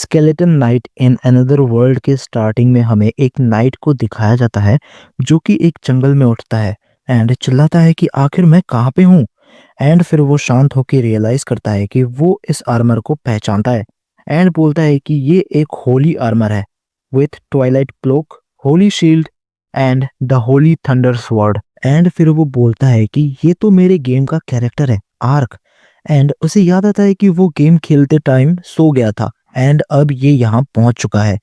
Skeleton knight in another world के starting में हमें एक नाइट को दिखाया जाता है जो कि एक जंगल में उठता है एंड चिल्लाता है कि आखिर मैं कहाँ पे हूँ। एंड फिर वो शांत होकर रियलाइज करता है कि वो इस आर्मर को पहचानता है एंड बोलता है कि ये एक होली आर्मर है with twilight cloak, holy shield and the holy thunder sword. And फिर वो बोलता है कि ये तो मेरे गेम का कैरेक्टर है, आर्क। एंड उसे याद आता है कि वो गेम खेलते टाइम सो गया था एंड अब ये यहाँ पहुंच चुका है।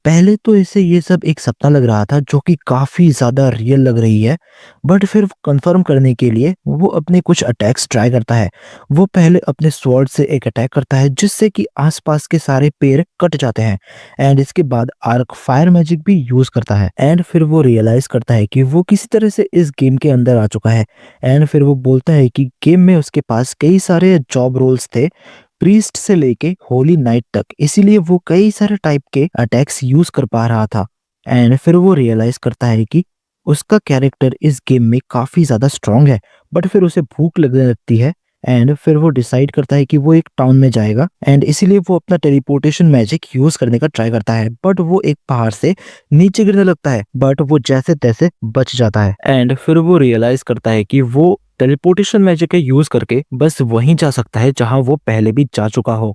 पहले तो इसे ये सब एक सपना लग रहा था जो कि काफ़ी ज़्यादा रियल लग रही है, बट फिर कंफर्म करने के लिए वो अपने कुछ अटैक्स ट्राई करता है। वो पहले अपने स्वॉर्ड से एक अटैक करता है जिससे कि आसपास के सारे पेड़ कट जाते हैं एंड इसके बाद आर्क फायर मैजिक भी यूज़ करता है एंड फिर वो रियलाइज़ करता है कि वो किसी तरह से इस गेम के अंदर आ चुका है। एंड फिर वो बोलता है कि गेम में उसके पास कई सारे जॉब रोल्स थे, प्रीस्ट से लेके होली नाइट तक, इसीलिए वो कई सारे टाइप के अटैक्स यूज कर पा रहा था। एंड फिर वो रियलाइज करता है कि उसका कैरेक्टर इस गेम में काफी ज्यादा स्ट्रांग है, बट फिर उसे भूख लगने लगती है एंड फिर वो डिसाइड करता है कि वो एक टाउन में जाएगा एंड इसीलिए वो अपना टेलीपोर्टेशन मैजिक यूज करने का ट्राई करता है, बट वो एक पहाड़ से नीचे गिरने लगता है, बट वो जैसे तैसे बच जाता है। एंड फिर वो रियलाइज करता है कि वो टेलीपोर्टेशन मैजिक का यूज करके बस वहीं जा सकता है जहां वो पहले भी जा चुका हो।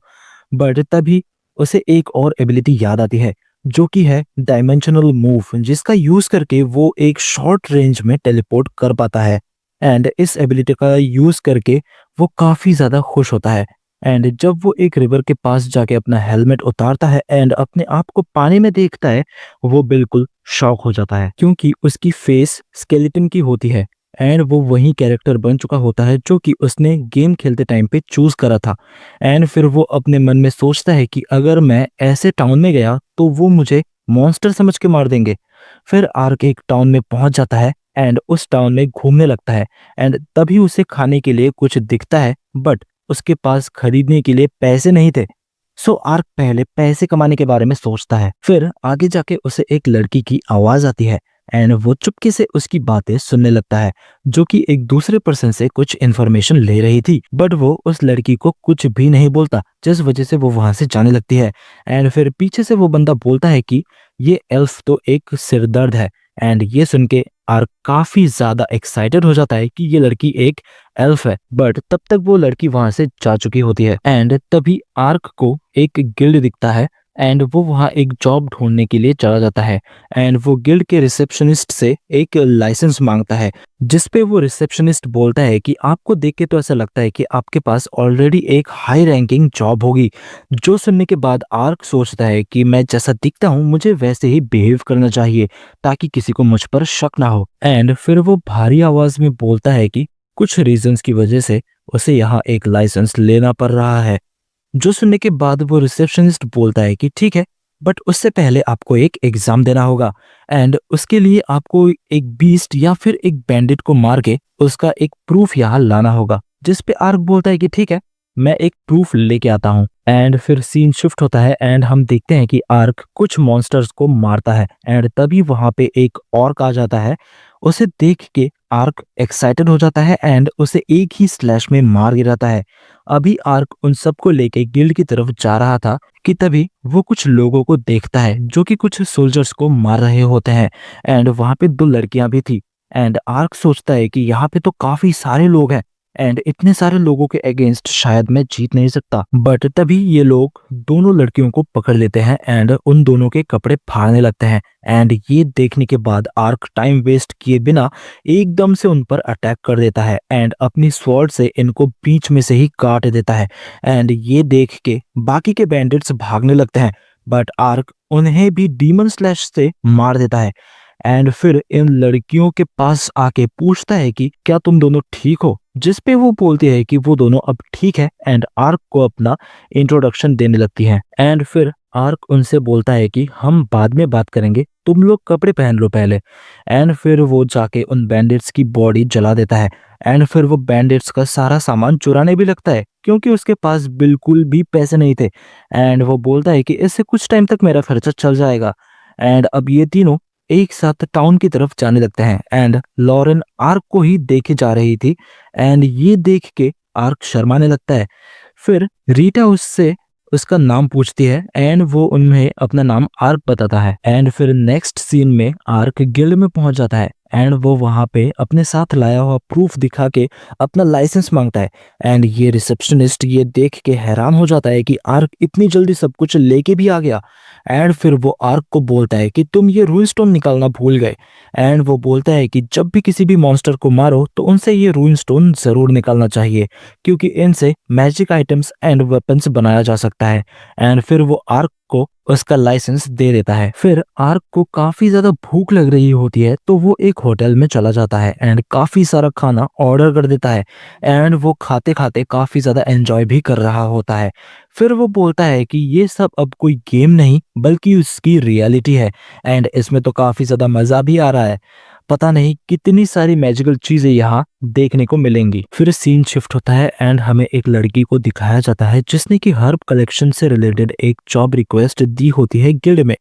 बट तभी उसे एक और एबिलिटी याद आती है जो कि है डायमेंशनल मूव, जिसका यूज करके वो एक शॉर्ट रेंज में टेलीपोर्ट कर पाता है। एंड इस एबिलिटी का यूज करके वो काफी ज्यादा खुश होता है। एंड जब वो एक रिवर के पास जाके अपना हेलमेट उतारता है एंड अपने आप को पानी में देखता है, वो बिल्कुल शॉक हो जाता है क्योंकि उसकी फेस स्केलेटन की होती है एंड वो वही कैरेक्टर बन चुका होता है जो कि उसने गेम खेलते टाइम पे चूज करा था। एंड फिर वो अपने मन में सोचता है कि अगर मैं ऐसे टाउन में गया तो वो मुझे मॉन्स्टर समझ के मार देंगे। फिर आर्क एक टाउन में पहुंच जाता है एंड उस टाउन में घूमने लगता है एंड तभी उसे खाने के लिए कुछ दिखता है, बट उसके पास खरीदने के लिए पैसे नहीं थे। सो आर्क पहले पैसे कमाने के बारे में सोचता है। फिर आगे जाके उसे एक लड़की की आवाज आती है एंड वो चुपके से उसकी बातें सुनने लगता है जो कि एक दूसरे पर्सन से कुछ इन्फॉर्मेशन ले रही थी, बट वो उस लड़की को कुछ भी नहीं बोलता जिस वजह से वो वहां से जाने लगती है। एंड फिर पीछे से वो बंदा बोलता है कि ये एल्फ तो एक सिरदर्द है। एंड ये सुन के आर्क काफी ज्यादा एक्साइटेड हो जाता है कि ये लड़की एक एल्फ है, बट तब तक वो लड़की वहां से जा चुकी होती है। एंड तभी आर्क को एक गिल्ड दिखता है एंड वो वहाँ एक जॉब ढूंढने के लिए चला जाता है एंड वो गिल्ड के रिसेप्शनिस्ट से एक लाइसेंस मांगता है, जिस पे वो रिसेप्शनिस्ट बोलता है कि आपको देख के तो ऐसा लगता है कि आपके पास ऑलरेडी एक हाई रैंकिंग जॉब होगी। जो सुनने के बाद आर्क सोचता है कि मैं जैसा दिखता हूँ मुझे वैसे ही बिहेव करना चाहिए ताकि किसी को मुझ पर शक ना हो। एंड फिर वो भारी आवाज में बोलता है कि कुछ रीजंस की वजह से उसे यहाँ एक लाइसेंस लेना पड़ रहा है। जो सुनने के बाद वो रिसेप्शनिस्ट बोलता है कि ठीक है, बट उससे पहले आपको एक एग्जाम देना होगा एंड उसके लिए आपको एक बीस्ट या फिर एक बैंडिट को मार के उसका एक प्रूफ यहाँ लाना होगा। जिस पे आर्क बोलता है कि ठीक है, मैं एक प्रूफ लेके आता हूँ। एंड फिर सीन शिफ्ट होता है एंड हम देखते हैं कि आर्क कुछ मॉन्स्टर्स को मारता है एंड तभी वहां पे एक ऑर्क आ जाता है। उसे देख के आर्क एक्साइटेड हो जाता है एंड उसे एक ही स्लैश में मार गिराता है। अभी आर्क उन सबको लेके गिल्ड की तरफ जा रहा था कि तभी वो कुछ लोगों को देखता है जो कि कुछ सोल्जर्स को मार रहे होते हैं एंड वहां पे दो लड़कियां भी थी। एंड आर्क सोचता है कि यहाँ पे तो काफी सारे लोग हैं एंड इतने सारे लोगों के अगेंस्ट शायद मैं जीत नहीं सकता, बट तभी ये लोग दोनों लड़कियों को पकड़ लेते हैं एंड उन दोनों के कपड़े फाड़ने लगते हैं। एंड ये देखने के बाद आर्क टाइम वेस्ट किए बिना एकदम से उन पर अटैक कर देता है एंड अपनी स्वॉर्ड से इनको बीच में से ही काट देता है। एंड ये देख के बाकी के बैंडिट्स भागने लगते हैं, बट आर्क उन्हें भी डीमन स्लैश से मार देता है। एंड फिर इन लड़कियों के पास आके पूछता है कि क्या तुम दोनों ठीक हो, जिस पे वो बोलती है कि वो दोनों अब ठीक है एंड आर्क को अपना इंट्रोडक्शन देने लगती हैं। एंड फिर आर्क उनसे बोलता है कि हम बाद में बात करेंगे, तुम लोग कपड़े पहन लो पहले। एंड फिर वो जाके उन बैंडिट्स की बॉडी जला देता है एंड फिर वो बैंडिट्स का सारा सामान चुराने भी लगता है क्योंकि उसके पास बिल्कुल भी पैसे नहीं थे। एंड वो बोलता है कि इससे कुछ टाइम तक मेरा खर्चा चल जाएगा। एंड अब ये तीनों एक साथ टाउन की तरफ जाने लगते हैं एंड लॉरेन आर्क को ही देखे जा रही थी एंड ये देख के आर्क शर्माने लगता है। फिर रीटा उससे उसका नाम पूछती है एंड वो उन्हें अपना नाम आर्क बताता है। एंड फिर नेक्स्ट सीन में आर्क गिल्ड में पहुंच जाता है एंड वो वहां पे अपने साथ लाया हुआ प्रूफ दिखा के अपना लाइसेंस मांगता है। एंड ये रिसेप्शनिस्ट ये देख के हैरान हो जाता है कि आर्क इतनी जल्दी सब कुछ लेके भी आ गया। एंड फिर वो आर्क को बोलता है कि तुम ये रूइन स्टोन निकालना भूल गए। एंड वो बोलता है कि जब भी किसी भी मॉन्स्टर को मारो तो उनसे ये रूइन स्टोन जरूर निकालना चाहिए, क्योंकि इनसे मैजिक आइटम्स एंड वेपन्स बनाया जा सकता है। एंड फिर वो आर्क को उसका लाइसेंस दे देता है। फिर आर्क को काफी ज्यादा भूख लग रही होती है तो वो एक होटल में चला जाता है एंड काफी सारा खाना ऑर्डर कर देता है। एंड वो खाते खाते काफी ज्यादा एंजॉय भी कर रहा होता है। फिर वो बोलता है कि ये सब अब कोई गेम नहीं बल्कि उसकी रियलिटी है एंड इसमें तो काफी ज्यादा मजा भी आ रहा है। पता नहीं कितनी सारी मैजिकल चीजें यहाँ देखने को मिलेंगी। फिर सीन शिफ्ट होता है एंड हमें एक लड़की को दिखाया जाता है जिसने कि हर्ब कलेक्शन से रिलेटेड एक जॉब रिक्वेस्ट दी होती है गिल्ड में।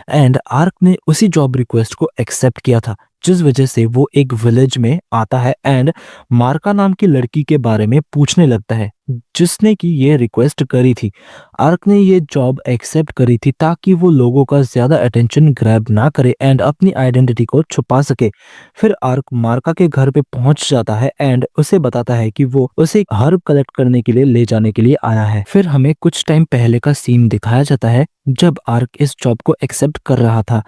एंड आर्क ने उसी जॉब रिक्वेस्ट को एक्सेप्ट किया था, जिस वजह से वो एक विलेज में आता है एंड मार्का नाम की लड़की के बारे में पूछने लगता है जिसने कि ये रिक्वेस्ट करी थी। आर्क ने ये जॉब एक्सेप्ट करी थी ताकि वो लोगों का ज्यादा अटेंशन ग्रैब ना करे एंड अपनी आइडेंटिटी को छुपा सके। फिर आर्क मार्का के घर पे पहुंच जाता है एंड उसे बताता है कि वो उसे हर्ब कलेक्ट करने के लिए ले जाने के लिए आया है। फिर हमें कुछ टाइम पहले का सीन दिखाया जाता है जब आर्क इस जॉब को एक्सेप्ट कर रहा था।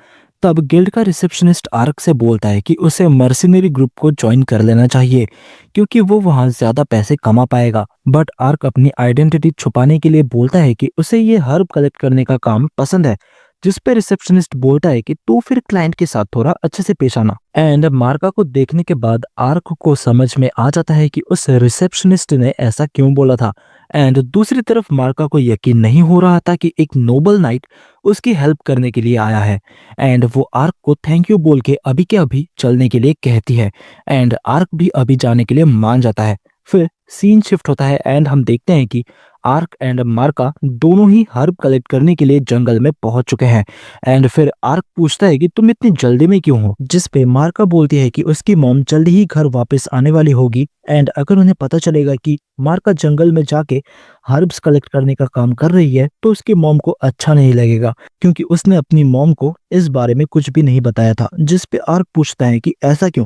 तब गिल्ड का रिसेप्शनिस्ट आर्क से बोलता है कि उसे मर्सिनरी ग्रुप को ज्वाइन कर लेना चाहिए क्योंकि वो वहां ज्यादा पैसे कमा पाएगा। बट आर्क अपनी आइडेंटिटी छुपाने के लिए बोलता है कि उसे ये हर्ब कलेक्ट करने का काम पसंद है, जिस पे रिसेप्शनिस्ट बोलता है कि तू फिर क्लाइंट के साथ थोड़ा अच्छे से पेश आना। एंड मार्का को देखने के बाद आर्क को समझ में आ जाता है कि उस रिसेप्शनिस्ट ने ऐसा क्यों बोला था। एंड दूसरी तरफ मार्का को यकीन नहीं हो रहा था कि एक नोबल नाइट उसकी हेल्प करने के लिए आया है। एंड वो आर्क को थैंक यू बोल के अभी के अभी चलने के लिए कहती है एंड आर्क भी अभी जाने के लिए मान जाता है। फिर सीन शिफ्ट होता है एंड हम देखते हैं कि आर्क एंड मार्का दोनों ही हर्ब कलेक्ट करने के लिए जंगल में पहुंच चुके हैं। एंड फिर आर्क पूछता है कि तुम इतनी जल्दी में क्यों हो, जिस पे मार्का बोलती है कि उसकी मॉम जल्दी ही घर वापस आने वाली होगी एंड अगर उन्हें पता चलेगा कि मार्का जंगल में जाके हर्ब्स कलेक्ट करने का काम कर रही है तो उसकी मॉम को अच्छा नहीं लगेगा, क्योंकि उसने अपनी मॉम को इस बारे में कुछ भी नहीं बताया था। जिस पे आर्क पूछता है कि ऐसा क्यों।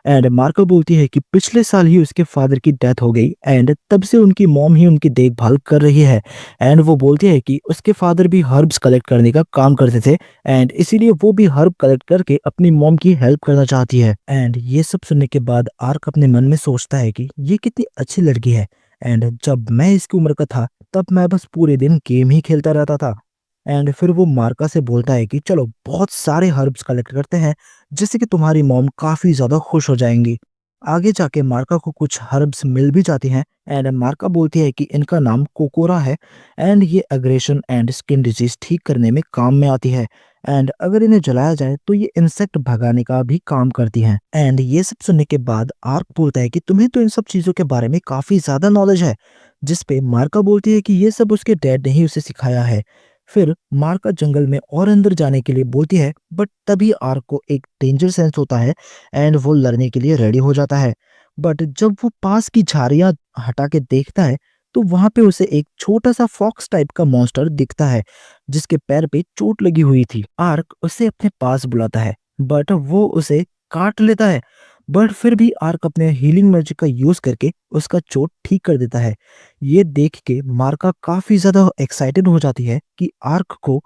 एंड मार्का बोलती है कि पिछले साल ही उसके फादर की डेथ हो गई एंड तब से उनकी मॉम ही उनकी देखभाल कर रही है। एंड वो बोलती है कि उसके फादर भी हर्ब्स कलेक्ट करने का काम करते थे एंड इसीलिए वो भी हर्ब कलेक्ट करके अपनी मॉम की हेल्प करना चाहती है। एंड ये सब सुनने के बाद आर्क अपने मन में सोचता है कि ये कितनी अच्छी लड़की है एंड जब मैं इसकी उम्र का था तब मैं बस पूरे दिन गेम ही खेलता रहता था। एंड फिर वो मार्का से बोलता है कि चलो बहुत सारे हर्ब्स कलेक्ट करते हैं जिससे कि तुम्हारी मॉम काफी ज्यादा खुश हो जाएंगी। आगे जाके मार्का को कुछ हर्ब्स मिल भी जाती हैं एंड मार्का बोलती है कि इनका नाम कोकोरा है एंड ये अग्रेशन एंड स्किन डिजीज ठीक करने में काम में आती है। एंड अगर इन्हें जलाया जाए तो ये इंसेक्ट भगाने का भी काम करती हैं। एंड ये सब सुनने के बाद आर्क बोलता है कि तुम्हें तो इन सब चीजों के बारे में काफी ज्यादा नॉलेज है, जिस पे मार्का बोलती है कि ये सब उसके डैड ने ही उसे सिखाया है। फिर मार्का जंगल में और अंदर जाने के लिए बोलती है बट तभी आर्क को एक डेंजर सेंस होता है एंड वो लड़ने के लिए रेडी हो जाता है। बट जब वो पास की झाड़ियां हटा के देखता है तो वहां पे उसे एक छोटा सा फॉक्स टाइप का मॉन्स्टर दिखता है जिसके पैर पे चोट लगी हुई थी। आर्क उसे अपने पास बुलाता है बट वो उसे काट लेता है। बट फिर भी आर्क अपने हीलिंग मैजिक का यूज करके उसका चोट ठीक कर देता है। ये देख के मार्का काफी ज्यादा एक्साइटेड हो जाती है कि आर्क को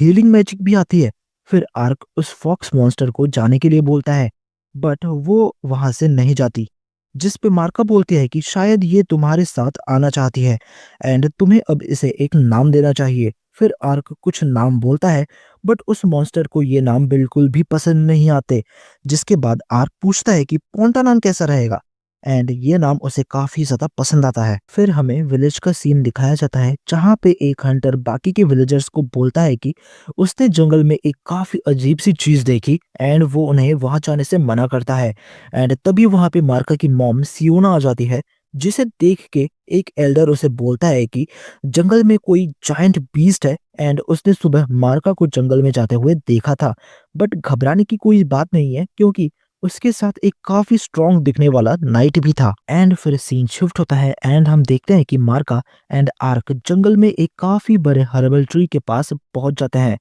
हीलिंग मैजिक भी आती है। फिर आर्क उस फॉक्स मॉन्स्टर को जाने के लिए बोलता है बट वो वहां से नहीं जाती, जिस पे मार्का बोलती है कि शायद ये तुम्हारे साथ आना चाहती है एंड तुम्हें अब इसे एक नाम देना चाहिए। फिर आर्क कुछ नाम बोलता है बट उस मॉन्स्टर को ये नाम बिल्कुल भी पसंद नहीं आते, जिसके बाद आर्क पूछता है कि पोंटा नाम कैसा रहेगा एंड ये नाम उसे काफी ज्यादा पसंद आता है। फिर हमें विलेज का सीन दिखाया जाता है जहाँ पे एक हंटर बाकी के विलेजर्स को बोलता है कि उसने जंगल में एक काफी अजीब सी चीज देखी एंड वो उन्हें वहां जाने से मना करता है। एंड तभी वहां पे मार्का की मॉम सियोना आ जाती है, जिसे देख के एक एल्डर उसे बोलता है कि जंगल में कोई जायंट बीस्ट है एंड उसने सुबह मार्का को जंगल में जाते हुए देखा था। बट घबराने की कोई बात नहीं है क्योंकि उसके साथ एक काफी स्ट्रॉन्ग दिखने वाला नाइट भी था। एंड फिर सीन शिफ्ट होता है एंड हम देखते हैं कि मार्का एंड आर्क जंगल में एक काफी बड़े हर्बल ट्री के पास पहुंच जाते हैं।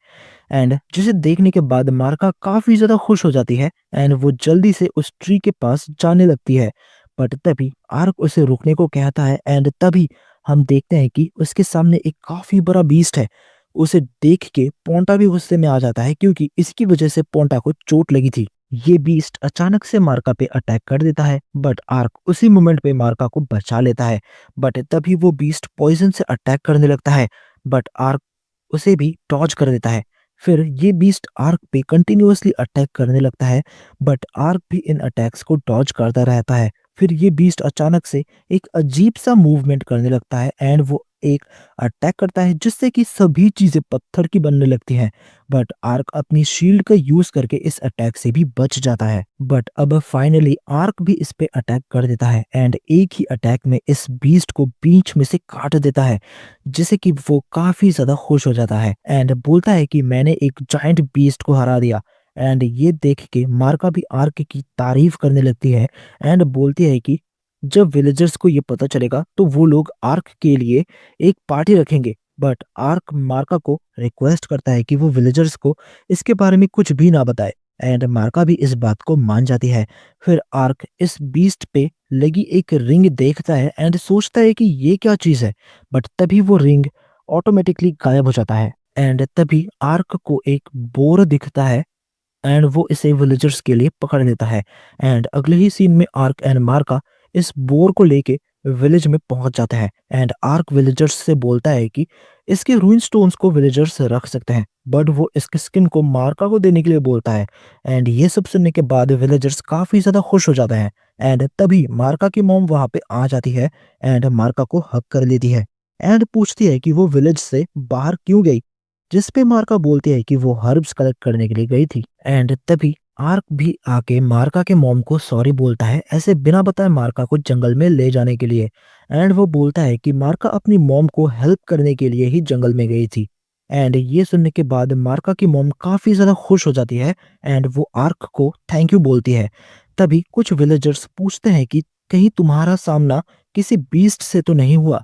एंड जिसे देखने के बाद मार्का काफी ज्यादा खुश हो जाती है एंड वो जल्दी से उस ट्री के पास जाने लगती है। बट तभी आर्क उसे रुकने को कहता है एंड तभी हम देखते हैं कि उसके सामने एक काफी बड़ा बीस्ट है। उसे देख के पोंटा भी गुस्से में आ जाता है क्योंकि इसकी वजह से पोंटा को चोट लगी थी। ये बीस्ट अचानक से मार्का पे अटैक कर देता है बट आर्क उसी मोमेंट पे मार्का को बचा लेता है। बट तभी वो बीस्ट पॉइजन से अटैक करने लगता है बट आर्क उसे भी डॉज कर देता है। फिर ये बीस्ट आर्क पे कंटिन्यूअसली अटैक करने लगता है बट आर्क भी इन अटैक्स को डॉज करता रहता है। फिर ये बीस्ट अचानक से एक अजीब सा मूवमेंट करने लगता है एंड वो एक अटैक करता है जिससे कि सभी चीजें पत्थर की बनने लगती हैं। बट आर्क अपनी शील्ड का यूज करके इस अटैक से भी बच जाता है। बट अब फाइनली आर्क भी इस पे अटैक कर देता है एंड एक ही अटैक में इस बीस्ट को बीच में से काट देता है जिससे कि वो काफी ज्यादा खुश हो जाता है एंड बोलता है कि मैंने एक जायंट बीस्ट को हरा दिया। एंड ये देख के मार्का भी आर्क की तारीफ करने लगती है एंड बोलती है कि जब विलेजर्स को ये पता चलेगा तो वो लोग आर्क के लिए एक पार्टी रखेंगे। बट आर्क मार्का को रिक्वेस्ट करता है कि वो विलेजर्स को इसके बारे में कुछ भी ना बताए एंड मार्का भी इस बात को मान जाती है। फिर आर्क इस बीस्ट पे लगी एक रिंग देखता है एंड सोचता है कि ये क्या चीज है। बट तभी वो रिंग ऑटोमेटिकली गायब हो जाता है एंड तभी आर्क को एक बोर दिखता है एंड वो इसे विलेजर्स के लिए पकड़ लेता है। एंड अगले ही सीन में आर्क एंड मार्का इस बोर को लेके विलेज में पहुंच जाते हैं एंड आर्क विलेजर्स से बोलता है कि इसके रूइन स्टोन्स को विलेजर्स रख सकते हैं बट वो इसके स्किन को मार्का को देने के लिए बोलता है। एंड ये सब सुनने के बाद विलेजर्स काफी ज्यादा खुश हो जाते हैं एंड तभी मार्का की मॉम वहां पे आ जाती है एंड मार्का को हक कर लेती है एंड पूछती है कि वो विलेज से बाहर क्यों गई, जिस पे मार्का बोलती है कि वो हर्ब्स कलेक्ट करने के लिए गई थी। एंड तभी आर्क भी आके मार्का के मॉम को सॉरी बोलता है ऐसे बिना बताए मार्का को जंगल में ले जाने के लिए। एंड वो बोलता है कि मार्का अपनी मॉम को हेल्प करने के लिए ही जंगल में गई थी। एंड ये सुनने के बाद मार्का की मॉम काफी ज्यादा खुश हो जाती है एंड वो आर्क को थैंक यू बोलती है। तभी कुछ विलेजर्स पूछते हैं कि कहीं तुम्हारा सामना किसी बीस्ट से तो नहीं हुआ,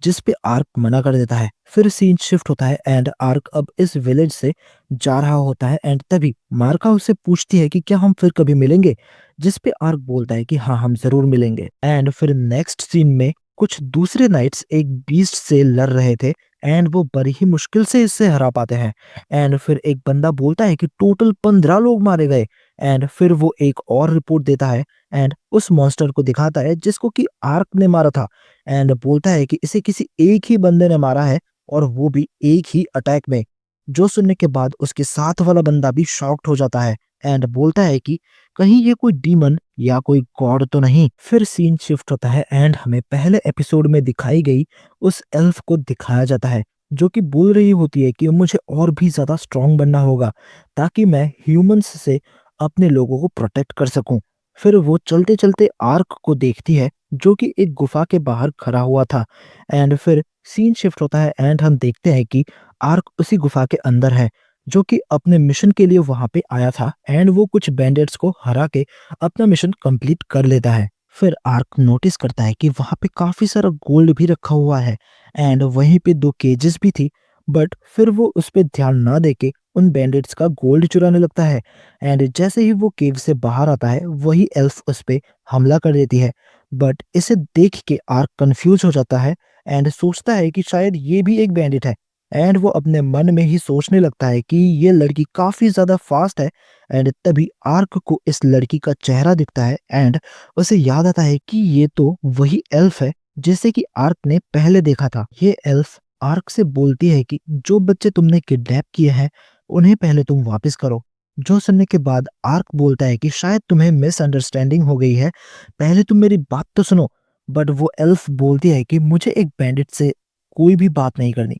जिस पे आर्क मना कर देता है। फिर सीन शिफ्ट होता है एंड आर्क अब इस विलेज से जा रहा होता है एंड तभी मार्का उससे पूछती है कि क्या हम फिर कभी मिलेंगे, जिस पे आर्क बोलता है कि हाँ हम जरूर मिलेंगे। एंड फिर नेक्स्ट सीन में कुछ दूसरे नाइट्स एक बीस्ट से लड़ रहे थे एंड वो बड़ी ही मुश्किल से इससे हरा पाते हैं। एंड फिर एक बंदा बोलता है कि टोटल 15 लोग मारे गए एंड फिर वो एक और रिपोर्ट देता है एंड उस मॉन्स्टर को दिखाता है जिसको कि आर्क ने मारा था एंड बोलता है कि इसे किसी एक ही बंदे ने मारा है और वो भी एक ही अटैक में। जो सुनने के बाद उसके साथ वाला बंदा भी शॉक्ड हो जाता है एंड बोलता है कि कहीं ये कोई डीमन या कोई गॉड तो नहीं। फिर सीन शिफ्ट होता है एंड हमें पहले एपिसोड में दिखाई गई उस एल्फ को दिखाया जाता है जो कि बोल रही होती है कि मुझे और भी ज्यादा स्ट्रांग बनना होगा ताकि मैं ह्यूमंस से अपने लोगों को प्रोटेक्ट कर सकूं। फिर वो चलते चलते आर्क को देखती है जो कि एक गुफा के बाहर खड़ा हुआ था एंड फिर सीन शिफ्ट होता है एंड हम देखते हैं कि आर्क उसी गुफा के अंदर है जो कि अपने मिशन के लिए वहां पे आया था एंड वो कुछ बैंडेट्स को हरा के अपना मिशन कंप्लीट कर लेता है। फिर आर्क नोटिस करता है कि वहां पे काफी सारा गोल्ड भी रखा हुआ है एंड वहीं पे 2 केजेस भी थी। बट फिर वो उस पे ध्यान ना देके उन बैंडेट्स का गोल्ड चुराने लगता है एंड जैसे ही वो केव से बाहर आता है वही एल्फ उस पे हमला कर देती है। बट इसे देख के आर्क कंफ्यूज हो जाता है एंड सोचता है कि शायद ये भी एक बैंडिट है एंड वो अपने मन में ही सोचने लगता है कि ये लड़की काफी ज्यादा फास्ट है। एंड तभी आर्क को इस लड़की का चेहरा दिखता है एंड उसे याद आता है कि ये तो वही एल्फ है जैसे कि आर्क ने पहले देखा था। ये एल्फ आर्क से बोलती है कि जो बच्चे तुमने किडनैप किए हैं उन्हें पहले तुम वापस करो। जो सुनने के बाद आर्क बोलता है कि शायद तुम्हें मिसअंडरस्टैंडिंग हो गई है, पहले तुम मेरी बात तो सुनो। बट वो एल्फ बोलती है कि मुझे एक बैंडिट से कोई भी बात नहीं करनी।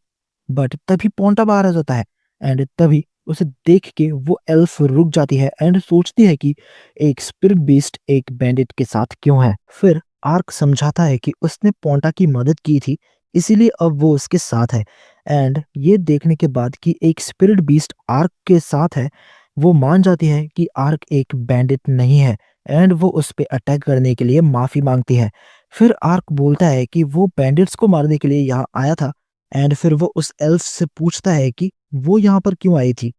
बट तभी पोंटा बाहर आ जाता है एंड तभी उसे देख के वो एल्फ रुक जाती है एंड सोचती है कि एक स्पिरिट बीस्ट एक बैंडिट के साथ क्यों है। फिर आर्क समझाता है कि उसने पोंटा की मदद की थी इसीलिए अब वो उसके साथ है। एंड ये देखने के बाद कि एक स्पिरिट बीस्ट आर्क के साथ है वो मान जाती है कि आर्क एक बैंडिट नहीं है एंड वो उस पे अटैक करने के लिए माफ़ी माँगती है। फिर आर्क बोलता है कि वो बैंडिट्स को मारने के लिए यहाँ आया था एंड फिर वो उस एल्फ से पूछता है कि वो यहाँ पर क्यों आई थी?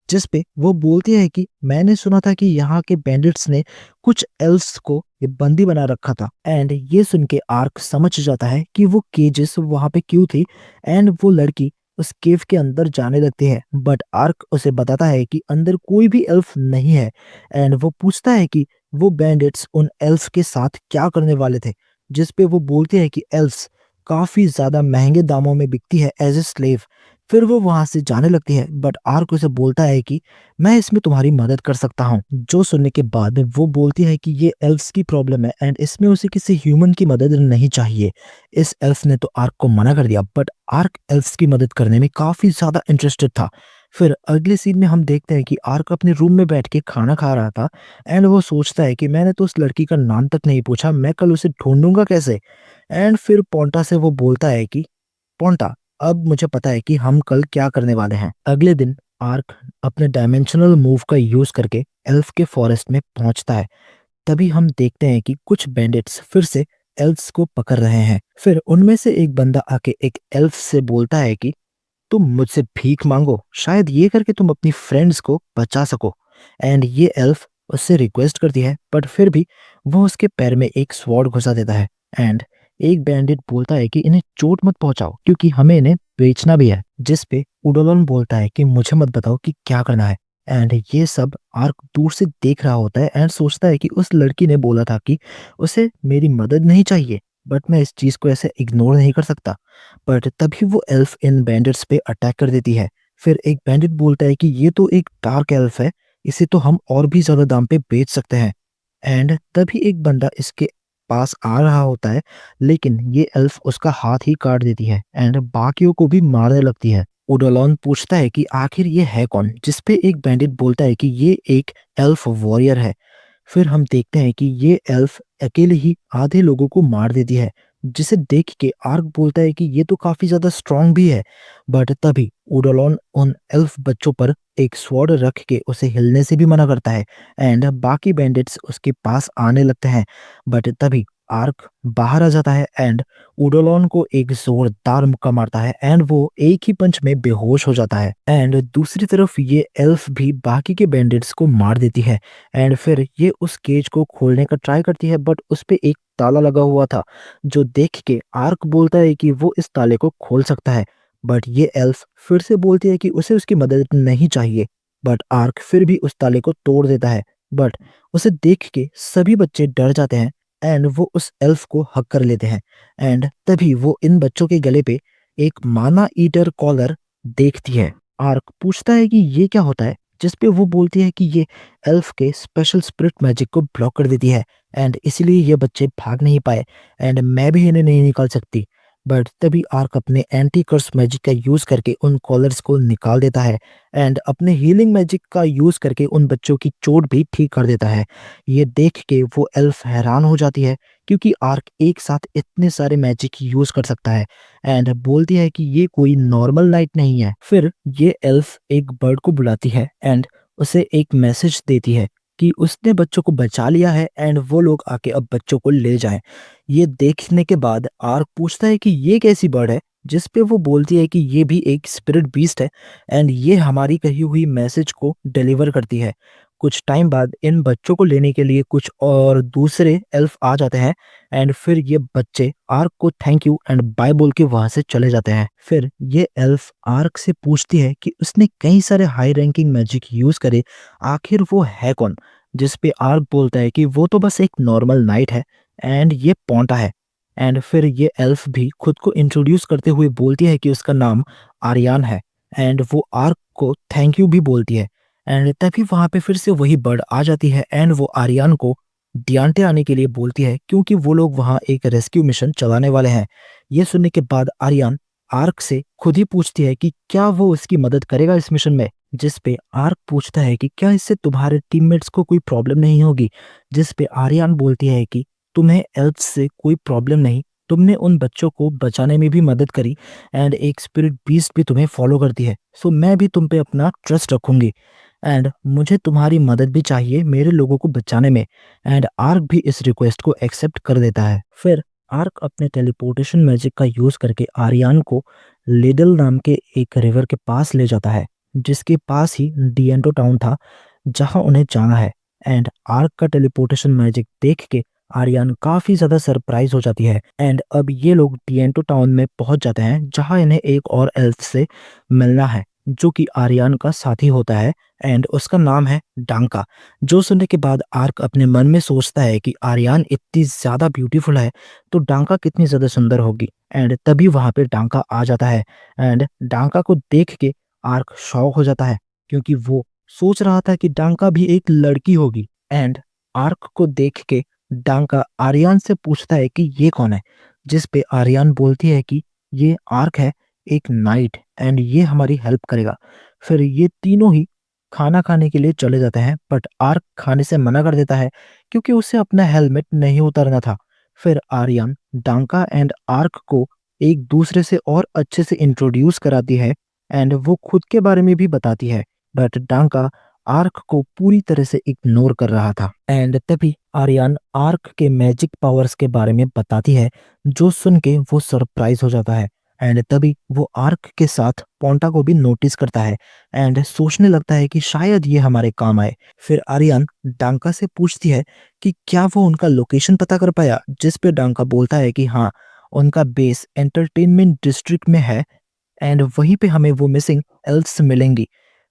जिस पे वो बोलती है कि मैंने सुना था कि यहाँ के बैंडिट्स ने कुछ एल्व्स को ये बंदी बना रखा था एंड ये सुन के आर्क समझ जाता है कि वो केजेस वहां पे क्यों थी एंड वो लड़की उस केव के अंदर जाने लगती है बट आर्क उसे बताता है कि अंदर कोई भी एल्फ नहीं है एंड वो पूछता है कि वो बैंडिट्स उन एल्फ के साथ क्या करने वाले थे जिस पे वो बोलते हैं कि एल्फ्स काफी ज्यादा महंगे दामों में बिकती है एज ए स्लेव। फिर वो वहां से जाने लगती है बट आर्क उसे बोलता है कि मैं इसमें तुम्हारी मदद कर सकता हूँ। जो सुनने के बाद वो बोलती है कि ये एल्फ्स की प्रॉब्लम है एंड इसमें उसे किसी ह्यूमन की मदद नहीं चाहिए। इस एल्फ ने तो आर्क को मना कर दिया बट आर्क एल्फ्स की मदद करने में काफी ज्यादा इंटरेस्टेड था। फिर अगले सीन में हम देखते हैं कि आर्क अपने रूम में बैठ के खाना खा रहा था एंड वो सोचता है कि मैंने तो उस लड़की का नाम तक नहीं पूछा, मैं कल उसे ढूंढूंगा कैसे। एंड फिर पोंटा से वो बोलता है कि पोंटा, अब मुझे पता है कि हम कल क्या करने वाले हैं। अगले दिन आर्क अपने डायमेंशनल मूव का यूज करके एल्फ के फॉरेस्ट में पहुंचता है। तभी हम देखते हैं कि कुछ बैंडिट्स फिर से एल्फ्स को पकड़ रहे हैं। फिर उनमें से एक बंदा आके एक एल्फ से बोलता है कि तुम मुझसे भीख मांगो, शायद ये करके तुम अपनी फ्रेंड्स को बचा सको। एंड ये एल्फ उससे रिक्वेस्ट करती है बट फिर भी वो उसके पैर में एक स्वॉर्ड घुसा देता है एंड एक बैंडिट बोलता है कि इन्हें चोट मत पहुंचाओ क्योंकि हमें इन्हें बेचना भी है। जिस पे उडोलोन बोलता है कि मुझे मत बताओ कि क्या करना है। एंड ये सब आर्क दूर से देख रहा होता है एंड सोचता है कि उस लड़की ने बोला था कि उसे मेरी मदद नहीं चाहिए बट मैं इस चीज को ऐसे इग्नोर नहीं कर सकता। बट तभी वो एल्फ इन बैंडिट्स पे अटैक कर देती है। फिर एक बैंडिट बोलता है कि ये तो एक डार्क एल्फ है, इसे तो हम और भी ज्यादा दाम पे बेच सकते हैं। एंड तभी एक बंदा इसके पास आ रहा होता है लेकिन ये एल्फ उसका हाथ ही काट देती है एंड बाकियों को भी मारने लगती है। उडोलॉन पूछता है कि आखिर ये है कौन, जिसपे एक बैंडिट बोलता है कि ये एक एल्फ वॉरियर है। फिर हम देखते हैं कि ये एल्फ अकेले ही आधे लोगों को मार देती है जिसे देख के आर्क बोलता है कि ये तो काफी ज्यादा स्ट्रांग भी है। बट तभी उडोलॉन उन एल्फ बच्चों पर एक स्वॉर्ड रख के उसे हिलने से भी मना करता है एंड बाकी बैंडिट्स उसके पास आने लगते हैं। बट तभी आर्क बाहर आ जाता है एंड उडोलॉन को एक जोरदार मुक्का मारता है एंड वो एक ही पंच में बेहोश हो जाता है। एंड दूसरी तरफ ये एल्फ भी बाकी के बैंडिट्स को मार देती है एंड फिर ये उस केज को खोलने का ट्राई करती है बट उस पे एक ताला लगा हुआ था जो देख के आर्क बोलता है कि वो इस ताले को खोल सकता है। बट ये एल्फ फिर से बोलती है कि उसे उसकी मदद नहीं चाहिए बट आर्क फिर भी उस ताले को तोड़ देता है। बट उसे देख के सभी बच्चे डर जाते हैं एंड वो उस एल्फ को हक कर लेते हैं। एंड तभी वो इन बच्चों के गले पे एक माना ईटर कॉलर देखती है। आर्क पूछता है कि ये क्या होता है जिस पे वो बोलती है कि ये एल्फ के स्पेशल स्पिरिट मैजिक को ब्लॉक कर देती है एंड इसलिए ये बच्चे भाग नहीं पाए एंड मैं भी इन्हें नहीं निकाल सकती। बट तभी आर्क अपने एंटी कर्स मैजिक का यूज करके उन कॉलर्स को निकाल देता है एंड अपने हीलिंग मैजिक का यूज करके उन बच्चों की चोट भी ठीक कर देता है। ये देख के वो एल्फ हैरान हो जाती है क्योंकि आर्क एक साथ इतने सारे मैजिक यूज कर सकता है एंड बोलती है कि ये कोई नॉर्मल नाइट नहीं है। फिर ये एल्फ एक बर्ड को बुलाती है एंड उसे एक मैसेज देती है कि उसने बच्चों को बचा लिया है एंड वो लोग आके अब बच्चों को ले जाएं। ये देखने के बाद आर्क पूछता है कि ये कैसी बर्ड है जिस पे वो बोलती है कि ये भी एक स्पिरिट बीस्ट है एंड ये हमारी कही हुई मैसेज को डिलीवर करती है। कुछ टाइम बाद इन बच्चों को लेने के लिए कुछ और दूसरे एल्फ आ जाते हैं एंड फिर ये बच्चे आर्क को थैंक यू एंड बाय बोल के वहां से चले जाते हैं। फिर ये एल्फ आर्क से पूछती है कि उसने कई सारे हाई रैंकिंग मैजिक यूज करे, आखिर वो है कौन। जिस पे आर्क बोलता है कि वो तो बस एक नॉर्मल नाइट है एंड ये पोंटा है। एंड फिर ये एल्फ भी खुद को इंट्रोड्यूस करते हुए बोलती है कि उसका नाम आर्यान है एंड वो आर्क को थैंक यू भी बोलती है। एंड तभी वहां पे फिर से वही बर्ड आ जाती है एंड वो आर्यान को डियांटे आने के लिए बोलती है क्योंकि वो लोग वहां एक रेस्क्यू मिशन चलाने वाले हैं। ये सुनने के बाद आर्यान आर्क से खुद ही पूछती है कि क्या वो उसकी मदद करेगा इस मिशन में। जिस पे आर्क पूछता है कि क्या इससे तुम्हारे टीममेट्स को कोई प्रॉब्लम नहीं होगी। जिस पे आर्यान बोलती है कि तुम्हें एल्फ से कोई प्रॉब्लम नहीं, तुमने उन बच्चों को बचाने में भी मदद करी एंड एक स्पिरिट बीस्ट भी तुम्हें फॉलो करती है, सो मैं भी तुम पे अपना ट्रस्ट रखूंगी। एंड मुझे तुम्हारी मदद भी चाहिए मेरे लोगों को बचाने में। एंड आर्क भी इस रिक्वेस्ट को एक्सेप्ट कर देता है। फिर आर्क अपने टेलीपोर्टेशन मैजिक का यूज करके आर्यन को लिडल नाम के एक रिवर के पास ले जाता है, जिसके पास ही डिएंटो टाउन था जहां उन्हें जाना है। एंड आर्क का टेलीपोर्टेशन मैजिक देख के आर्यन काफी ज्यादा सरप्राइज हो जाती है। एंड अब ये लोग डिएंटो टाउन में पहुंच जाते हैं जहां इन्हें एक और एल्फ से मिलना है जो कि आर्यन का साथी होता है। एंड उसका नाम है डांका। जो सुनने के बाद आर्क अपने मन में सोचता है कि आर्यन इतनी ज्यादा ब्यूटीफुल है तो डांका कितनी ज्यादा सुंदर होगी। एंड तभी वहां पे डांका आ जाता है। एंड डांका को देख के आर्क शॉक हो जाता है क्योंकि वो सोच रहा था कि डांका भी एक लड़की होगी। एंड आर्क को देख के डांका आर्यन से पूछता है कि ये कौन है, जिस पे आर्यन बोलती है कि ये आर्क है, एक नाइट, एंड ये हमारी हेल्प करेगा। फिर ये तीनों ही खाना खाने के लिए चले जाते हैं, बट आर्क खाने से मना कर देता है क्योंकि उसे अपना हेलमेट नहीं उतारना था। फिर आर्यन डांका एंड आर्क को एक दूसरे से और अच्छे से इंट्रोड्यूस कराती है एंड वो खुद के बारे में भी बताती है। बट डांका आर्क को पूरी तरह से इग्नोर कर रहा था। एंड तभी आर्यन आर्क के मैजिक पावर्स के बारे में बताती है, जो सुन के वो सरप्राइज हो जाता है। एंड तभी वो आर्क के साथ पोंटा को भी नोटिस करता है एंड सोचने लगता है कि शायद ये हमारे काम आए। फिर आर्यन डांका से पूछती है कि क्या वो उनका लोकेशन पता कर पाया, जिस पे डांका बोलता है कि हाँ, उनका बेस एंटरटेनमेंट डिस्ट्रिक्ट में है एंड वहीं पे हमें वो मिसिंग एल्स मिलेंगी।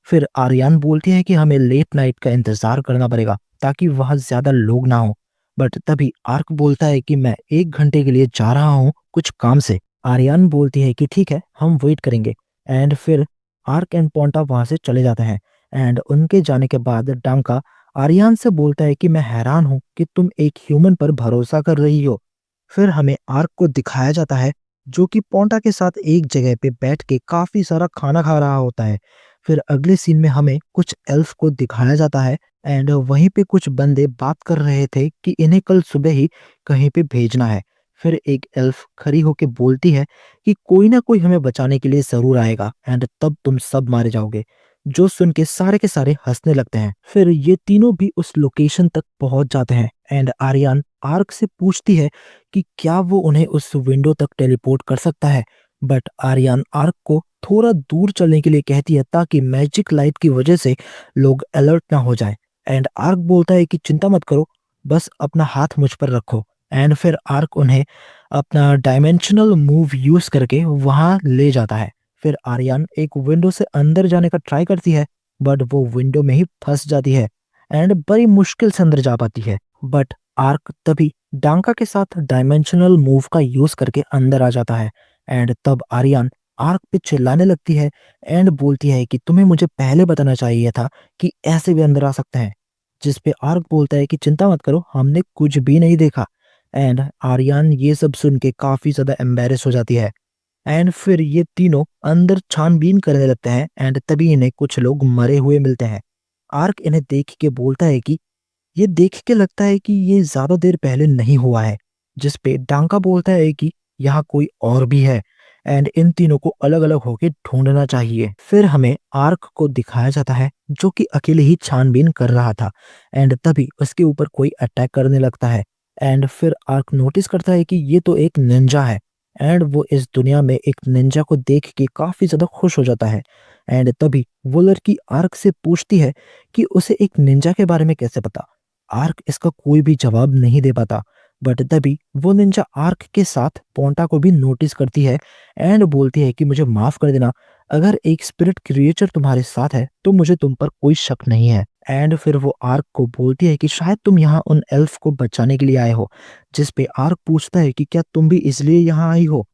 फिर आर्यन बोलती है कि हमें लेट नाइट का इंतजार करना पड़ेगा ताकि वहां ज्यादा लोग ना हो। बट तभी आर्क बोलता है कि मैं 1 घंटे के लिए जा रहा हूँ कुछ काम से। आर्यन बोलती है कि ठीक है, हम वेट करेंगे। एंड फिर आर्क एंड पोंटा वहां से चले जाते हैं। एंड उनके जाने के बाद डांका आर्यन से बोलता है कि मैं हैरान हूँ कि तुम एक ह्यूमन पर भरोसा कर रही हो। फिर हमें आर्क को दिखाया जाता है जो कि पोंटा के साथ एक जगह पे बैठ के काफी सारा खाना खा रहा होता है। फिर अगले सीन में हमें कुछ एल्फ को दिखाया जाता है एंड वहीं पे कुछ बंदे बात कर रहे थे कि इन्हें कल सुबह ही कहीं पे भेजना है। फिर एक एल्फ खड़ी होके बोलती है कि कोई ना कोई हमें बचाने के लिए जरूर आएगा एंड तब तुम सब मारे जाओगे। जो सुन के सारे हंसने लगते हैं। फिर ये तीनों भी उस लोकेशन तक पहुंच जाते हैं एंड आर्यन आर्क से पूछती है कि क्या वो उन्हें उस विंडो तक टेलीपोर्ट कर सकता है। बट आर्यन आर्क को थोड़ा दूर चलने के लिए कहती है ताकि मैजिक लाइट की वजह से लोग अलर्ट ना हो जाए। एंड आर्क बोलता है कि चिंता मत करो, बस अपना हाथ मुझ पर रखो। एंड फिर आर्क उन्हें अपना डायमेंशनल मूव यूज करके वहां ले जाता है। फिर आर्यन एक विंडो से अंदर जाने का ट्राई करती है, बट वो विंडो में ही फंस जाती है एंड बड़ी मुश्किल से अंदर जा पाती है। बट आर्क तभी डांका के साथ डायमेंशनल मूव का यूज करके अंदर आ जाता है। एंड तब आर्यन आर्क पे चिल्लाने लगती है एंड बोलती है कि तुम्हें मुझे पहले बताना चाहिए था कि ऐसे भी अंदर आ सकते हैं। जिस पे आर्क बोलता है कि चिंता मत करो, हमने कुछ भी नहीं देखा। एंड आर्यन ये सब सुन के काफी ज्यादा एम्बेरस हो जाती है। एंड फिर ये तीनों अंदर छानबीन करने लगते हैं एंड तभी इन्हें कुछ लोग मरे हुए मिलते हैं। आर्क इन्हें देख के बोलता है कि ये देख के लगता है कि ये ज्यादा देर पहले नहीं हुआ है। जिस पे डांका बोलता है कि यहाँ कोई और भी है एंड इन तीनों को अलग अलग होके ढूंढना चाहिए। फिर हमें आर्क को दिखाया जाता है जो कि अकेले ही छानबीन कर रहा था एंड तभी उसके ऊपर कोई अटैक करने लगता है। एंड फिर आर्क नोटिस करता है कि ये तो एक निंजा है एंड वो इस दुनिया में एक निंजा को देख के काफी ज्यादा खुश हो जाता है। एंड तभी वो लड़की आर्क से पूछती है कि उसे एक निंजा के बारे में कैसे पता। आर्क इसका कोई भी जवाब नहीं दे पाता। बट तभी वो निंजा आर्क के साथ पोंटा को भी नोटिस करती है एंड बोलती है कि मुझे माफ कर देना, अगर एक स्पिरिट क्रिएचर तुम्हारे साथ है तो मुझे तुम पर कोई शक नहीं है। एंड फिर वो आर्क को बोलती है कि शायद तुम यहाँ उन एल्फ को बचाने के लिए आए हो। जिस पे आर्क पूछता है कि क्या तुम भी इसलिए यहाँ आई हो।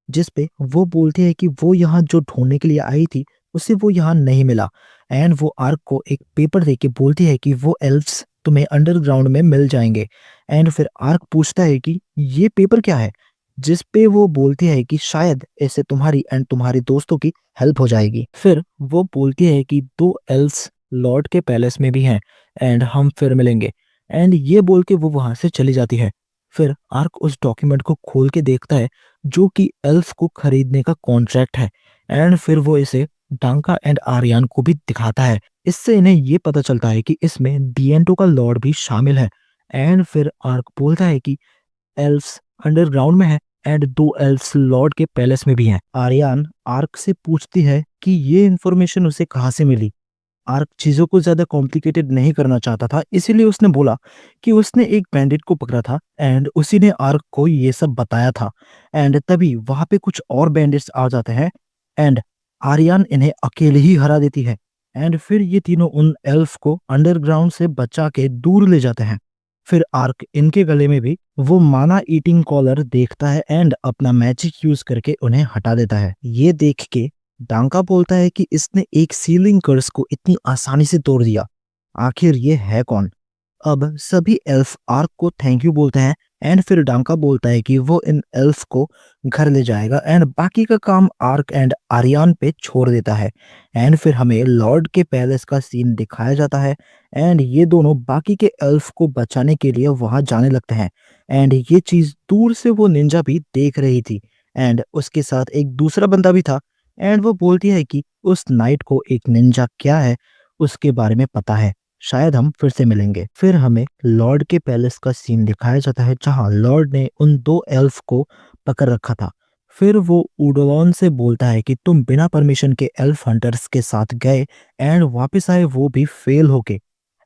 जिस पे वो बोलती है कि वो यहाँ जो ढूंढने के लिए आई थी उसे वो यहाँ नहीं मिला। एंड वो आर्क को एक पेपर दे के बोलती है कि वो एल्व्स तुम्हें अंडरग्राउंड में मिल जाएंगे। एंड फिर आर्क पूछता है कि ये पेपर क्या है। जिस पे वो बोलती है कि शायद इससे तुम्हारी एंड तुम्हारे दोस्तों की हेल्प हो जाएगी। फिर वो बोलती है कि 2 एल्व्स लॉर्ड के पैलेस में भी हैं एंड हम फिर मिलेंगे। एंड ये बोल के वो वहां से चली जाती है। फिर आर्क उस डॉक्यूमेंट को खोल के देखता है जो कि एल्फ को खरीदने का कॉन्ट्रैक्ट है। एंड फिर वो इसे डांका एंड आर्यन को भी दिखाता है। इससे इन्हें ये पता चलता है कि इसमें डिएंटो का लॉर्ड भी शामिल है। एंड फिर आर्क बोलता है कि एल्व्स अंडरग्राउंड में है एंड 2 एल्व्स लॉर्ड के पैलेस में भी हैं। आर्यन आर्क से पूछती है कि ये इन्फॉर्मेशन उसे कहाँ से मिली। आर्क चीजों को ज्यादा कॉम्प्लिकेटेड नहीं करना चाहता था, इसीलिए उसने बोला कि उसने एक बैंडिट को पकड़ा था एंड उसी ने आर्क को ये सब बताया था। एंड तभी वहां पे कुछ और बैंडिट्स आ जाते हैं एंड आर्यन इन्हें अकेले ही हरा देती है। एंड फिर ये तीनों उन एल्फ को अंडरग्राउंड से बचा के दूर ले जाते हैं। फिर आर्क इनके गले में भी वो माना ईटिंग कॉलर देखता है एंड अपना मैजिक यूज करके उन्हें हटा देता है। ये देख के डांका बोलता है कि इसने एक सीलिंग कर्स को इतनी आसानी से तोड़ दिया, आखिर ये है कौन। अब सभी एल्फ आर्क को थैंक यू बोलते हैं एंड फिर डांका बोलता है कि वो इन एल्फ को घर ले जाएगा एंड बाकी का काम आर्क एंड आर्यन पे छोड़ देता है। एंड फिर हमें लॉर्ड के पैलेस का सीन दिखाया जाता है एंड ये दोनों बाकी के एल्फ को बचाने के लिए वहां जाने लगते हैं। एंड ये चीज दूर से वो निंजा भी देख रही थी एंड उसके साथ एक दूसरा बंदा भी था। एंड वो बोलती है कि उस नाइट को एक निंजा क्या है उसके बारे में पता है, शायद हम फिर से मिलेंगे। फिर हमें लॉर्ड के पैलेस का सीन दिखाया जाता है जहां लॉर्ड ने उन 2 एल्फ को पकड़ रखा था। फिर वो उडोलॉन से बोलता है कि तुम बिना परमिशन के एल्फ हंटर्स के साथ गए एंड वापस आए वो भी फेल होके।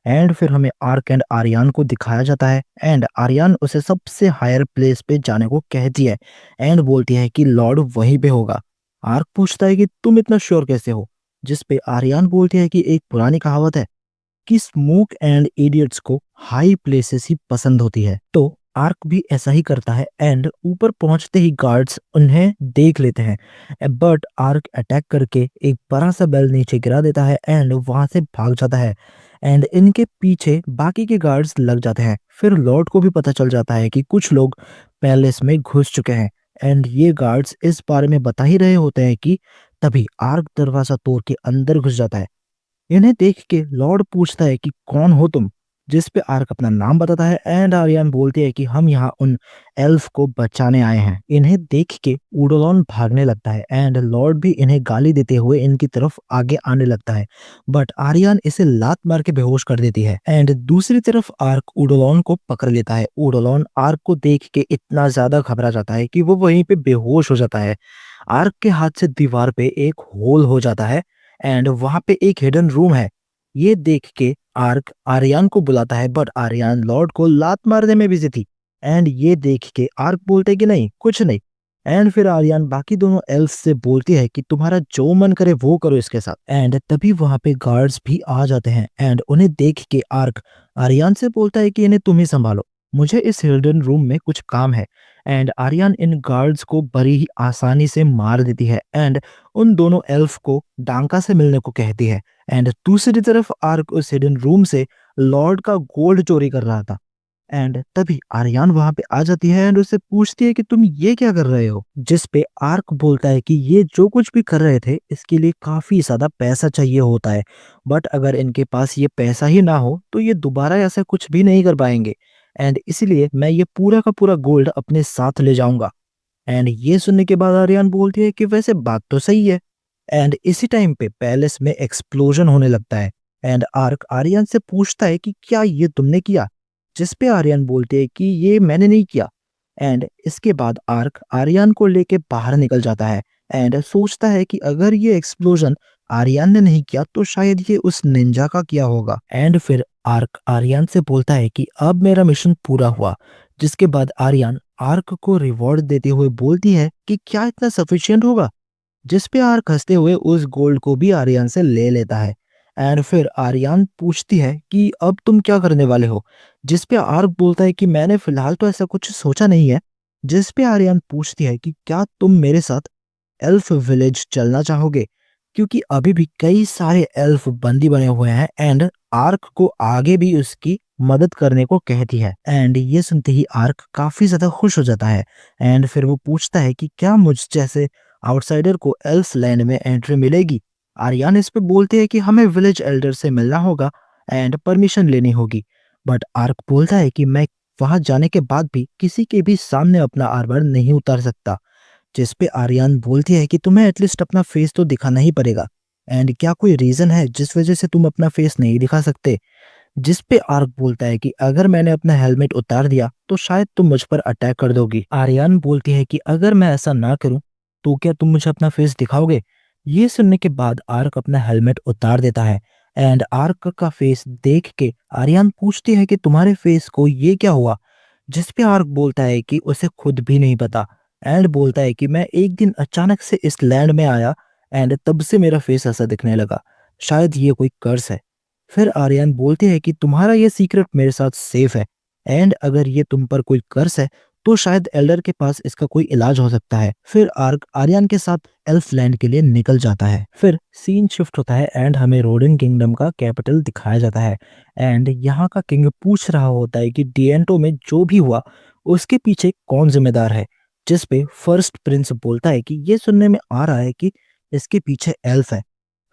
एंड फिर हमें आर्क एंड आर्यन को दिखाया जाता है एंड आर्यन उसे सबसे हायर प्लेस पे जाने को कहती है एंड बोलती है कि लॉर्ड वहीं पे होगा। आर्क पूछता है कि तुम इतना श्योर कैसे हो, जिस पे आर्यन बोलती है कि एक पुरानी कहावत है कि स्मोक एंड इडियट्स को हाई प्लेसेस ही पसंद होती है। तो आर्क भी ऐसा ही करता है एंड ऊपर पहुंचते ही गार्ड्स उन्हें देख लेते हैं, बट आर्क अटैक करके एक बड़ा सा बेल नीचे गिरा देता है एंड वहां से भाग जाता है एंड इनके पीछे बाकी के गार्ड्स लग जाते हैं। फिर लॉर्ड को भी पता चल जाता है कि कुछ लोग पैलेस में घुस चुके हैं एंड ये गार्ड्स इस बारे में बता ही रहे होते हैं कि तभी आर्क दरवाजा तोड़ के अंदर घुस जाता है। इन्हें देख के लॉर्ड पूछता है कि कौन हो तुम, जिस पे आर्क अपना नाम बताता है एंड आर्यन बोलती है कि हम यहाँ उन एल्फ को बचाने आए हैं। इन्हें देख के उडोलॉन भागने लगता है एंड लॉर्ड भी इन्हें गाली देते हुए इनकी तरफ आगे आने लगता है, बट आर्यन इसे लात मार के बेहोश कर देती है एंड दूसरी तरफ आर्क उडोलॉन को पकड़ लेता है। उडोलॉन आर्क को देख के इतना ज्यादा घबरा जाता है कि वो वहीं पे बेहोश हो जाता है। आर्क के हाथ से दीवार पे एक होल हो जाता है एंड वहां पे एक हिडन रूम है। ये देख के आर्क आर्यन को बुलाता है बट आर्यन लॉर्ड को लात मारने में बिजी थी एंड ये देख के आर्क बोलते कि नहीं कुछ नहीं। एंड फिर आर्यन बाकी दोनों एल्फ से बोलती है कि तुम्हारा जो मन करे वो करो इसके साथ। एंड तभी वहां पे गार्ड्स भी आ जाते हैं एंड उन्हें देख के आर्क आर्यन से बोलता है कि इन्हें तुम ही संभालो, मुझे इस हिडन रूम में कुछ काम है। एंड आर्यन इन गार्ड्स को बड़ी ही आसानी से मार देती है एंड उन दोनों एल्फ को डांका से मिलने को कहती है। एंड दूसरी तरफ आर्क उस हिडन रूम से लॉर्ड का गोल्ड चोरी कर रहा था एंड तभी आर्यन वहां पे आ जाती है एंड उससे पूछती है कि तुम ये क्या कर रहे हो, जिस पे आर्क बोलता है कि ये जो कुछ भी कर रहे थे इसके लिए काफी ज्यादा पैसा चाहिए होता है, बट अगर इनके पास ये पैसा ही ना हो तो ये दोबारा ऐसा कुछ भी नहीं कर पाएंगे एंड इसलिए मैं ये पूरा का पूरा गोल्ड अपने साथ ले जाऊंगा। एंड ये सुनने के बाद आर्यन बोलती है कि वैसे बात तो सही है। एंड इसी टाइम पे पैलेस में एक्सप्लोजन होने लगता है एंड आर्क आर्यन से पूछता है कि क्या ये तुमने किया, जिस पे आर्यन बोलते हैं कि ये मैंने नहीं किया। एंड इसके बाद आर्क आर्यन को लेके बाहर निकल जाता है एंड सोचता है कि अगर ये एक्सप्लोजन आर्यन ने नहीं किया तो शायद ये उस निंजा का किया होगा। एंड फिर आर्क आर्यन से बोलता है कि अब मेरा मिशन पूरा हुआ, जिसके बाद आर्यन आर्क को रिवॉर्ड देते हुए बोलती है कि क्या इतना सफिशिएंट होगा, जिस पे आर्क हंसते हुए उस गोल्ड को भी आर्यन से ले लेता है। एंड फिर आर्यन पूछती है कि अब तुम क्या करने वाले हो, जिस पे आर्क बोलता है कि मैंने फिलहाल तो ऐसा कुछ सोचा नहीं है। जिस पे आर्यन पूछती है कि क्या तुम मेरे साथ एल्फ विलेज चलना चाहोगे, क्योंकि अभी भी कई सारे एल्फ बंदी बने हुए हैं एंड आर्क को आगे भी उसकी मदद करने को कहती है। एंड ये सुनते ही आर्क काफी ज्यादा खुश हो जाता है एंड फिर वो पूछता है कि क्या मुझ जैसे आउटसाइडर को एल्फ लैंड में एंट्री मिलेगी। आर्यन इस पे बोलते हैं कि हमें विलेज एल्डर से मिलना होगा एंड परमिशन लेनी होगी, बट आर्क बोलता है कि मैं वहां जाने के बाद भी किसी के भी सामने अपना आर्मर नहीं उतार सकता, जिस पे आर्यन बोलती है कि तुम्हें एटलीस्ट अपना फेस तो दिखाना ही पड़ेगा। एंड क्या कोई रीज़न है जिस वज़ह से तुम अपना फेस नहीं दिखा सकते? जिस पे आर्क बोलता है कि अगर मैंने अपना हेलमेट उतार दिया तो शायद तुम मुझ पर अटैक कर दोगी। आर्यन बोलती है कि अगर मैं ऐसा ना करूं तो क्या तुम मुझे अपना फेस दिखाओगे? ये सुनने के बाद आर्क अपना हेलमेट उतार देता है एंड आर्क का फेस देख के आर्यन पूछती है कि तुम्हारे फेस को ये क्या हुआ? जिस पे आर्क बोलता है कि उसे खुद भी नहीं पता एंड बोलता है कि मैं एक दिन अचानक से इस लैंड में आया एंड तब से मेरा फेस ऐसा दिखने लगा। शायद ये कोई कर्स है। फिर आर्यन बोलती है कि तुम्हारा ये सीक्रेट मेरे साथ सेफ है एंड अगर ये तुम पर कोई कर्स है तो शायद एल्डर के पास इसका कोई इलाज हो सकता है। फिर आर्क आर्यन के साथ एल्फ लैंड के लिए निकल जाता है। फिर सीन शिफ्ट होता है एंड हमें रोडन किंगडम का कैपिटल दिखाया जाता है एंड यहाँ का किंग पूछ रहा होता है कि डिएंटो में जो भी हुआ उसके पीछे कौन जिम्मेदार है। जिस पे फर्स्ट प्रिंस बोलता है कि ये सुनने में आ रहा है कि इसके पीछे एल्फ है।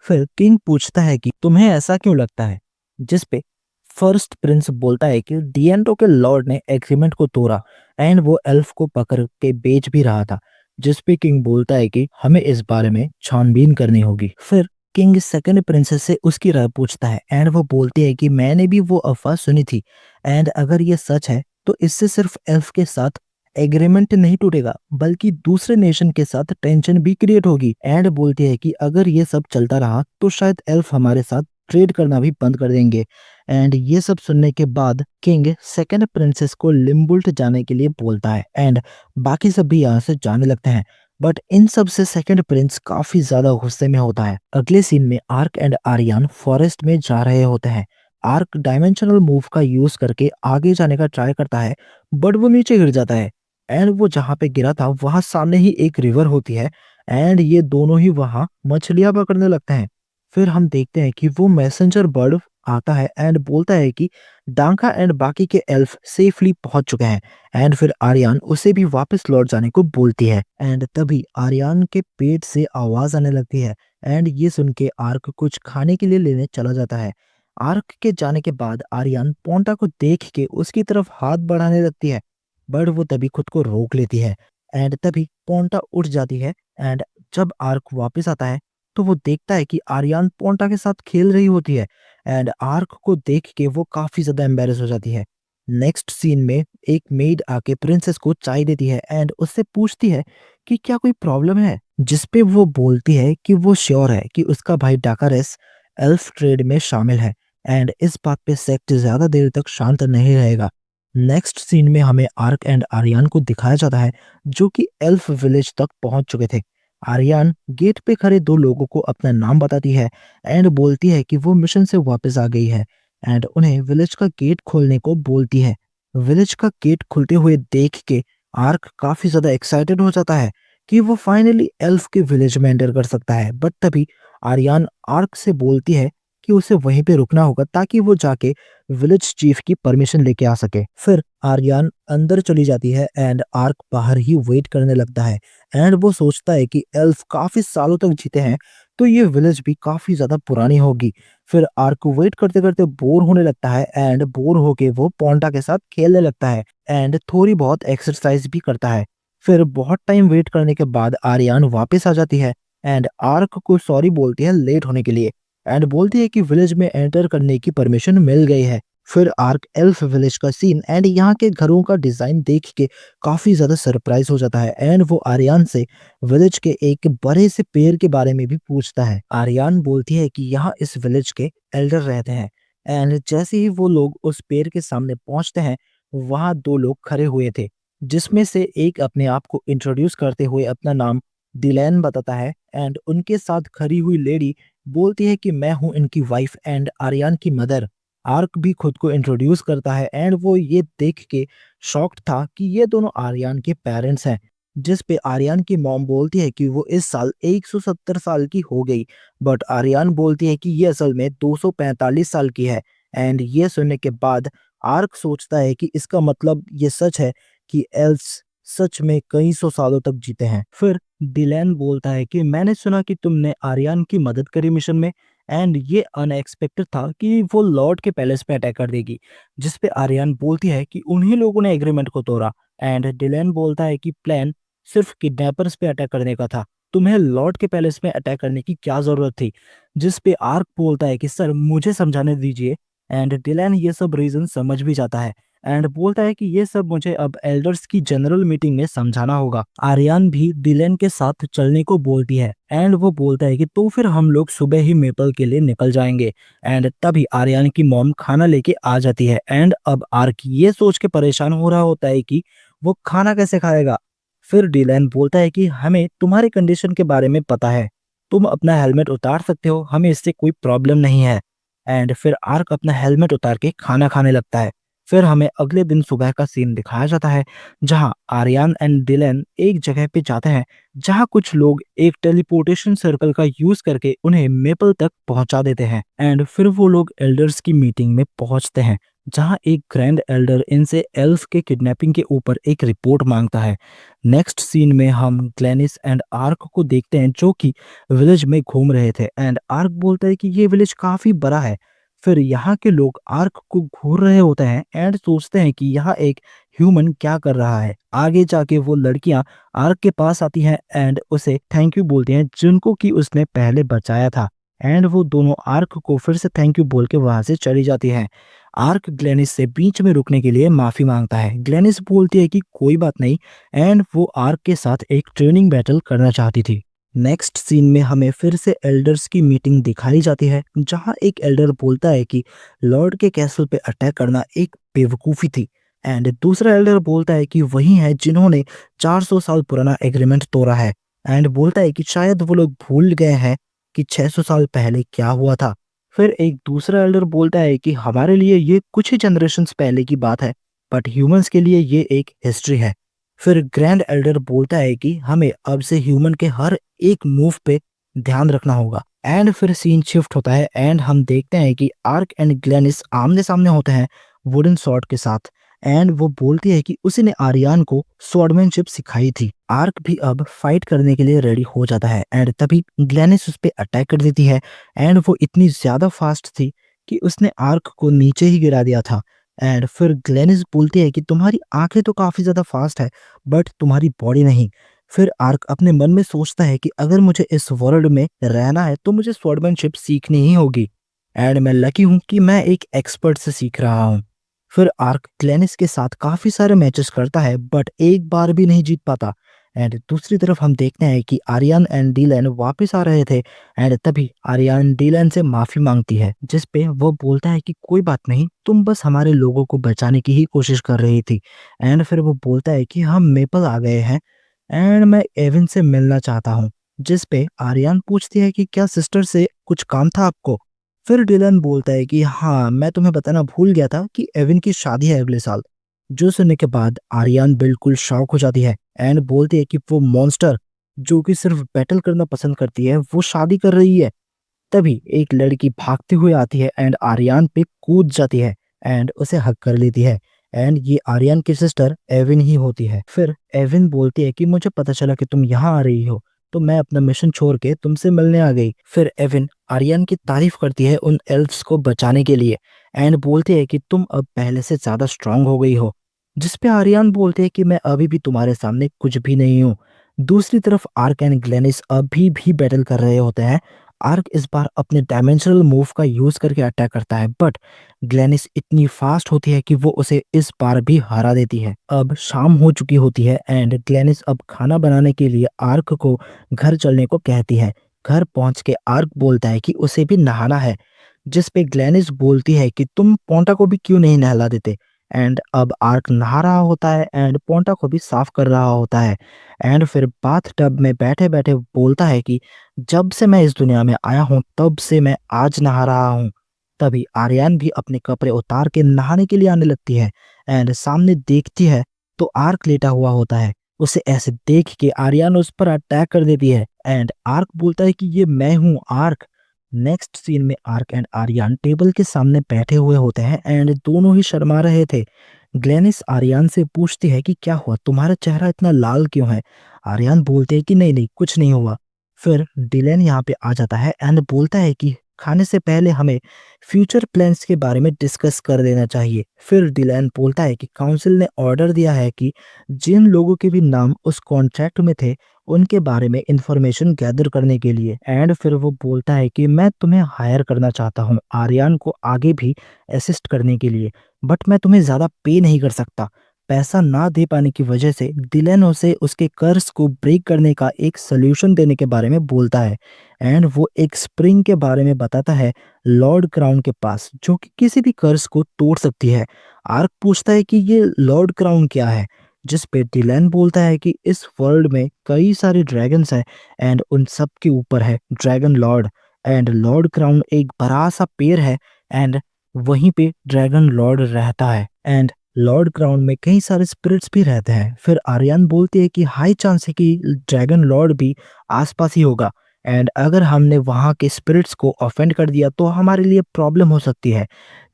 फिर किंग पूछता है कि तुम्हें ऐसा क्यों लगता है? जिस पे फर्स्ट प्रिंस बोलता है कि डिएंटो के लॉर्ड ने एग्रीमेंट को तोड़ा एंड वो एल्फ को पकड़ के बेच भी रहा था। जिस पे किंग बोलता है कि हमें इस बारे में छानबीन करनी होगी। फिर किंग सेकंड प्रिंसेस से उसकी राय पूछता है एंड वो बोलती है कि मैंने भी वो अफवाह सुनी थी एंड अगर ये सच है तो इससे सिर्फ एल्फ के साथ एग्रीमेंट नहीं टूटेगा बल्कि दूसरे नेशन के साथ टेंशन भी क्रिएट होगी। एंड बोलती है कि अगर ये सब चलता रहा तो शायद एल्फ हमारे साथ ट्रेड करना भी बंद कर देंगे। एंड ये सब सुनने के बाद किंग सेकंड प्रिंसेस को लिम्बुल्ट जाने के लिए बोलता है एंड बाकी सब भी यहाँ से जाने लगते हैं। बट इन सब से सेकंड प्रिंस काफी ज्यादा गुस्से में होता है। अगले सीन में आर्क एंड आर्यन फॉरेस्ट में जा रहे होते हैं। आर्क डायमेंशनल मूव का यूज करके आगे जाने का ट्राई करता है बट वो नीचे गिर जाता है एंड वो जहाँ पे गिरा था वहां सामने ही एक रिवर होती है एंड ये दोनों ही वहां मछलियां पकड़ने लगते हैं। फिर हम देखते हैं कि वो मैसेंजर बर्ड आता है एंड बोलता है कि डांका एंड बाकी के एल्फ सेफली पहुंच चुके हैं एंड फिर आर्यन उसे भी वापस लौट जाने को बोलती है एंड तभी आर्यन के पेट से आवाज आने लगती है एंड ये सुन के आर्क कुछ खाने के लिए लेने चला जाता है। आर्क के जाने के बाद आर्यन पोंटा को देख के उसकी तरफ हाथ बढ़ाने लगती है बट वो तभी खुद को रोक लेती है एंड तभी पोंटा उठ जाती है एंड जब आर्क वापस आता है तो वो देखता है कि आर्यन पोंटा के साथ खेल रही होती है एंड आर्क को देख के वो काफी ज्यादा एम्बेरस हो जाती है। नेक्स्ट सीन में एक मेड आके प्रिंसेस को चाय देती है एंड उससे पूछती है कि क्या कोई प्रॉब्लम है। जिसपे वो बोलती है कि वो श्योर है कि उसका भाई डाकारेस एल्फ ट्रेड में शामिल है एंड इस बात पे सेक्ट ज्यादा देर तक शांत नहीं रहेगा। नेक्स्ट सीन में हमें आर्क एंड आर्यन को दिखाया जाता है जो कि एल्फ विलेज तक पहुंच चुके थे। आर्यन गेट पे खड़े दो लोगों को अपना नाम बताती है एंड बोलती है कि वो मिशन से वापस आ गई है एंड उन्हें विलेज का गेट खोलने को बोलती है। विलेज का गेट खुलते हुए देख के आर्क काफी ज्यादा एक्साइटेड हो जाता है कि वो फाइनली एल्फ के विलेज में एंटर कर सकता है। बट तभी आर्यन आर्क से बोलती है कि उसे वहीं पे रुकना होगा ताकि वो जाके विलेज चीफ की परमिशन लेके आ सके। फिर आर्यन अंदर चली जाती है एंड आर्क बाहर ही वेट करने लगता है एंड वो सोचता है कि एल्फ काफी सालों तक जीते हैं तो ये विलेज भी काफी ज्यादा पुरानी होगी। फिर आर्क वेट करते करते बोर होने लगता है एंड बोर होके वो पोंटा के साथ खेलने लगता है एंड थोड़ी बहुत एक्सरसाइज भी करता है। फिर बहुत टाइम वेट करने के बाद आर्यन वापस आ जाती है एंड आर्क को सॉरी बोलती है लेट होने के लिए एंड बोलती है कि विलेज में एंटर करने की परमिशन मिल गई है। फिर आर्क एल्फ विलेज का सीन एंड यहाँ के घरों का डिजाइन देख के काफी ज्यादा सरप्राइज हो जाता है एंड वो आर्यन से विलेज के एक बड़े से पेड़ के बारे में भी पूछता है। आर्यन बोलती है कि यहाँ इस विलेज के एल्डर रहते हैं एंड जैसे ही वो लोग उस पेड़ के सामने पहुंचते हैं वहां दो लोग खड़े हुए थे जिसमें से एक अपने आप को इंट्रोड्यूस करते हुए अपना नाम डिलैन बताता है एंड उनके साथ खड़ी हुई लेडी बोलती है कि मैं हूं इनकी वाइफ एंड आर्यन की मदर। आर्क भी खुद को इंट्रोड्यूस करता है एंड वो ये देख के शॉक्ड था कि ये दोनों आर्यन के पेरेंट्स हैं। जिस पे आर्यन की मॉम बोलती है कि वो इस साल 170 साल की हो गई बट आर्यन बोलती है कि ये असल में 245 साल की है एंड ये सुनने के बाद आर्क सोचता है कि इसका मतलब ये सच है कि एल्व्स सच में कई सौ सालों तक जीते हैं। फिर डिलैन बोलता है कि मैंने सुना कि तुमने आर्यन की मदद करी मिशन में एंड ये अनएक्सपेक्टेड था कि वो लॉर्ड के पैलेस पे अटैक कर देगी। जिस पे आर्यन बोलती है कि उन्हीं लोगों ने एग्रीमेंट को तोड़ा एंड डिलैन बोलता है कि प्लान सिर्फ किडनैपर्स पे अटैक करने का था तुम्हें लॉर्ड के पैलेस में अटैक करने की क्या ज़रूरत थी? जिस पे आर्क बोलता है कि सर मुझे समझाने दीजिए। एंड डिलैन ये सब रीज़न समझ भी जाता है एंड बोलता है कि ये सब मुझे अब एल्डर्स की जनरल मीटिंग में समझाना होगा। आर्यन भी डिलैन के साथ चलने को बोलती है एंड वो बोलता है कि तो फिर हम लोग सुबह ही मेपल के लिए निकल जाएंगे। एंड तभी आर्यन की मॉम खाना लेके आ जाती है एंड अब आर्क ये सोच के परेशान हो रहा होता है कि वो खाना कैसे खाएगा। फिर डिलैन बोलता है कि हमें तुम्हारे कंडीशन के बारे में पता है, तुम अपना हेलमेट उतार सकते हो, हमें इससे कोई प्रॉब्लम नहीं है। एंड फिर आर्क अपना हेलमेट उतार के खाना खाने लगता है। फिर हमें अगले दिन सुबह का सीन दिखाया जाता है जहां आर्यन एंड डिलैन एक जगह पे जाते हैं जहां कुछ लोग एक टेलीपोर्टेशन सर्कल का यूज करके उन्हें मेपल तक पहुंचा देते हैं। एंड फिर वो लोग एल्डर्स की मीटिंग में पहुंचते हैं जहां एक ग्रैंड एल्डर इनसे एल्फ के किडनैपिंग के ऊपर एक रिपोर्ट मांगता है। नेक्स्ट सीन में हम ग्लेनिस एंड आर्क को देखते हैं जो कि विलेज में घूम रहे थे एंड आर्क बोलता है कि ये विलेज काफी बड़ा है। फिर यहाँ के लोग आर्क को घूर रहे होते हैं एंड सोचते हैं कि यहाँ एक ह्यूमन क्या कर रहा है। आगे जाके वो लड़कियां आर्क के पास आती हैं एंड उसे थैंक यू बोलती हैं जिनको कि उसने पहले बचाया था। एंड वो दोनों आर्क को फिर से थैंक यू बोल के वहां से चली जाती हैं। आर्क ग्लेनिस से बीच में रुकने के लिए माफी मांगता है। ग्लेनिस बोलती है कि कोई बात नहीं एंड वो आर्क के साथ एक ट्रेनिंग बैटल करना चाहती थी। नेक्स्ट सीन में हमें फिर से एल्डर्स की मीटिंग दिखाई जाती है जहां एक एल्डर बोलता है कि लॉर्ड के कैसल पे अटैक करना एक बेवकूफ़ी थी। एंड दूसरा एल्डर बोलता है कि वही है जिन्होंने 400 साल पुराना एग्रीमेंट तोड़ा है। एंड बोलता है कि शायद वो लोग भूल गए हैं कि 600 साल पहले क्या हुआ था। फिर एक दूसरा एल्डर बोलता है कि हमारे लिए ये कुछ ही जनरेशन्स पहले की बात है बट ह्यूमंस के लिए ये एक हिस्ट्री है। फिर ग्रैंड एल्डर बोलता है कि हमें अब से ह्यूमन के हर एक मूव पे ध्यान रखना होगा। एंड फिर सीन शिफ्ट होता है एंड हम देखते हैं कि आर्क एंड ग्लेनिस आमने सामने होते हैं वुडन स्वॉर्ड के साथ। एंड वो बोलती है कि उसी ने आर्यन को स्वॉर्डमैनशिप सिखाई थी। आर्क भी अब फाइट करने के लिए रेडी हो जाता है एंड तभी ग्लेनिस उस पर अटैक कर देती है एंड वो इतनी ज्यादा फास्ट थी कि उसने आर्क को नीचे ही गिरा दिया था। एंड फिर ग्लेनिस बोलती है कि तुम्हारी आंखें तो काफी ज्यादा फास्ट है बट तुम्हारी बॉडी नहीं। फिर आर्क अपने मन में सोचता है कि अगर मुझे इस वर्ल्ड में रहना है तो मुझे स्वॉर्डमैनशिप सीखनी ही होगी एंड मैं लकी हूं कि मैं एक एक्सपर्ट से सीख रहा हूं। फिर आर्क ग्लेनिस के साथ काफी सारे मैचेस करता है बट एक बार भी नहीं जीत पाता। एंड दूसरी तरफ हम देखते हैं कि आर्यन एंड डीलैन वापस आ रहे थे एंड तभी आर्यन डीलैन से माफी मांगती है जिस पे वो बोलता है कि कोई बात नहीं, तुम बस हमारे लोगों को बचाने की ही कोशिश कर रही थी। एंड फिर वो बोलता है कि हम मेपल आ गए हैं एंड मैं एविन से मिलना चाहता हूँ। जिस पे आर्यन पूछती है कि क्या सिस्टर से कुछ काम था आपको। फिर डिलन बोलता है कि हाँ, मैं तुम्हें बताना भूल गया था कि एविन की शादी है अगले साल। जो सुनने के बाद आर्यन बिल्कुल शॉक हो जाती है एंड बोलती है कि वो मॉन्स्टर जो कि सिर्फ बैटल करना पसंद करती है वो शादी कर रही है। तभी एक लड़की भागते हुए आती है एंड आर्यन पे कूद जाती है एंड उसे हक कर लेती है। एंड ये आर्यन की सिस्टर एविन ही होती है। फिर एविन बोलती है कि मुझे पता चला कि तुम यहाँ आ रही हो तो मैं अपना मिशन छोड़ के तुमसे मिलने आ गई। फिर एविन आर्यन की तारीफ करती है उन एल्फ्स को बचाने के लिए एंड बोलती है कि तुम अब पहले से ज्यादा स्ट्रांग हो गई हो। जिस पे आर्यन बोलते हैं कि मैं अभी भी तुम्हारे सामने कुछ भी नहीं हूँ। दूसरी तरफ आर्क एंड ग्लेनिस अभी भी बैटल कर रहे होते हैं। आर्क इस बार अपने डायमेंशनल मूव का यूज करके अटैक करता है बट ग्लेनिस इतनी फास्ट होती है कि वो उसे इस बार भी हरा देती है। अब शाम हो चुकी होती है एंड ग्लेनिस अब खाना बनाने के लिए आर्क को घर चलने को कहती है। घर पहुंच के आर्क बोलता है कि उसे भी नहाना है जिस पे ग्लेनिस बोलती है कि तुम पोंटा को भी क्यों नहीं नहला देते। एंड अब आर्क नहा रहा होता है एंड पोंटा को भी साफ कर रहा होता है। एंड फिर बाथ टब में बैठे बैठे बोलता है कि जब से मैं इस दुनिया में आया हूँ तब से मैं आज नहा रहा हूँ। तभी आर्यन भी अपने कपड़े उतार के नहाने के लिए आने लगती है एंड सामने देखती है तो आर्क लेटा हुआ होता है। उसे ऐसे देख के आर्यन उस पर अटैक कर देती है एंड आर्क बोलता है कि ये मैं हूँ आर्क। नेक्स्ट सीन में आर्क एंड आर्यन टेबल के सामने बैठे हुए होते हैं एंड दोनों ही शर्मा रहे थे। ग्लेनिस आर्यन से पूछती है कि क्या हुआ, तुम्हारा चेहरा इतना लाल क्यों है। आर्यन बोलते हैं कि नहीं नहीं कुछ नहीं हुआ। फिर डिलेन यहाँ पे आ जाता है एंड बोलता है कि खाने से पहले हमें फ्यूचर प्लान्स के बारे में डिस्कस कर लेना चाहिए। फिर डिलैन बोलता है कि काउंसिल ने ऑर्डर दिया है कि जिन लोगों के भी नाम उस कॉन्ट्रैक्ट में थे, उनके बारे में इंफॉर्मेशन गैदर करने के लिए। एंड फिर वो बोलता है कि मैं तुम्हें हायर करना चाहता हूँ आर्यन को आगे भी असिस्ट करने के लिए, बट मैं तुम्हें ज़्यादा पे नहीं कर सकता। पैसा ना दे पाने की वजह से डिलैन उसे उसके कर्ज को ब्रेक करने का एक सॉल्यूशन देने के बारे में बोलता है। एंड वो एक स्प्रिंग के बारे में बताता है लॉर्ड क्राउन के पास, जो कि किसी भी कर्ज को तोड़ सकती है। आर्क पूछता है कि ये लॉर्ड क्राउन क्या है, जिस पे डिलैन बोलता है कि इस वर्ल्ड में कई सारे ड्रैगन्स हैं एंड उन सब के ऊपर है dragon Lord. And Lord crown एक बड़ा सा पेड़ है एंड वहीं पे ड्रैगन लॉर्ड रहता है। एंड लॉर्ड क्राउन में कई सारे स्पिरिट्स भी रहते हैं। फिर आर्यन बोलती है कि हाई चांस है कि ड्रैगन लॉर्ड भी आसपास ही होगा एंड अगर हमने वहाँ के स्पिरिट्स को ऑफेंड कर दिया तो हमारे लिए प्रॉब्लम हो सकती है।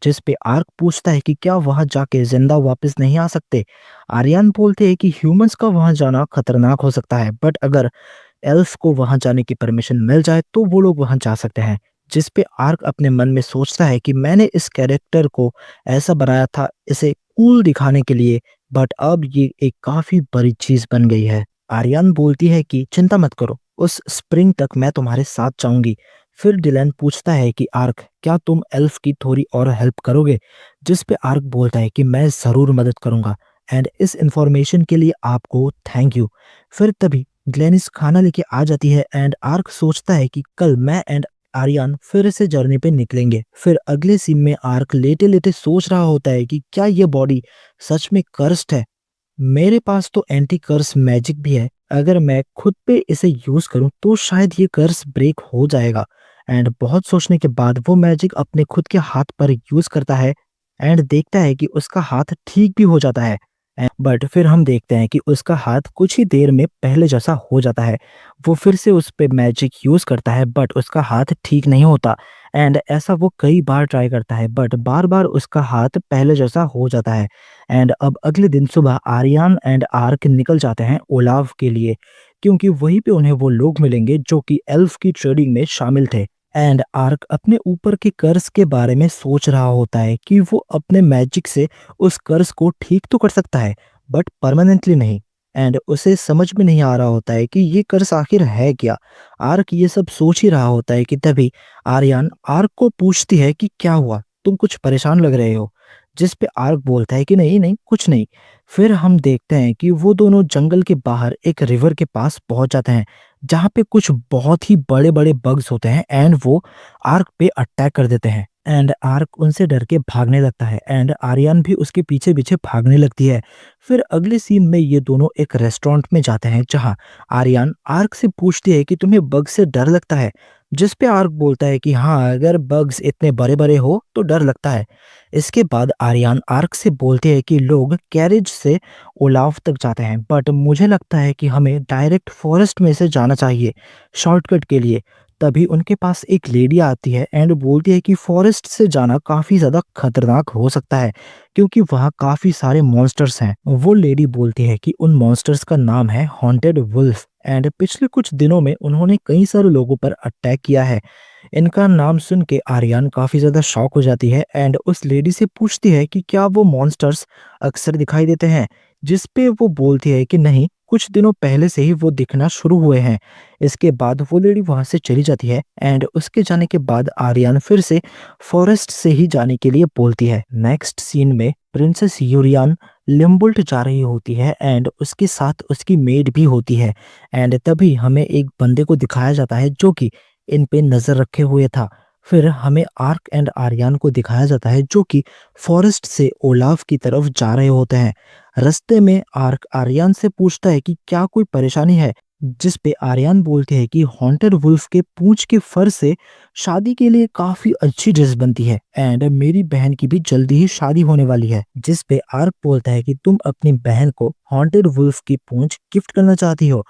जिस पे आर्क पूछता है कि क्या वहाँ जाके जिंदा वापस नहीं आ सकते। आर्यन बोलते हैं कि ह्यूमंस का वहाँ जाना खतरनाक हो सकता है, बट अगर एल्फ को वहां जाने की परमिशन मिल जाए तो वो लोग वहां जा सकते हैं। जिस पे आर्क अपने मन में सोचता है कि मैंने इस कैरेक्टर को ऐसा बनाया था इसे कूल दिखाने के लिए, बट अब ये एक काफी बड़ी चीज बन गई है। आर्यन बोलती है कि चिंता मत करो, उस स्प्रिंग तक मैं तुम्हारे साथ जाऊंगी। फिर डिलन पूछता है कि आर्क क्या तुम एल्फ की थोड़ी और हेल्प करोगे, जिस पे आर्क बोलता है कि मैं जरूर मदद करूंगा एंड इस इंफॉर्मेशन के लिए आपको थैंक यू। फिर तभी ग्लेनिस खाना लेके आ जाती है एंड आर्क सोचता है कि कल मैं एंड आर्यन फिर से जर्नी पे निकलेंगे। फिर अगले सीन में आर्क लेटे लेटे सोच रहा होता है कि क्या ये बॉडी सच में कर्स्ड है। मेरे पास तो एंटी कर्स मैजिक भी है, अगर मैं खुद पे इसे यूज करूं तो शायद ये कर्स ब्रेक हो जाएगा। एंड बहुत सोचने के बाद वो मैजिक अपने खुद के हाथ पर यूज करता है एंड देखता है कि उसका हाथ ठीक भी हो जाता है। बट फिर हम देखते हैं कि उसका हाथ कुछ ही देर में पहले जैसा हो जाता है। वो फिर से उस पे मैजिक यूज करता है बट उसका हाथ ठीक नहीं होता एंड ऐसा वो कई बार ट्राई करता है बट बार बार उसका हाथ पहले जैसा हो जाता है। एंड अब अगले दिन सुबह आर्यन एंड आर्क निकल जाते हैं ओलाव के लिए, क्योंकि वहीं पे उन्हें वो लोग मिलेंगे जो कि एल्फ की ट्रेडिंग में शामिल थे। एंड आर्क अपने ऊपर के कर्ज के बारे में सोच रहा होता है कि वो अपने मैजिक से उस कर्ज को ठीक तो कर सकता है बट परमानेंटली नहीं। एंड उसे समझ में नहीं आ रहा होता है कि ये कर्ज आखिर है क्या। आर्क ये सब सोच ही रहा होता है कि तभी आर्यन आर्क को पूछती है कि क्या हुआ, तुम कुछ परेशान लग रहे हो, जिस पे आर्क बोलता है कि नहीं नहीं कुछ नहीं। फिर हम देखते हैं कि वो दोनों जंगल के बाहर एक रिवर के पास पहुंच जाते हैं जहाँ पे कुछ बहुत ही बड़े बड़े बग्स होते हैं एंड वो आर्क पे अटैक कर देते हैं। एंड आर्क उनसे डर के भागने लगता है एंड आर्यन भी उसके पीछे पीछे भागने लगती है। फिर अगले सीन में ये दोनों एक रेस्टोरेंट में जाते हैं जहाँ आर्यन आर्क से पूछती है कि तुम्हें बग से डर लगता है, जिस पे आर्क बोलता है कि हाँ अगर बग्स इतने बड़े बड़े हो तो डर लगता है। इसके बाद आर्यन आर्क से बोलते हैं कि लोग कैरेज से ओलाव तक जाते हैं बट मुझे लगता है कि हमें डायरेक्ट फॉरेस्ट में से जाना चाहिए शॉर्टकट के लिए। तभी उनके पास एक लेडी आती है एंड बोलती है कि फॉरेस्ट से जाना काफी ज्यादा खतरनाक हो सकता है क्योंकि वहाँ काफी सारे मॉन्स्टर्स हैं। वो लेडी बोलती है कि उन मॉन्स्टर्स का नाम है हॉन्टेड वुल्फ एंड पिछले कुछ दिनों में उन्होंने कई सारे लोगों पर अटैक किया है। इनका नाम सुन के आर्यन काफी ज्यादा शॉक हो जाती है एंड उस लेडी से पूछती है कि क्या वो मॉन्स्टर्स अक्सर दिखाई देते हैं, जिस पे वो बोलती है कि नहीं कुछ दिनों पहले से ही वो दिखना शुरू हुए हैं। इसके बाद वो लेडी वहां से चली जाती है एंड उसके जाने के बाद आर्यन फिर से फॉरेस्ट से ही जाने के लिए बोलती है। नेक्स्ट सीन में प्रिंसेस यूरियन लिम्बुल्ट जा रही होती है एंड उसके साथ उसकी मेड भी होती है। एंड तभी हमें एक बंदे को दिखाया जाता है जो कि इन पे नजर रखे हुए था। फिर हमें आर्क एंड आर्यन को दिखाया जाता है जो कि फॉरेस्ट से ओलाफ की तरफ जा रहे होते हैं। रास्ते में आर्क आर्यन से पूछता है कि क्या कोई परेशानी है, जिस पे आर्यन बोलते हैं कि हॉन्टेड वुल्फ के पूंछ के फर से शादी के लिए काफी अच्छी ड्रेस बनती है एंड मेरी बहन की भी जल्दी ही शादी होने वाली है। जिस पे आर्क बोलता है कि तुम अपनी बहन को हॉन्टेड वुल्फ की पूंछ गिफ्ट करना चाहती हो।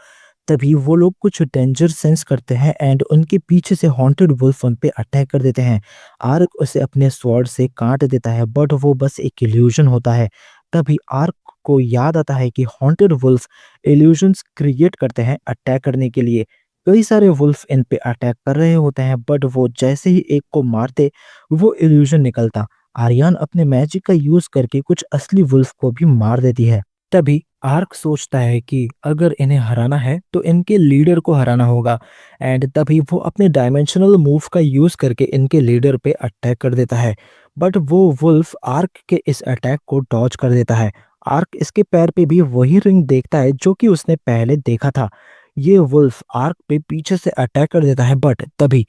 तभी वो लोग कुछ डेंजर सेंस करते हैं एंड उनके पीछे से हॉन्टेड वुल्फ उन पे अटैक कर देते हैं। आर्क उसे अपने स्वॉर्ड से काट देता है बट वो बस एक इल्यूजन होता है। तभी आर्क को याद आता है कि हॉन्टेड वुल्फ इल्यूजन्स क्रिएट करते हैं अटैक करने के लिए। कई सारे वुल्फ इन पे अटैक कर रहे होते हैं, बट वो जैसे ही एक को मारते वो इल्यूजन निकलता। आर्यन अपने मैजिक का यूज करके कुछ असली वुल्फ को भी मार देती है। तभी आर्क सोचता है कि अगर इन्हें हराना है तो इनके लीडर को हराना होगा, एंड तभी वो अपने डायमेंशनल मूव का यूज करके इनके लीडर पे अटैक कर देता है। बट वो वुल्फ आर्क के इस अटैक को डॉज कर देता है। आर्क इसके पैर पे भी वही रिंग देखता है जो कि उसने पहले देखा था। ये वुल्फ आर्क पे पीछे से अटैक कर देता है, बट तभी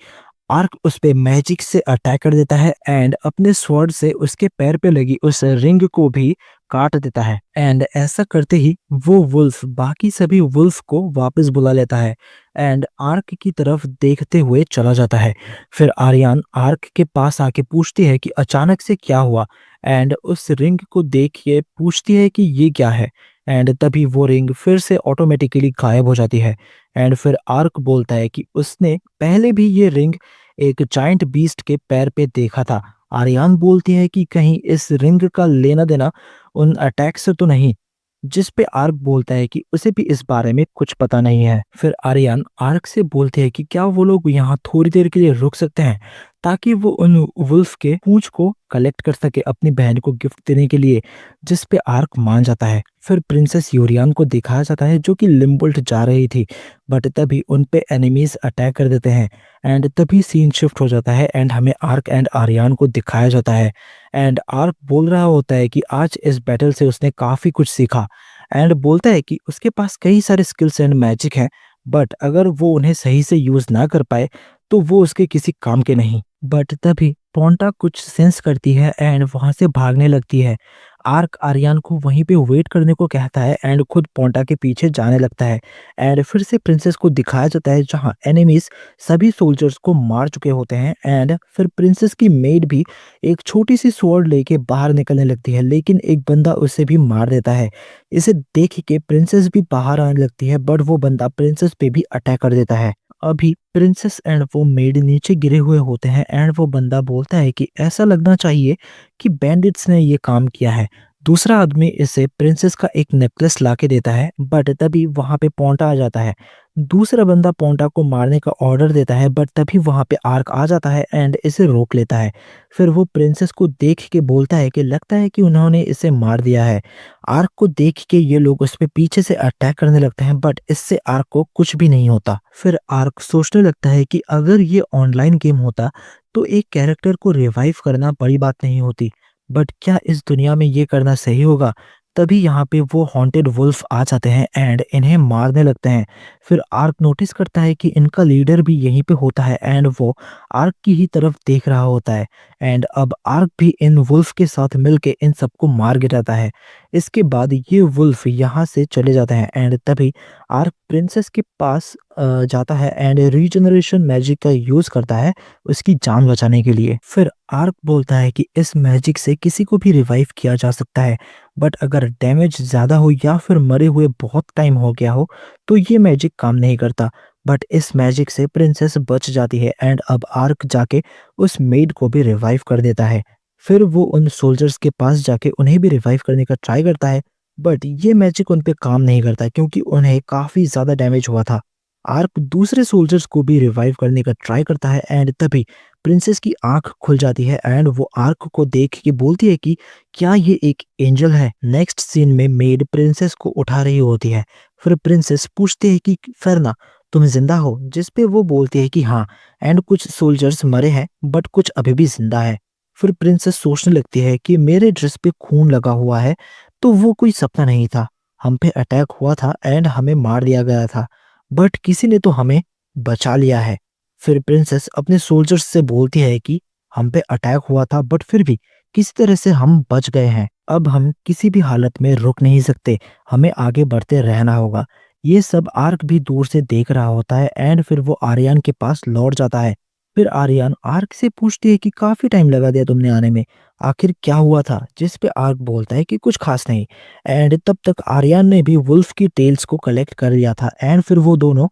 आर्क उस पे मैजिक से अटैक कर देता है एंड अपने स्वॉर्ड से उसके पैर पे लगी उस रिंग को भी काट देता है। एंड ऐसा करते ही वो वुल्फ बाकी सभी वुल्फ को वापस बुला लेता है एंड आर्क की तरफ देखते हुए चला जाता है। फिर आर्यन आर्क के पास आके पूछती है कि अचानक से क्या हुआ, एंड उस रिंग को देख के पूछती है कि ये क्या है। एंड तभी वो रिंग फिर से ऑटोमेटिकली गायब हो जाती है। एंड फिर आर्क बोलता है कि उसने पहले भी ये रिंग एक जाइंट बीस्ट के पैर पे देखा था। आर्यन बोलती है कि कहीं इस रिंग का लेना देना उन अटैक से तो नहीं, जिस पे आर्क बोलता है कि उसे भी इस बारे में कुछ पता नहीं है। फिर आर्यन आर्क से बोलते हैं कि क्या वो लोग यहाँ थोड़ी देर के लिए रुक सकते हैं ताकि वो उन वुल्फ के पूंछ को कलेक्ट कर सके अपनी बहन को गिफ्ट देने के लिए, जिस पे आर्क मान जाता है। फिर प्रिंसेस यूरियन को दिखाया जाता है जो कि लिम्बुल्ट जा रही थी, बट तभी उन पे एनिमीज अटैक कर देते हैं एंड तभी सीन शिफ्ट हो जाता है एंड हमें आर्क एंड आर्यन को दिखाया जाता है। एंड आर्क बोल रहा होता है कि आज इस बैटल से उसने काफी कुछ सीखा एंड बोलता है कि उसके पास कई सारे स्किल्स एंड मैजिक हैं, बट अगर वो उन्हें सही से यूज ना कर पाए तो वो उसके किसी काम के नहीं। बट तभी पोंटा कुछ सेंस करती है एंड वहां से भागने लगती है। आर्क आर्यन को वहीं पे वेट करने को कहता है एंड खुद पोंटा के पीछे जाने लगता है। एंड फिर से प्रिंसेस को दिखाया जाता है जहां एनिमीज सभी सोल्जर्स को मार चुके होते हैं। एंड फिर प्रिंसेस की मेड भी एक छोटी सी स्वॉर्ड लेके बाहर निकलने लगती है, लेकिन एक बंदा उसे भी मार देता है। इसे देख के प्रिंसेस भी बाहर आने लगती है, बट वो बंदा प्रिंसेस पे भी अटैक कर देता है। अभी प्रिंसेस एंड वो मेड नीचे गिरे हुए होते हैं एंड वो बंदा बोलता है कि ऐसा लगना चाहिए कि बैंडिट्स ने ये काम किया है। दूसरा आदमी इसे प्रिंसेस का एक नेकलेस लाके देता है, बट तभी वहां पे पोंटा आ जाता है। दूसरा बंदा पोंटा को मारने का ऑर्डर देता है, बट तभी वहां पे आर्क आ जाता है एंड इसे रोक लेता है। फिर वो प्रिंसेस को देख के बोलता है कि लगता है कि उन्होंने इसे मार दिया है। आर्क को देख के ये लोग उस पे पीछे से अटैक करने लगते हैं, बट इससे आर्क को कुछ भी नहीं होता। फिर आर्क सोचने लगता है कि अगर ये ऑनलाइन गेम होता तो एक कैरेक्टर को रिवाइव करना बड़ी बात नहीं होती, बट क्या इस दुनिया में ये करना सही होगा। तभी यहाँ पे वो हॉन्टेड वुल्फ आ जाते हैं एंड इन्हें मारने लगते हैं। फिर आर्क नोटिस करता है कि इनका लीडर भी यहीं पे होता है एंड वो आर्क की ही तरफ देख रहा होता है। एंड अब आर्क भी इन वुल्फ के साथ मिलके इन सबको मार गिराता है। इसके बाद ये वुल्फ यहाँ से चले जाते हैं एंड तभी आर्क प्रिंसेस के पास जाता है एंड रीजनरेशन मैजिक का यूज करता है उसकी जान बचाने के लिए। फिर आर्क बोलता है कि इस मैजिक से किसी को भी रिवाइव किया जा सकता है, बट अगर डैमेज ज्यादा हो या फिर मरे हुए बहुत टाइम हो गया हो तो ये मैजिक काम नहीं करता। बट इस मैजिक से प्रिंसेस बच जाती है एंड अब आर्क जाके उस मेड को भी रिवाइव कर देता है। फिर वो उन सोल्जर्स के पास जाके उन्हें भी रिवाइव करने का ट्राई करता है, बट ये मैजिक उन पे काम नहीं करता क्योंकि उन्हें काफी ज्यादा डैमेज हुआ था। आर्क दूसरे सोल्जर्स को भी रिवाइव करने का ट्राई करता है एंड तभी प्रिंसेस की आंख खुल जाती है एंड वो आर्क को देख के बोलती है कि क्या ये एक एंजल है। नेक्स्ट सीन में मेड प्रिंसेस को उठा रही होती है। फिर प्रिंसेस पूछती है कि फरना तुम जिंदा हो, जिस पे वो बोलती है कि हाँ, एंड कुछ सोल्जर्स मरे हैं बट कुछ अभी भी जिंदा है। फिर प्रिंसेस सोचने लगती है कि मेरे ड्रेस पे खून लगा हुआ है तो वो कोई सपना नहीं था, हम पे अटैक हुआ था एंड हमें मार दिया गया था, बट किसी ने तो हमें बचा लिया है। फिर प्रिंसेस अपने सोल्जर्स से बोलती है कि हम पे अटैक हुआ था बट फिर भी किसी तरह से हम बच गए हैं। अब हम किसी भी हालत में रुक नहीं सकते, हमें आगे बढ़ते रहना होगा। ये सब आर्क भी दूर से देख रहा होता है एंड फिर वो आर्यन के पास लौट जाता है। फिर आर्यन आर्क से पूछती है कि काफी टाइम लगा दिया तुमने आने में, आखिर क्या हुआ था, जिस पे आर्क बोलता है कि कुछ खास नहीं। एंड तब तक आर्यन ने भी वुल्फ की टेल्स को कलेक्ट कर लिया था एंड फिर वो दोनों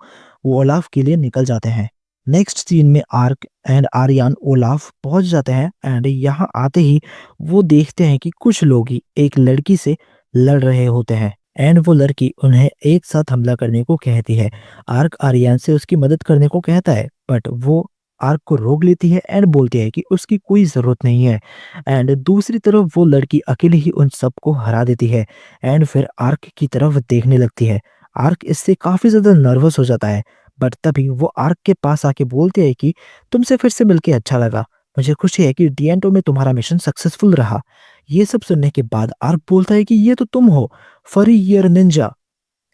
ओलाफ के लिए निकल जाते हैं। नेक्स्ट सीन में आर्क एंड आर्यन ओलाफ पहुंच जाते हैं एंड यहाँ आते ही वो देखते हैं कि कुछ लोग ही एक लड़की से लड़ रहे होते हैं। एंड वो लड़की उन्हें एक साथ हमला करने को कहती है। आर्क आर्यन से उसकी मदद करने को कहता है, बट वो आर्क को रोक लेती है एंड बोलती है कि उसकी कोई ज़रूरत नहीं है। एंड दूसरी तरफ वो लड़की अकेले ही उन सबको हरा देती है एंड फिर आर्क की तरफ देखने लगती है। आर्क इससे काफ़ी ज़्यादा नर्वस हो जाता है, बट तभी वो आर्क के पास आके बोलते हैं कि तुमसे फिर से मिलके अच्छा लगा। मुझे खुशी है कि डिएंटो में तुम्हारा मिशन सक्सेसफुल रहा। ये सब सुनने के बाद आर्क बोलता है कि ये तो तुम हो, फरी ईयर निंजा।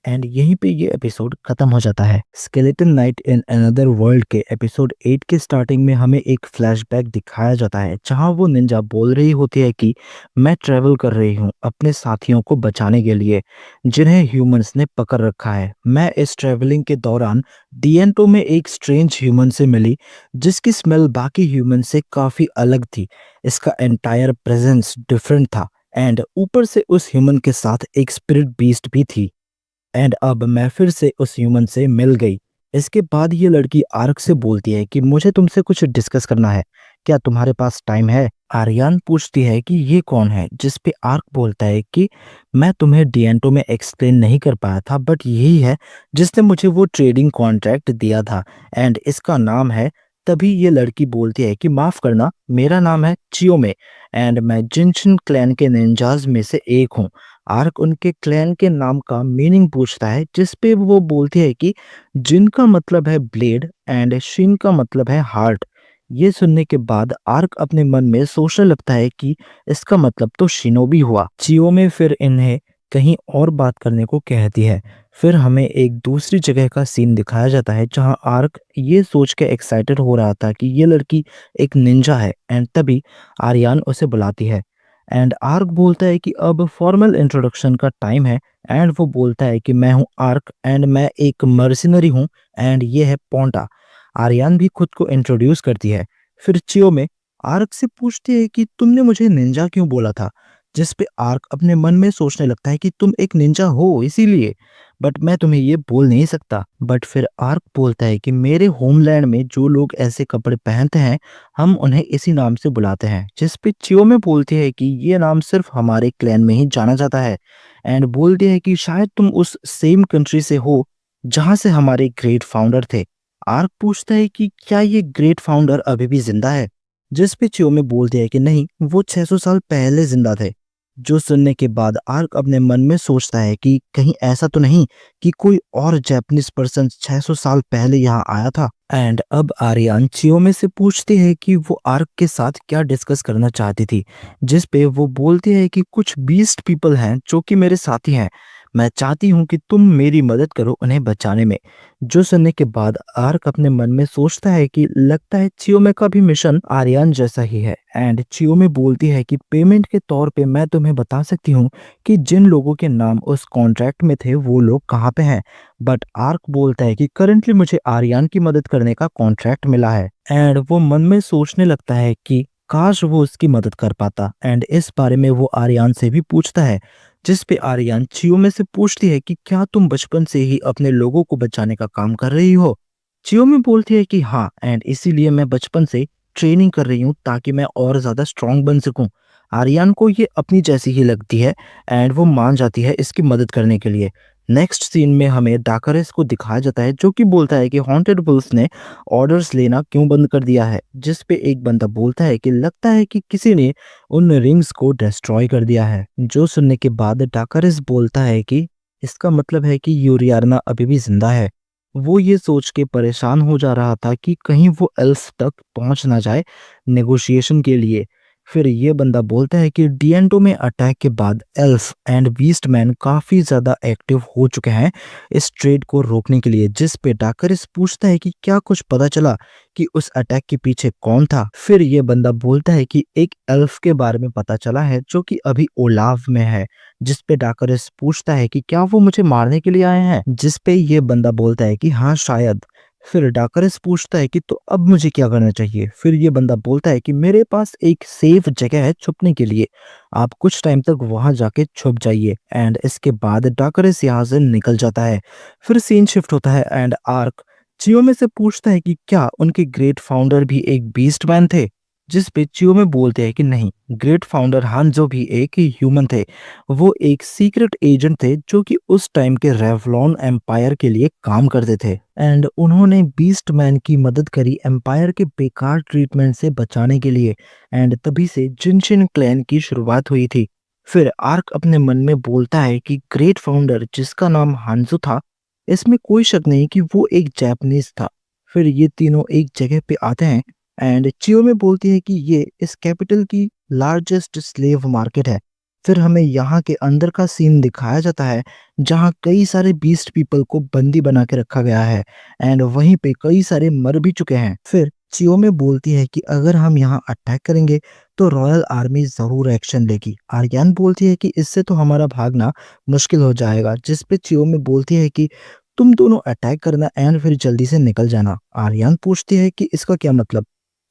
एंड यहीं पे ये एपिसोड खत्म हो जाता है। Skeleton knight in another world के एपिसोड 8 के स्टार्टिंग में हमें एक फ्लैशबैक दिखाया जाता है, जहां वो निंजा बोल रही होती है कि मैं ट्रेवल कर रही हूँ अपने साथियों को बचाने के लिए, जिन्हें ह्यूमंस ने पकड़ रखा है। मैं इस ट्रेवलिंग के दौरान डिएंटो में एक स्ट्रेंज ह्यूमन से मिली, जिसकी स्मेल बाकी ह्यूमन से काफी अलग थी। इसका एंटायर प्रेजेंस डिफरेंट था एंड ऊपर से उस ह्यूमन के साथ एक स्पिरिट बीस्ट भी थी। एंड अब मैं फिर से उस ह्यूमन से मिल गई। इसके बाद ये लड़की आर्क से बोलती है कि मुझे तुमसे कुछ डिस्कस करना है, क्या तुम्हारे पास टाइम है? आर्यन पूछती है कि ये कौन है, जिस पे आर्क बोलता है कि मैं तुम्हें डिएंटो में एक्सप्लेन नहीं कर पाया था, बट यही है जिसने मुझे वो ट्रेडिंग कॉन्ट्रैक्ट दिया था एंड इसका नाम है। तभी ये लड़की बोलती है कि माफ करना, मेरा नाम है चियोमे एंड मैं जिनशिन क्लैन के निंजाज में से एक हूँ। आर्क उनके क्लैन के नाम का मीनिंग पूछता है, जिस पे वो बोलती है कि जिन का मतलब है ब्लेड एंड शिन का मतलब है हार्ट। ये सुनने के बाद आर्क अपने मन में सोचने लगता है कि इसका मतलब तो शिनोबी हुआ। चियो में फिर इन्हें कहीं और बात करने को कहती है। फिर हमें एक दूसरी जगह का सीन दिखाया जाता है, जहां आर्क ये सोच के एक्साइटेड हो रहा था कि ये लड़की एक निंजा है एंड तभी आर्यन उसे बुलाती है। एंड आर्क बोलता है कि अब फॉर्मल इंट्रोडक्शन का टाइम है एंड वो बोलता है कि मैं हूँ आर्क एंड मैं एक मर्सिनरी हूँ एंड ये है पोंटा। आर्यन भी खुद को इंट्रोड्यूस करती है। फिर चियो में आर्क से पूछती है कि तुमने मुझे निंजा क्यों बोला था, जिस पे आर्क अपने मन में सोचने लगता है कि तुम एक निंजा हो इसीलिए, बट मैं तुम्हें ये बोल नहीं सकता। बट फिर आर्क बोलता है कि मेरे होमलैंड में जो लोग ऐसे कपड़े पहनते हैं हम उन्हें इसी नाम से बुलाते हैं, जिस पे चियोमे बोलती है कि ये नाम सिर्फ हमारे क्लैन में ही जाना जाता है एंड बोलती है कि शायद तुम उस सेम कंट्री से हो जहां से हमारे ग्रेट फाउंडर थे। आर्क पूछता है कि क्या ये ग्रेट फाउंडर अभी भी जिंदा है, जिस पे चियोमे बोलती है कि नहीं, वो 600 साल पहले जिंदा थे। जो सुनने के बाद आर्क अपने मन में सोचता है कि कहीं ऐसा तो नहीं कि कोई और जापानीज पर्सन 600 साल पहले यहाँ आया था। एंड अब आर्यन चियोमे से पूछती है कि वो आर्क के साथ क्या डिस्कस करना चाहती थी, जिस पे वो बोलती है कि कुछ बीस्ट पीपल हैं जो कि मेरे साथी हैं। मैं चाहती हूँ कि तुम मेरी मदद करो उन्हें बचाने में। जो सुनने के बाद आर्क अपने मन में सोचता है कि लगता है चियोमे का भी मिशन आर्यन जैसा ही है एंड चियोमे बोलती है कि पेमेंट के तौर पे मैं तुम्हें बता सकती हूँ कि जिन लोगों के नाम उस कॉन्ट्रैक्ट में थे वो लोग कहाँ पे हैं। बट आर्क बोलता है कि करंटली मुझे आर्यन की मदद करने का कॉन्ट्रैक्ट मिला है एंड वो मन में सोचने लगता है कि काश वो उसकी मदद कर पाता एंड इस बारे में वो आर्यन से भी पूछता है, जिस पे आर्यन चियोमे से पूछती है कि क्या तुम बचपन से ही अपने लोगों को बचाने का काम कर रही हो। चियोमे बोलती है कि हाँ एंड इसीलिए मैं बचपन से ट्रेनिंग कर रही हूँ ताकि मैं और ज्यादा स्ट्रांग बन सकूं। आर्यन को ये अपनी जैसी ही लगती है एंड वो मान जाती है इसकी मदद करने के लिए। नेक्स्ट सीन में हमें डाकरेस को दिखाया जाता है, जो कि बोलता है कि हॉन्टेड वुल्फ ने ऑर्डर्स लेना क्यों बंद कर दिया है, जिस पे एक बंदा बोलता है कि लगता है कि किसी ने उन रिंग्स को डिस्ट्रॉय कर दिया है। जो सुनने के बाद डाकरेस बोलता है कि इसका मतलब है कि यूरियाना अभी भी जिंदा है। वो ये सोच के परेशान हो जा रहा था कि कहीं वो एल्फ तक पहुंच ना जाए नेगोशिएशन के लिए। फिर ये बंदा बोलता है कि डिएंटो में अटैक के बाद एल्फ एंड बीस्ट मैन काफी ज्यादा एक्टिव हो चुके हैं इस ट्रेड को रोकने के लिए, जिस पे डाकरिस पूछता है कि क्या कुछ पता चला कि उस अटैक के पीछे कौन था। फिर ये बंदा बोलता है कि एक एल्फ के बारे में पता चला है जो कि अभी ओलाव में है, जिस पे डाकरिस पूछता है कि क्या वो मुझे मारने के लिए आए हैं, जिस पे ये बंदा बोलता है कि हाँ शायद। फिर डाकरेस पूछता है कि तो अब मुझे क्या करना चाहिए। फिर ये बंदा बोलता है कि मेरे पास एक सेफ जगह है छुपने के लिए, आप कुछ टाइम तक वहां जाके छुप जाइए। एंड इसके बाद डाकरेस यहाँ से निकल जाता है। फिर सीन शिफ्ट होता है एंड आर्क चियोमे से पूछता है कि क्या उनके ग्रेट फाउंडर भी एक बीस्ट मैन थे। जिस पे चियोमे बोलते हैं कि नहीं, ग्रेट फाउंडर हांजो भी एक ह्यूमन थे। वो एक सीक्रेट एजेंट थे जो कि उस टाइम के रेवलॉन एम्पायर के लिए काम करते थे एंड उन्होंने बीस्ट मैन की मदद करी एम्पायर के बेकार ट्रीटमेंट से बचाने के लिए एंड तभी से जिनशिन क्लैन की शुरुआत हुई थी। फिर आर्क अपने मन में बोलता है कि ग्रेट फाउंडर जिसका नाम हांजो था, इसमें कोई शक नहीं कि वो एक जापानीज था। फिर ये तीनों एक जगह पे आते हैं एंड चियोमे बोलती है कि ये इस कैपिटल की लार्जेस्ट स्लेव मार्केट है। फिर हमें यहाँ के अंदर का सीन दिखाया जाता है जहाँ कई सारे बीस्ट पीपल को बंदी बना के रखा गया है एंड वहीं पे कई सारे मर भी चुके हैं। फिर चियोमे बोलती है कि अगर हम यहाँ अटैक करेंगे तो रॉयल आर्मी जरूर एक्शन लेगी। आर्यन बोलती है कि इससे तो हमारा भागना मुश्किल हो जाएगा, जिस पे चियोमे बोलती है कि तुम दोनों अटैक करना एंड फिर जल्दी से निकल जाना। आर्यन पूछती है कि इसका क्या मतलब।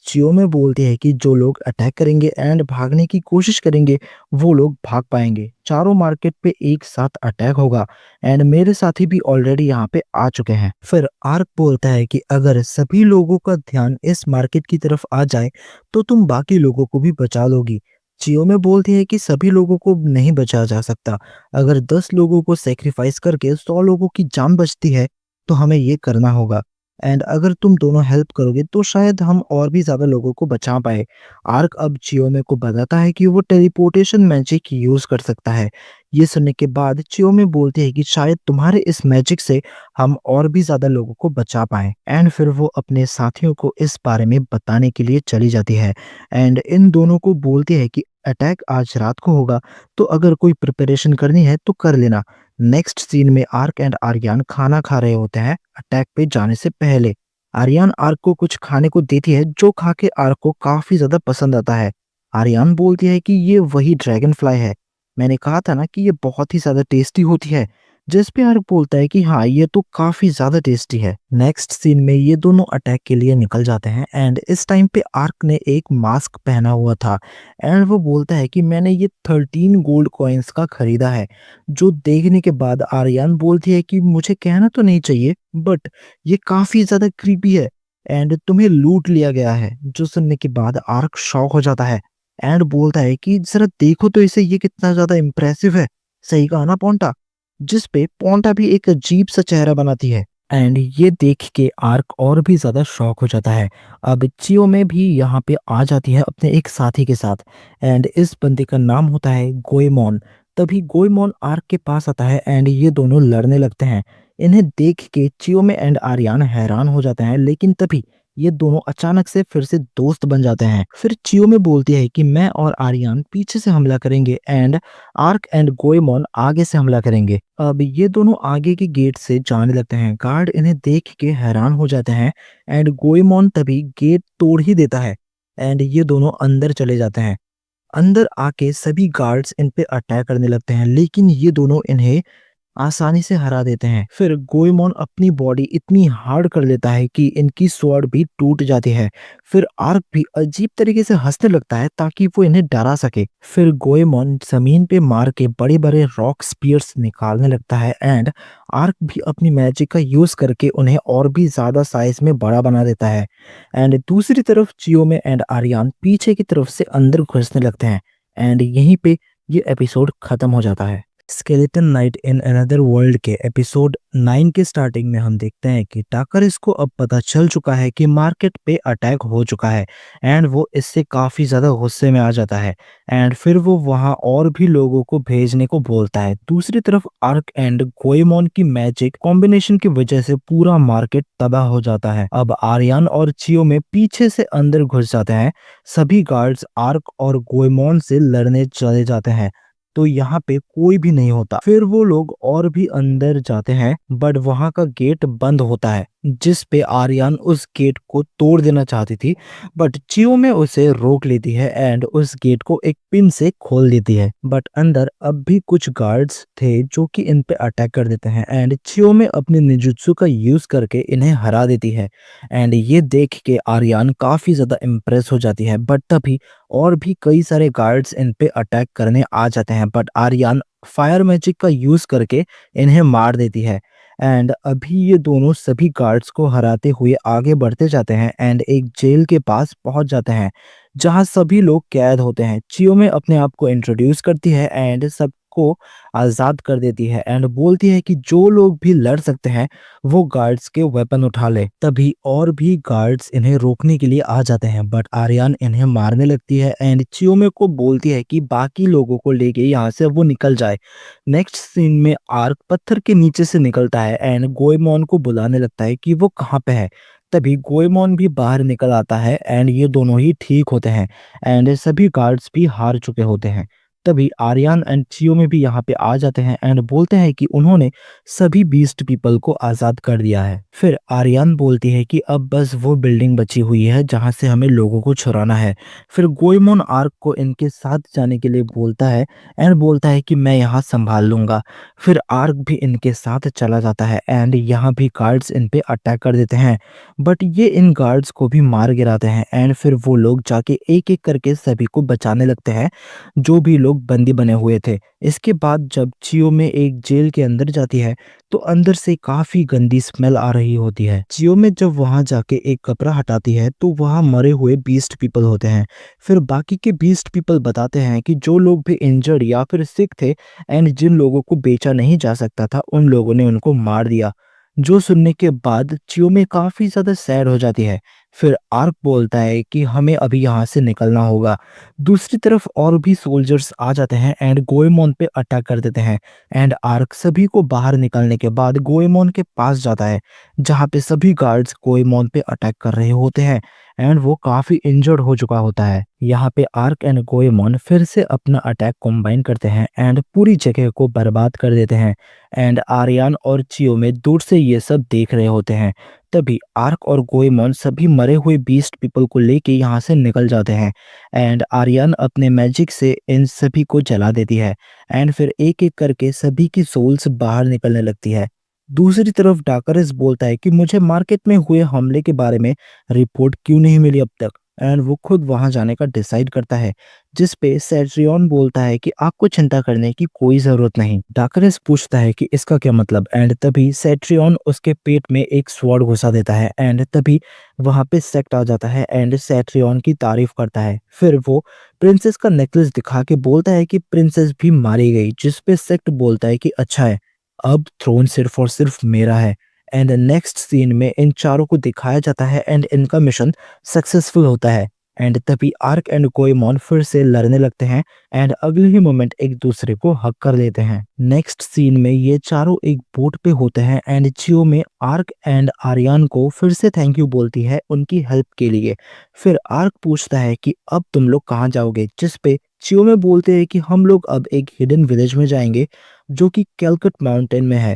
चियोमे बोलती है कि जो लोग अटैक करेंगे एंड भागने की कोशिश करेंगे वो लोग भाग पाएंगे। चारों मार्केट पे एक साथ अटैक होगा एंड मेरे साथी भी ऑलरेडी यहाँ पे आ चुके हैं। फिर आर्क बोलता है कि अगर सभी लोगों का ध्यान इस मार्केट की तरफ आ जाए तो तुम बाकी लोगों को भी बचा लोगी। चियोमे बोलती है कि सभी लोगों को नहीं बचाया जा सकता। अगर 10 लोगों को सेक्रीफाइस करके 100 लोगों की जान बचती है तो हमें ये करना होगा एंड अगर तुम दोनों हेल्प करोगे तो शायद हम और भी ज्यादा लोगों को बचा पाए। आर्क अब चियोमे को बताता है कि वो टेलीपोर्टेशन मैजिक यूज कर सकता है। ये सुनने के बाद चियोमे बोलती है कि शायद तुम्हारे इस मैजिक से हम और भी ज्यादा लोगों को बचा पाए एंड फिर वो अपने साथियों को इस बारे में बताने के लिए चली जाती है एंड इन दोनों को बोलती है कि अटैक आज रात को होगा, तो अगर कोई प्रिपरेशन करनी है तो कर लेना। नेक्स्ट सीन में आर्क एंड आर्यन खाना खा रहे होते हैं अटैक पे जाने से पहले। आर्यन आर्क को कुछ खाने को देती है जो खा के आर्क को काफी ज्यादा पसंद आता है। आर्यन बोलती है कि ये वही ड्रैगन फ्लाई है, मैंने कहा था ना कि ये बहुत ही ज्यादा टेस्टी होती है। जिस पे आर्क बोलता है कि हाँ, ये तो काफी ज्यादा टेस्टी है। नेक्स्ट सीन में ये दोनों अटैक के लिए निकल जाते हैं एंड इस टाइम पे आर्क ने एक मास्क पहना हुआ था एंड वो बोलता है कि मैंने ये 13 गोल्ड कॉइन्स का खरीदा है। जो देखने के बाद आर्यन बोलती है कि मुझे कहना तो नहीं चाहिए बट ये काफी ज्यादा क्रीपी है एंड तुम्हें लूट लिया गया है। जो सुनने के बाद आर्क शॉक हो जाता है एंड बोलता है कि जरा देखो तो इसे, ये कितना ज्यादा इम्प्रेसिव है। सही कहा ना पोंटा। जिस पे पोंटा भी एक अजीब सा चेहरा बनाती है एंड ये देख के आर्क और भी ज्यादा शॉक हो जाता है। अब चियो में भी यहाँ पे आ जाती है अपने एक साथी के साथ एंड इस बंदे का नाम होता है गोएमोन। तभी गोएमोन आर्क के पास आता है एंड ये दोनों लड़ने लगते हैं। इन्हें देख के चियो में एंड आर्यन हैरान हो जाते हैं, लेकिन तभी ये दोनों अचानक से फिर से दोस्त बन जाते हैं। फिर चियो में बोलती है कि मैं और आर्यन पीछे से हमला करेंगे एंड आर्क एंड गोएमोन आगे से हमला करेंगे। अब ये दोनों आगे के गेट से जाने लगते हैं। गार्ड इन्हें देख के हैरान हो जाते हैं एंड गोएमोन तभी गेट तोड़ ही देता है एंड ये दोनों अंदर चले जाते हैं। अंदर आके सभी गार्ड्स इन पे अटैक करने लगते हैं, लेकिन ये दोनों इन्हें आसानी से हरा देते हैं। फिर गोएमोन अपनी बॉडी इतनी हार्ड कर लेता है कि इनकी स्वॉर्ड भी टूट जाती है। फिर आर्क भी अजीब तरीके से हंसने लगता है ताकि वो इन्हें डरा सके। फिर गोएमोन जमीन पे मार के बड़े बड़े रॉक स्पीयर्स निकालने लगता है एंड आर्क भी अपनी मैजिक का यूज करके उन्हें और भी ज्यादा साइज में बड़ा बना देता है एंड दूसरी तरफ चियोमे एंड आर्यन पीछे की तरफ से अंदर घुसने लगते हैं एंड यहीं पे ये एपिसोड खत्म हो जाता है। Skeleton knight in another world के एपिसोड 9 के स्टार्टिंग में हम देखते हैं कि टाकरिस को अब पता चल चुका है कि मार्केट पे अटैक हो चुका है एंड वो इससे काफी ज्यादा गुस्से में आ जाता है एंड फिर वो वहां और भी लोगों को भेजने को बोलता है। दूसरी तरफ आर्क एंड गोएमोन की मैजिक कॉम्बिनेशन की वजह से पूरा मार्केट तबाह हो जाता है। अब आर्यन और चियो में पीछे से अंदर घुस जाते हैं। सभी गार्ड्स आर्क और गोएमोन से लड़ने चले जाते हैं तो यहाँ पे कोई भी नहीं होता। फिर वो लोग और भी अंदर जाते हैं बट वहां का गेट बंद होता है, जिस पे आर्यन उस गेट को तोड़ देना चाहती थी बट चियो में उसे रोक लेती है एंड उस गेट को एक पिन से खोल देती है। बट अंदर अब भी कुछ गार्ड्स थे जो कि इन पे अटैक कर देते हैं एंड चियो में अपने निजुत्सु का यूज करके इन्हें हरा देती है एंड ये देख के आर्यन काफी ज्यादा इम्प्रेस हो जाती है। बट तभी और भी कई सारे गार्ड्स इन पे अटैक करने आ जाते हैं बट आर्यन फायर मैजिक का यूज करके इन्हें मार देती है एंड अभी ये दोनों सभी गार्ड्स को हराते हुए आगे बढ़ते जाते हैं एंड एक जेल के पास पहुंच जाते हैं जहां सभी लोग कैद होते हैं। चियो में अपने आप को इंट्रोड्यूस करती है एंड सबको आज़ाद कर देती है एंड बोलती है कि जो लोग भी लड़ सकते हैं वो गार्ड्स के वेपन उठा ले। तभी और भी गार्ड्स इन्हें रोकने के लिए आ जाते हैं बट आर्यन इन्हें मारने लगती है एंड चियोमे को बोलती है कि बाकी लोगों को लेके यहाँ से वो निकल जाए। नेक्स्ट सीन में आर्क पत्थर के नीचे से निकलता है एंड गोएमोन को बुलाने लगता है कि वो कहाँ पे है। तभी गोएमोन भी बाहर निकल आता है एंड ये दोनों ही ठीक होते हैं एंड सभी गार्ड्स भी हार चुके होते हैं। तभी आर्यन एंड चियोमे भी यहाँ पे आ जाते हैं एंड बोलते हैं कि उन्होंने सभी बीस्ट पीपल को आज़ाद कर दिया है। फिर आर्यन बोलती है कि अब बस वो बिल्डिंग बची हुई है जहाँ से हमें लोगों को छुड़ाना है। फिर गोएमोन आर्क को इनके साथ जाने के लिए बोलता है एंड बोलता है कि मैं यहाँ संभाल लूंगा। फिर आर्क भी इनके साथ चला जाता है एंड यहाँ भी गार्ड्स इन पे अटैक कर देते हैं बट ये इन गार्ड्स को भी मार गिराते हैं एंड फिर वो लोग जाके एक एक करके सभी को बचाने लगते हैं जो भी लोग बंदी बने हुए थे। इसके बाद जब चियो में एक जेल के अंदर जाती है तो अंदर से काफी गंदी स्मेल आ रही होती है। चियो में जब वहां जाके एक कपड़ा हटाती है तो वहां मरे हुए बीस्ट पीपल होते हैं। फिर बाकी के बीस्ट पीपल बताते हैं कि जो लोग भी इंजर्ड या फिर सिक थे एंड जिन लोगों को बेचा नहीं जा सकता था उन लोगों ने उनको मार दिया। जो सुनने के बाद चियो में काफी ज्यादा सैड हो जाती है। फिर आर्क बोलता है कि हमें अभी यहाँ से निकलना होगा। दूसरी तरफ और भी सोल्जर्स आ जाते हैं एंड गोएमोन पे अटैक कर देते हैं एंड आर्क सभी को बाहर निकलने के बाद गोएमोन के पास जाता है जहाँ पे सभी गार्ड्स गोएमोन पे अटैक कर रहे होते हैं एंड वो काफी इंजर्ड हो चुका होता है। यहाँ पे आर्क एंड गोएमोन फिर से अपना अटैक कंबाइन करते हैं एंड पूरी जगह को बर्बाद कर देते हैं एंड आर्यन और चियो में दूर से ये सब देख रहे होते हैं। तभी आर्क और गोएमोन सभी मरे हुए बीस्ट पीपल को लेके यहाँ से निकल जाते हैं एंड आर्यन अपने मैजिक से इन सभी को जला देती है एंड फिर एक एक करके सभी की सोल्स बाहर निकलने लगती है। दूसरी तरफ डाकरस बोलता है कि मुझे मार्केट में हुए हमले के बारे में रिपोर्ट क्यों नहीं मिली अब तक एंड वो खुद वहां जाने का डिसाइड करता है जिस पे सेट्रियन बोलता है कि आपको चिंता करने की कोई जरूरत नहीं। डाकरस पूछता है कि इसका क्या मतलब एंड तभी सेट्रियन उसके पेट में एक स्वॉर्ड घुसा देता है एंड तभी वहां पे सेक्ट आ जाता है एंड सेट्रियन की तारीफ करता है। फिर वो प्रिंसेस का नेकलेस दिखा के बोलता है कि प्रिंसेस भी मारी गई जिस पे सेक्ट बोलता है कि अच्छा है अब थ्रोन सिर्फ और सिर्फ मेरा है। एंड नेक्स्ट सीन में इन चारों को दिखाया जाता है एंड इनका मिशन सक्सेसफुल होता है एंड तभी आर्क एंड गोएमोन फिर से लड़ने लगते हैं एंड अगले ही मोमेंट एक दूसरे को हक कर लेते हैं। नेक्स्ट सीन में ये चारों एक बोट पे होते हैं एंड चियो में आर्क एंड आर्यन को फिर से थैंक यू बोलती है उनकी हेल्प के लिए। फिर आर्क पूछता है कि अब तुम लोग कहाँ जाओगे जिस पे चियो में बोलते हैं कि हम लोग अब एक हिडन विलेज में जाएंगे जो कि कैलकट माउंटेन में है।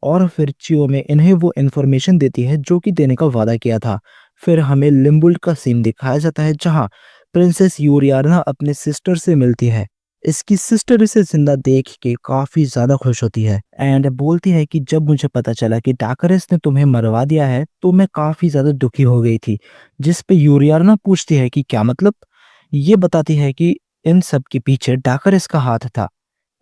और फिर चियो में इन्हें वो इन्फॉर्मेशन देती है जो कि देने का वादा किया था। फिर हमें लिम्बुल्ट का सीन दिखाया जाता है जहाँ प्रिंसेस यूरियाना अपने सिस्टर से मिलती है। इसकी सिस्टर इसे जिंदा देख के काफी ज्यादा खुश होती है एंड बोलती है कि जब मुझे पता चला कि डाकरस ने तुम्हें मरवा दिया है तो मैं काफी ज्यादा दुखी हो गई थी। जिस पे यूरियाना पूछती है कि क्या मतलब। ये बताती है कि इन सब के पीछे डाकरस का हाथ था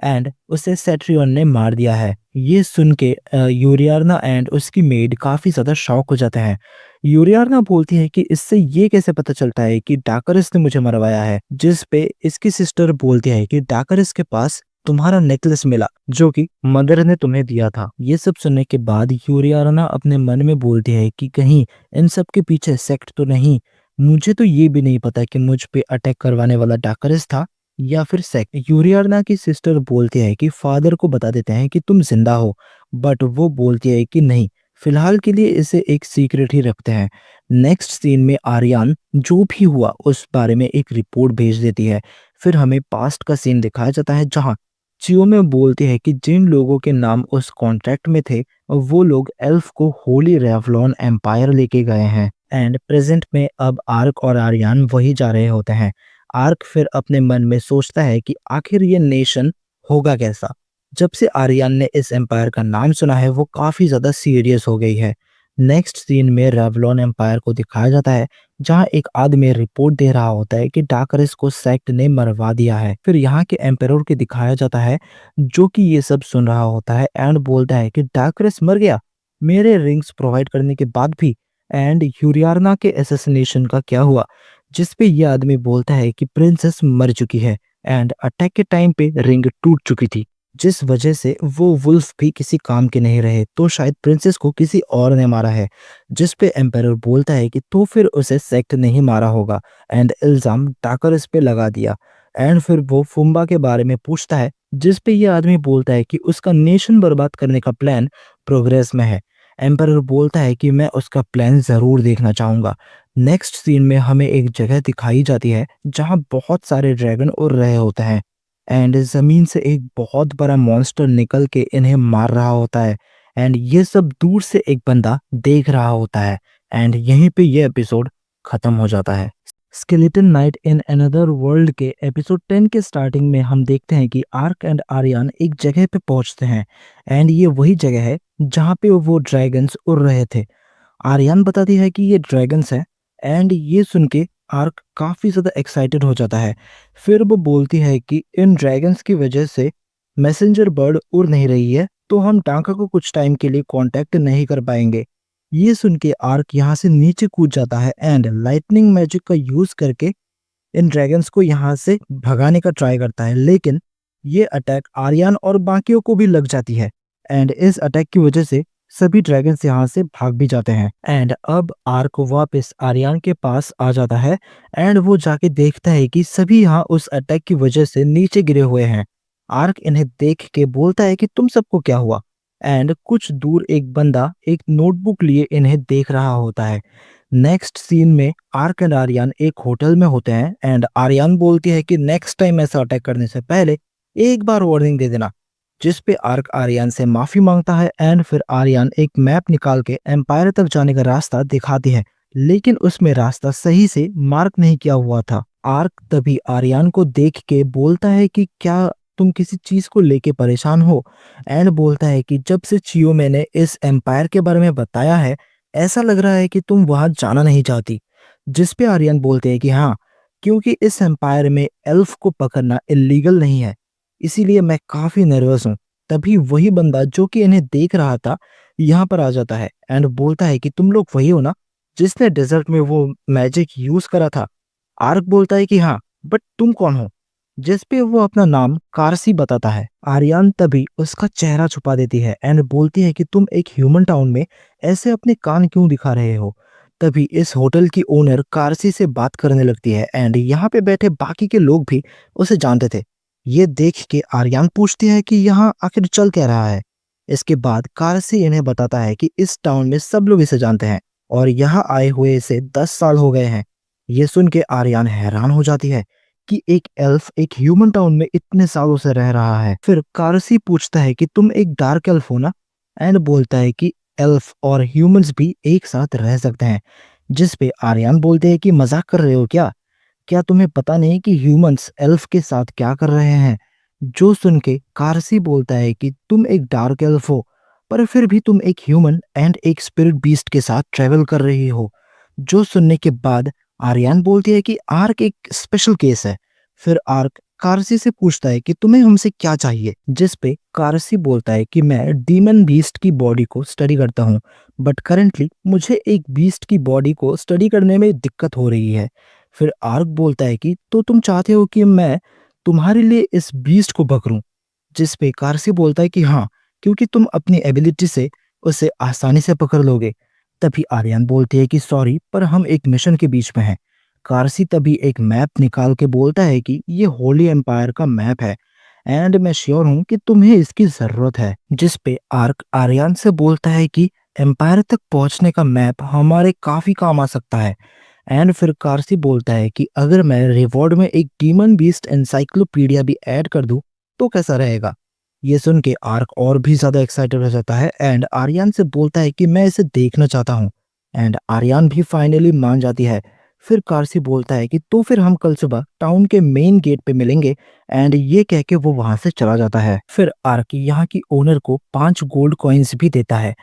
एंड उसे सेट्रियन ने मार दिया है। ये सुन के यूरियाना एंड उसकी मेड काफी ज्यादा शॉक हो जाते हैं। यूरियाना बोलती है कि इससे ये कैसे पता चलता है कि डाकरस ने मुझे मरवाया है। जिस पे इसकी सिस्टर बोलती है कि डाकरस के पास तुम्हारा नेकलेस मिला जो कि मदर ने तुम्हें दिया था। ये सब सुनने के बाद यूरियाना अपने मन में बोलती है कि कहीं इन सब के पीछे सेक्ट तो नहीं। मुझे तो ये भी नहीं पता कि मुझ पे अटैक करवाने वाला डाकरस था या फिर सेक्ट। यूरियाना की सिस्टर बोलती है कि फादर को बता देते हैं कि तुम जिंदा हो बट वो बोलती है कि नहीं फिलहाल के लिए इसे एक सीक्रेट ही रखते हैं। नेक्स्ट सीन में आर्यन जो भी हुआ उस बारे में एक रिपोर्ट भेज देती है। फिर हमें पास्ट का सीन दिखाया जाता है जहां चियो में बोलती है कि जिन लोगों के नाम उस कॉन्ट्रैक्ट में थे वो लोग एल्फ को होली रेवलॉन एम्पायर लेके गए हैं एंड प्रेजेंट में अब आर्क और आर्यन वही जा रहे होते हैं। आर्क फिर अपने मन में सोचता है कि आखिर ये नेशन होगा कैसा। जब से आर्यन ने इस एम्पायर का नाम सुना है वो काफी ज्यादा सीरियस हो गई है। नेक्स्ट सीन में रेवलॉन एम्पायर को दिखाया जाता है जहाँ एक आदमी रिपोर्ट दे रहा होता है कि डाकरेस को सेक्ट ने मरवा दिया है। फिर यहाँ के एम्पेरर को दिखाया जाता है जो कि ये सब सुन रहा होता है एंड बोलता है कि डाकरेस मर गया मेरे रिंग्स प्रोवाइड करने के बाद भी, एंड यूरियाना के असैसिनेशन का क्या हुआ, जिस पे ये आदमी बोलता है कि प्रिंसेस मर चुकी है एंड अटैक के टाइम पे रिंग टूट चुकी थी, जिस वजह से वो वुल्फ भी किसी काम के नहीं रहे, तो शायद प्रिंसेस को किसी और ने मारा है। जिस पे एम्पेरर बोलता है कि तो फिर उसे सेक्ट नहीं मारा होगा एंड इल्जाम डाकरस पे लगा दिया। एंड फिर वो फुम्बा के बारे में पूछता है, जिस पे ये आदमी बोलता है कि उसका नेशन बर्बाद करने का प्लान प्रोग्रेस में है। एम्पेरर बोलता है कि मैं उसका प्लान जरूर देखना चाहूंगा। नेक्स्ट सीन में हमें एक जगह दिखाई जाती है जहां बहुत सारे ड्रैगन उड़ रहे होते हैं एंड जमीन से एक बहुत बड़ा मॉन्स्टर निकल के इन्हें मार रहा होता है एंड ये सब दूर से एक बंदा देख रहा होता है एंड यहीं पे ये एपिसोड खत्म हो जाता है। Skeleton knight in another world के एपिसोड 10 के स्टार्टिंग में हम देखते हैं कि आर्क एंड आर्यन एक जगह पे पहुंचते हैं एंड ये वही जगह है जहाँ पे वो ड्रैगन्स उड़ रहे थे। आर्यन बताती है कि ये ड्रैगन्स हैं एंड ये सुन के आर्क काफी ज्यादा एक्साइटेड हो जाता है। फिर वो बोलती है कि इन ड्रैगन्स की वजह से मैसेंजर बर्ड उड़ नहीं रही है, तो हम टांका को कुछ टाइम के लिए कांटेक्ट नहीं कर पाएंगे। ये सुन के आर्क यहाँ से नीचे कूद जाता है एंड लाइटनिंग मैजिक का यूज करके इन ड्रैगन्स को यहाँ से भगाने का ट्राई करता है, लेकिन ये अटैक आर्यन और बाकियों को भी लग जाती है एंड इस अटैक की वजह से सभी ड्रैगन्स यहाँ से भाग भी जाते हैं। एंड अब आर्क वापस आर्यन के पास आ जाता है एंड वो जाके देखता है कि सभी यहाँ उस अटैक की वजह से नीचे गिरे हुए हैं। आर्क इन्हें देख के बोलता है कि तुम सबको क्या हुआ, एंड कुछ दूर एक बंदा एक नोटबुक लिए इन्हें देख रहा होता है। नेक्स्ट सीन में आर्क एंड आर्यन एक होटल में होते हैं एंड आर्यन बोलती है कि नेक्स्ट टाइम ऐसा अटैक करने से पहले एक बार वार्निंग दे देना, जिस पे आर्क आर्यन से माफी मांगता है एंड फिर आर्यन एक मैप निकाल के एम्पायर तक जाने का रास्ता दिखाती है, लेकिन उसमें रास्ता सही से मार्क नहीं किया हुआ था। आर्क तभी आर्यन को देख के बोलता है कि क्या तुम किसी चीज को लेके परेशान हो, एंड बोलता है कि जब से चियो मैंने इस एम्पायर के बारे में बताया है ऐसा लग रहा है कि तुम वहां जाना नहीं चाहती। जिस पे आर्यन बोलते हैं कि हाँ, क्योंकि इस एम्पायर में एल्फ को पकड़ना इलीगल नहीं है, इसीलिए मैं काफी नर्वस हूँ। तभी वही बंदा जो कि इन्हें देख रहा था यहाँ पर आ जाता है एंड बोलता है कि तुम लोग वही हो ना जिसने डेजर्ट में वो मैजिक यूज करा था। आर्क बोलता है कि हाँ, बट तुम कौन हो, जिस पे वो अपना नाम कारसी बताता है। आर्यन तभी उसका चेहरा छुपा देती है एंड बोलती है कि तुम एक ह्यूमन टाउन में ऐसे अपने कान क्यों दिखा रहे हो। तभी इस होटल की ओनर कारसी से बात करने लगती है एंड यहाँ पे बैठे बाकी के लोग भी उसे जानते थे। ये देख के आर्यन पूछती है कि यहाँ आखिर चल क्या रहा है। इसके बाद कारसी इन्हें बताता है कि इस टाउन में सब लोग इसे जानते हैं और यहाँ आए हुए इसे 10 साल हो गए हैं। ये सुन के आर्यन हैरान हो जाती है कि एक एल्फ एक ह्यूमन टाउन में इतने सालों से रह रहा है। फिर कारसी पूछता है कि तुम एक डार्क एल्फ हो ना, एंड बोलता है कि एल्फ और ह्यूमंस भी एक साथ रह सकते हैं। जिस पे आर्यन बोलते हैं कि मजाक कर रहे हो क्या, क्या तुम्हें पता नहीं कि ह्यूमंस एल्फ के साथ क्या कर रहे हैं। जो सुन के कारसी बोलता है कि तुम एक डार्क एल्फ हो पर फिर भी तुम एक ह्यूमन एंड एक स्पिरिट बीस्ट के साथ ट्रेवल कर रही हो। जो सुनने के बाद आर्यन बोलती है कि आर्क एक स्पेशल केस है। फिर आर्क कारसी से पूछता है कि तुम्हें हमसे क्या चाहिए, जिस पे कारसी बोलता है कि मैं डीमन बीस्ट की बॉडी को स्टडी करता हूँ, बट करेंटली मुझे एक बीस्ट की बॉडी को स्टडी करने में दिक्कत हो रही है। फिर आर्क बोलता है कि तो तुम चाहते हो कि मैं तुम्हारे लिए इस बीस्ट को पकड़ूं, जिस पे कारसी बोलता है कि हाँ, क्योंकि तुम अपनी एबिलिटी से उसे आसानी से पकड़ लोगे। तभी आर्यन बोलती है कि सॉरी, पर हम एक मिशन के बीच में हैं। कारसी तभी एक मैप निकाल के बोलता है कि ये होली एम्पायर का मैप है एंड मैं श्योर हूं कि तुम्हें इसकी जरूरत है। जिस पे आर्क आर्यन से बोलता है कि एम्पायर तक पहुंचने का मैप हमारे काफी काम आ सकता है। एंड फिर कारसी बोलता है कि अगर मैं रिवॉर्ड में एक डीमन बीस्ट एनसाइक्लोपीडिया भी ऐड कर दूं तो कैसा रहेगा। ये सुन के आर्क और भी ज्यादा एक्साइटेड हो जाता है एंड आर्यन से बोलता है कि मैं इसे देखना चाहता हूँ, एंड आर्यन भी फाइनली मान जाती है। फिर कारसी बोलता है कि तो फिर हम कल सुबह टाउन के मेन गेट पे मिलेंगे, एंड ये कह के वो वहां से चला जाता है। फिर आर्क यहाँ की ओनर को 5 गोल्ड कॉइन्स भी देता है।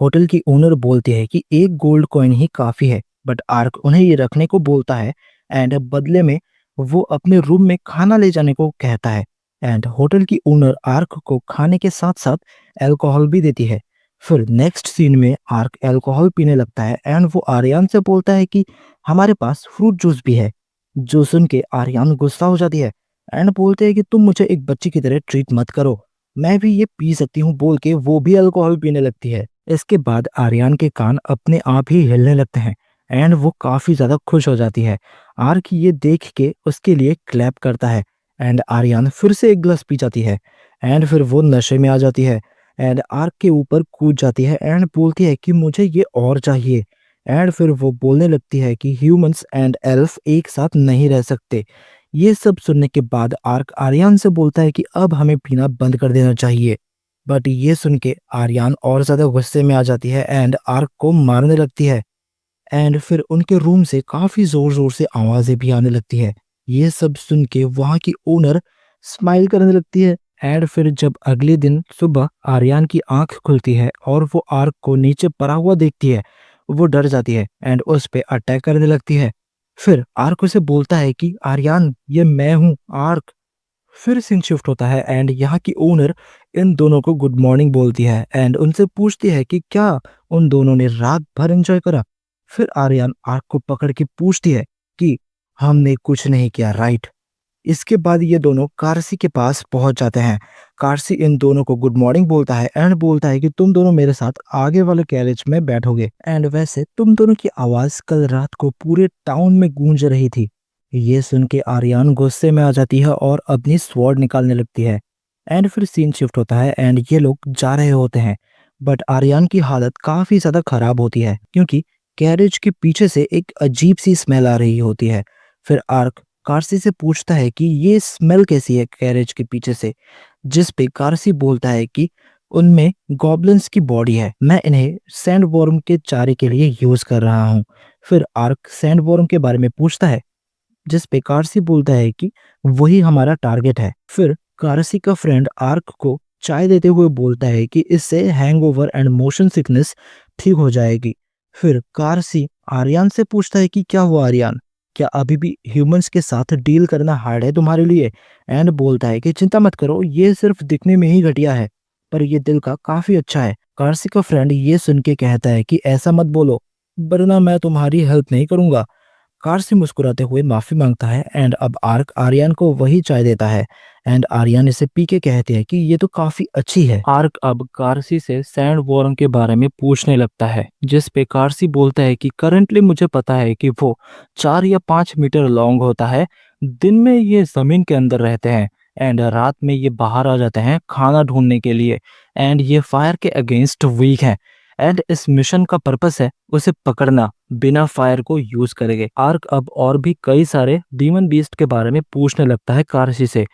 होटल की ओनर बोलती है कि एक गोल्ड कॉइन ही काफी है, बट आर्क उन्हें ये रखने को बोलता है एंड बदले में वो अपने रूम में खाना ले जाने को कहता है। एंड होटल की ओनर आर्क को खाने के साथ साथ अल्कोहल भी देती है। फिर नेक्स्ट सीन में आर्क अल्कोहल पीने लगता है एंड वो आर्यन से बोलता है कि हमारे पास फ्रूट जूस भी है। जो सुन के आर्यन गुस्सा हो जाती है एंड बोलते हैं कि तुम मुझे एक बच्ची की तरह ट्रीट मत करो, मैं भी ये पी सकती हूँ बोल के वो भी अल्कोहल पीने लगती है। इसके बाद आर्यन के कान अपने आप ही हिलने लगते हैं एंड वो काफी ज्यादा खुश हो जाती है। आर्क ये देख के उसके लिए क्लैप करता है एंड आर्यन फिर से एक गिलास पी जाती है एंड फिर वो नशे में आ जाती है एंड आर्क के ऊपर कूद जाती है एंड बोलती है कि मुझे ये और चाहिए। एंड फिर वो बोलने लगती है कि ह्यूमंस एंड एल्फ एक साथ नहीं रह सकते। ये सब सुनने के बाद आर्क आर्यन से बोलता है कि अब हमें पीना बंद कर देना चाहिए। बट ये सुन के आर्यन और ज्यादा गुस्से में आ जाती है एंड आर्क को मारने लगती है। एंड फिर उनके रूम से काफी जोर जोर से आवाजें भी आने लगती है। ये सब सुन के वहां की ओनर स्माइल करने लगती है। एंड फिर जब अगले दिन सुबह आर्यन की आंख खुलती है और वो आर्क को नीचे पड़ा हुआ देखती है, वो डर जाती है एंड उस पे अटैक करने लगती है। फिर आर्क उसे बोलता है कि आर्यन ये मैं हूँ आर्क। फिर सीन शिफ्ट होता है एंड यहाँ की ओनर इन दोनों को गुड मॉर्निंग बोलती है एंड उनसे पूछती है कि क्या उन दोनों ने रात भर एंजॉय करा। फिर आर्यन आर्क को पकड़ के पूछती है कि हमने कुछ नहीं किया राइट। इसके बाद ये दोनों कार्सी के पास पहुंच जाते हैं। कार्सी इन दोनों को गुड मॉर्निंग बोलता है एंड बोलता है कि तुम दोनों मेरे साथ आगे वाले कैरेज में बैठोगे। एंड वैसे तुम दोनों की आवाज कल रात को पूरे टाउन में गूंज रही थी। ये सुन के आर्यन गुस्से में आ जाती है और अपनी स्वॉर्ड निकालने लगती है। एंड फिर सीन शिफ्ट होता है एंड ये लोग जा रहे होते हैं। बट आर्यन की हालत काफी ज्यादा खराब होती है क्योंकि कैरेज के पीछे से एक अजीब सी स्मेल आ रही होती है। फिर आर्क कार्सी से पूछता है कि ये स्मेल कैसी है कैरेज के पीछे से, जिस पे कार्सी बोलता है कि उनमें गॉब्लिन्स की बॉडी है, मैं इन्हें सैंडवॉर्म के चारे के लिए यूज कर रहा हूँ। फिर आर्क सैंडवॉर्म के बारे में पूछता है जिस पे कार्सी बोलता है कि वही हमारा टारगेट है। फिर कार्सी का फ्रेंड आर्क को चाय देते हुए बोलता है कि इससे हैंगओवर एंड मोशन सिकनेस ठीक हो जाएगी। फिर कार्सी आर्यन से पूछता है कि क्या हुआ आर्यन, क्या अभी भी ह्यूमंस के साथ डील करना हार्ड है तुम्हारे लिए। एंड बोलता है कि चिंता मत करो, ये सिर्फ दिखने में ही घटिया है पर ये दिल का काफी अच्छा है। कार्सी का फ्रेंड ये सुन के कहता है कि ऐसा मत बोलो वरना मैं तुम्हारी हेल्प नहीं करूंगा। कार्सी मुस्कुराते हुए माफी मांगता है एंड अब आर्क आर्यन को वही चाय देता है एंड आर्यन इसे पी के कहते हैं कि ये तो काफी अच्छी है। आर्क अब कार्सी से सैंड वॉर्म के बारे में पूछने लगता है जिस पे कार्सी बोलता है कि करंटली मुझे पता है कि वो 4 या 5 मीटर लॉन्ग होता है। दिन में ये जमीन के अंदर रहते हैं एंड रात में ये बाहर आ जाते हैं खाना ढूंढने के लिए। एंड ये फायर के अगेंस्ट वीक है एंड इस मिशन का पर्पस है उसे पकड़ना बिना फायर को यूज करेंगे। आर्क अब और भी कई सारे डीमन बीस्ट के बारे में पूछने लगता है कार्सी से।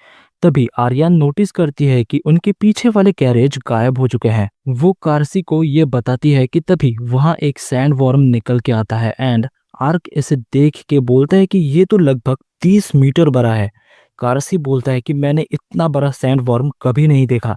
तभी आर्यन नोटिस करती है कि उनके पीछे वाले कैरेज गायब हो चुके हैं। वो कार्सी को ये बताती है कि तभी वहां एक सैंड वॉर्म निकल के आता है एंड आर्क इसे देख के बोलता है कि ये तो लगभग 30 मीटर बड़ा है। कार्सी बोलता है कि मैंने इतना बड़ा सैंड वॉर्म कभी नहीं देखा।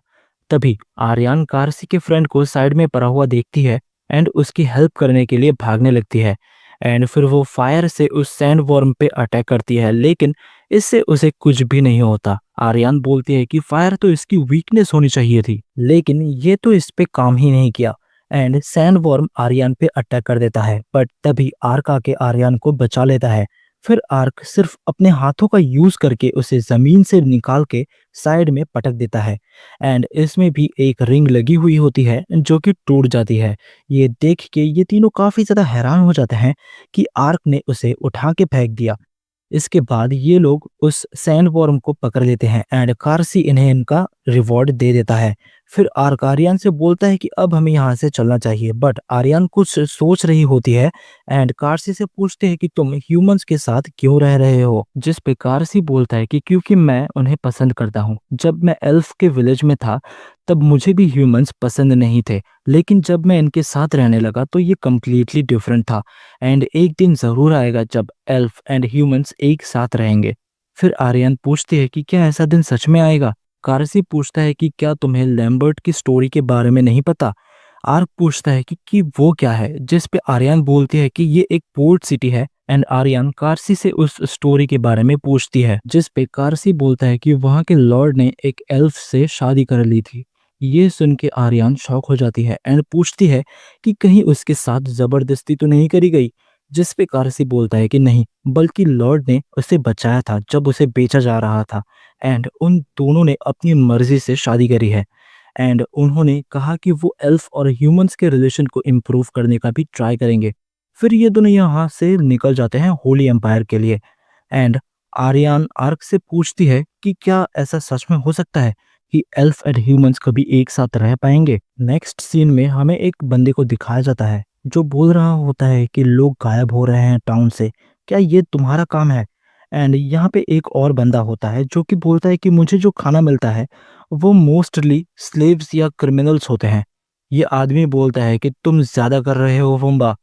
तभी आर्यन कार्सी के फ्रेंड को साइड में पड़ा हुआ देखती है एंड उसकी हेल्प करने के लिए भागने लगती है। एंड फिर वो फायर से उस सैंड वॉर्म पे अटैक करती है लेकिन इससे उसे कुछ भी नहीं होता। आर्यन बोलती है कि फायर तो इसकी वीकनेस होनी चाहिए थी लेकिन ये तो इस पे काम ही नहीं किया। एंड सैंड वॉर्म आर्यन पे अटैक कर देता है बट तभी आर्क आके आर्यन को बचा लेता है। फिर आर्क सिर्फ अपने हाथों का यूज करके उसे जमीन से निकाल के साइड में पटक देता है एंड इसमें भी एक रिंग लगी हुई होती है जो कि टूट जाती है। ये देख के ये तीनों काफी ज्यादा हैरान हो जाते हैं कि आर्क ने उसे उठा के फेंक दिया। इसके बाद ये लोग उस सैंड वॉर्म को पकड़ लेते हैं एंड कार्सी इन्हें इनका रिवॉर्ड दे देता है। फिर आर्क आर्यन से बोलता है कि अब हमें यहाँ से चलना चाहिए बट आर्यन कुछ सोच रही होती है एंड कार्सी से पूछते हैं कि तुम ह्यूमंस के साथ क्यों रह रहे हो, जिस पे कार्सी बोलता है कि क्योंकि मैं उन्हें पसंद करता हूँ। जब मैं एल्फ के विलेज में था तब मुझे भी ह्यूमंस पसंद नहीं थे लेकिन जब मैं इनके साथ रहने लगा तो ये कम्प्लीटली डिफरेंट था एंड एक दिन जरूर आएगा जब एल्फ एंड ह्यूमंस एक साथ रहेंगे। फिर आर्यन पूछती है कि क्या ऐसा दिन सच में आएगा। कार्सी पूछता है कि क्या तुम्हें लैम्बर्ट की स्टोरी के बारे में नहीं पता। आर्क पूछता है कि वो क्या है, जिस पे आर्यन बोलती है कि ये एक पोर्ट सिटी है। एंड आर्यन कार्सी से उस स्टोरी के बारे में पूछती है, जिस पे कार्सी बोलता है कि वहाँ के लॉर्ड ने एक एल्फ से शादी कर ली थी। ये सुन के आर्यन शॉक हो जाती है एंड पूछती है कि कहीं उसके साथ जबरदस्ती तो नहीं करी गई, जिस पे कार्सी बोलता है कि नहीं, बल्कि लॉर्ड ने उसे बचाया था जब उसे बेचा जा रहा था। एंड उन दोनों ने अपनी मर्जी से शादी करी है। एंड उन्होंने कहा कि वो एल्फ और ह्यूमंस के रिलेशन को इम्प्रूव करने का भी ट्राई करेंगे। फिर ये दोनों यहाँ से निकल जाते हैं होली एम्पायर के लिए। एंड आर्यन आर्क से पूछती है कि क्या ऐसा सच में हो सकता है कि एल्फ एंड ह्यूमंस कभी एक साथ रह पाएंगे। नेक्स्ट सीन में हमें एक बंदे को दिखाया जाता है जो बोल रहा होता है कि लोग गायब हो रहे हैं टाउन से, क्या ये तुम्हारा काम है। एंड यहाँ पे एक और बंदा होता है जो कि बोलता है कि मुझे जो खाना मिलता है वो मोस्टली स्लेव्स या क्रिमिनल्स होते हैं। ये आदमी बोलता है कि तुम ज्यादा कर रहे हो फुम्बा,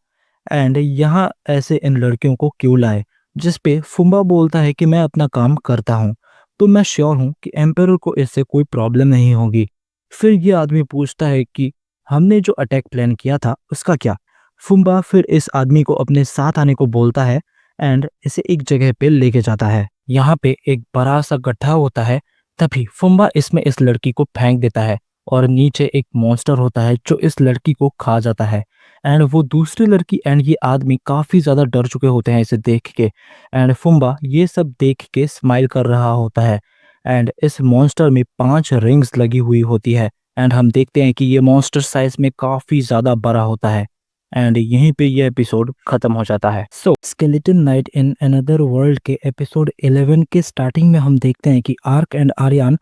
एंड यहाँ ऐसे इन लड़कियों को क्यों लाए। जिस पे फुम्बा बोलता है कि मैं अपना काम करता हूँ, तो मैं श्योर हूँ कि एम्पेरर को इससे कोई प्रॉब्लम नहीं होगी। फिर ये आदमी पूछता है कि हमने जो अटैक प्लान किया था उसका क्या। फुम्बा फिर इस आदमी को अपने साथ आने को बोलता है एंड इसे एक जगह पे लेके जाता है। यहाँ पे एक बड़ा सा गड्ढा होता है। तभी फुम्बा इसमें इस लड़की को फेंक देता है और नीचे एक मॉन्स्टर होता है जो इस लड़की को खा जाता है। एंड वो दूसरी लड़की एंड ये आदमी काफी ज्यादा डर चुके होते हैं इसे देख के। एंड फुम्बा ये सब देख के स्माइल कर रहा होता है। एंड इस मॉन्स्टर में 5 रिंग्स लगी हुई होती है। एंड हम देखते हैं कि ये मॉन्स्टर साइज में काफी ज्यादा बड़ा होता है। एंड यहीं पे ये एपिसोड खत्म हो जाता है। So skeleton knight in another world के एपिसोड 11 के स्टार्टिंग में हम देखते हैं कि Arc and Aryan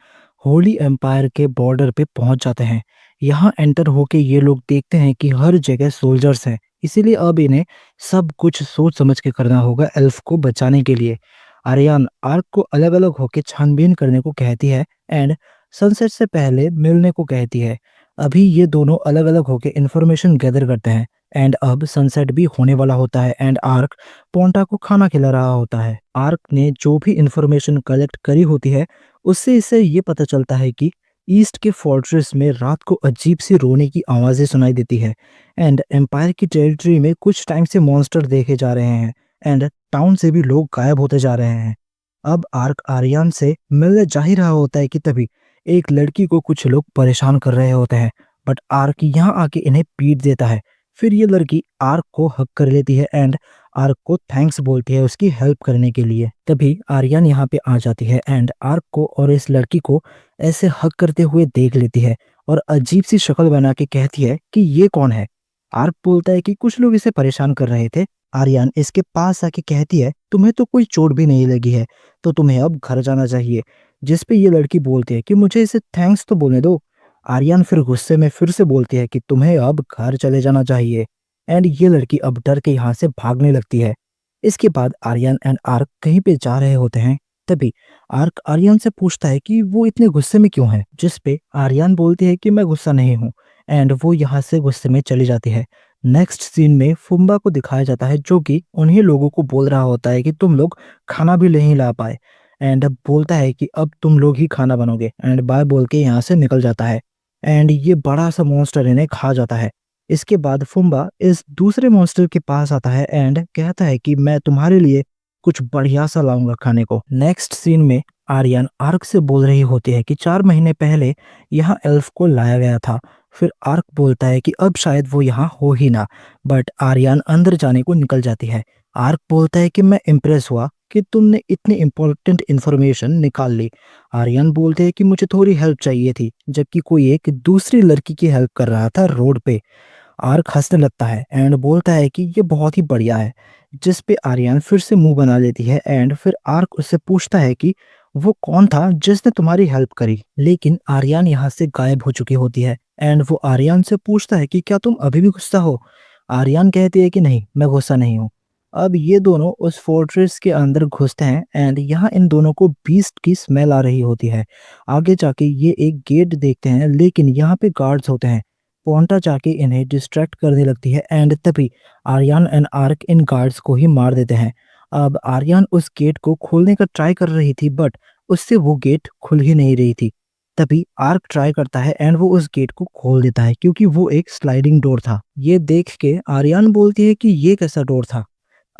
holy empire के बॉर्डर पे पहुंच जाते हैं। यहाँ एंटर होके ये लोग देखते हैं कि हर जगह सोल्जर्स हैं, इसीलिए अब इन्हें सब कुछ सोच समझ के करना होगा एल्फ को बचाने के लिए। आर्यन आर्क को अलग अलग होके छानबीन करने को कहती है एंड सनसेट से पहले मिलने को कहती है। अभी ये दोनों अलग अलग होके इन्फॉर्मेशन गैदर करते हैं एंड अब सनसेट भी होने वाला होता है एंड आर्क पोंटा को खाना खिला रहा होता है। आर्क ने जो भी इंफॉर्मेशन कलेक्ट करी होती है उससे इसे ये पता चलता है कि ईस्ट के फोर्ट्रेस में रात को अजीब सी रोने की आवाजें सुनाई देती है एंड एम्पायर की टेरिटरी में कुछ टाइम से मॉन्स्टर देखे जा रहे हैं एंड टाउन से भी लोग गायब होते जा रहे हैं। अब आर्क आर्यन से मिलने जा ही रहा होता है कि तभी एक लड़की को कुछ लोग परेशान कर रहे होते हैं, बट आर्क यहाँ आके इन्हें पीट देता है। फिर ये लड़की आर्क को हक कर लेती है एंड आर्क को थैंक्स बोलती है उसकी हेल्प करने के लिए। तभी आर्यन यहाँ पे आ जाती है एंड आर्क को और इस लड़की को ऐसे हक करते हुए देख लेती है और अजीब सी शक्ल बना के कहती है कि ये कौन है। आर्क बोलता है कि कुछ लोग इसे परेशान कर रहे थे। आर्यन इसके पास आके कहती है तुम्हें तो कोई चोट भी नहीं लगी है, तो तुम्हें अब घर जाना चाहिए। जिस पे ये लड़की बोलती है कि मुझे इसे थैंक्स तो बोलने दो। आर्यन फिर गुस्से में फिर से बोलती है कि तुम्हें अब घर चले जाना चाहिए एंड ये लड़की अब डर के यहाँ से भागने लगती है। इसके बाद आर्यन एंड आर्क कहीं पे जा रहे होते हैं। तभी आर्क आर्यन से पूछता है कि वो इतने गुस्से में क्यों है, जिस पे आर्यन बोलती है कि मैं गुस्सा नहीं हूँ एंड वो यहाँ से गुस्से में चली जाती है। नेक्स्ट सीन में फुम्बा को दिखाया जाता है जो कि उन्हीं लोगों को बोल रहा होता है कि तुम लोग खाना भी नहीं ला पाए एंड अब बोलता है कि अब तुम लोग ही खाना बनोगे एंड बाय बोल के यहाँ से निकल जाता है एंड ये बड़ा सा मॉन्स्टर इन्हें खा जाता है। इसके बाद फुम्बा इस दूसरे मॉन्स्टर के पास आता है एंड कहता है कि मैं तुम्हारे लिए कुछ बढ़िया सा लाऊंगा खाने को। नेक्स्ट सीन में आर्यन आर्क से बोल रही होती है कि 4 महीने पहले यहाँ एल्फ को लाया गया था। फिर आर्क बोलता है कि अब शायद वो यहाँ हो ही ना, बट आर्यन अंदर जाने को निकल जाती है। आर्क बोलता है कि मैं इम्प्रेस हुआ कि तुमने इतनी इंपॉर्टेंट इन्फॉर्मेशन निकाल ली। आर्यन बोलते हैं कि मुझे थोड़ी हेल्प चाहिए थी, जबकि कोई एक दूसरी लड़की की हेल्प कर रहा था रोड पे। आर्क हंसने लगता है एंड बोलता है कि ये बहुत ही बढ़िया है, जिस पे आर्यन फिर से मुंह बना लेती है एंड फिर आर्क उससे पूछता है कि वो कौन था जिसने तुम्हारी हेल्प करी। लेकिन आर्यन यहाँ से गायब हो चुकी होती है एंड वो आर्यन से पूछता है कि क्या तुम अभी भी गुस्सा हो। आर्यन कहती है कि नहीं, मैं गुस्सा नहीं हूँ। अब ये दोनों उस फोर्ट्रेस के अंदर घुसते हैं एंड यहाँ इन दोनों को बीस्ट की स्मेल आ रही होती है। आगे जाके ये एक गेट देखते हैं लेकिन यहाँ पे गार्ड्स होते हैं। पोंटा जाके इन्हें डिस्ट्रैक्ट करने लगती है एंड तभी आर्यन एंड आर्क इन गार्ड्स को ही मार देते हैं। अब आर्यन उस गेट को खोलने का ट्राई कर रही थी बट उससे वो गेट खुल ही नहीं रही थी। तभी आर्क ट्राई करता है एंड वो उस गेट को खोल देता है क्योंकि वो एक स्लाइडिंग डोर था। ये देख के आर्यन बोलती है कि ये कैसा डोर था।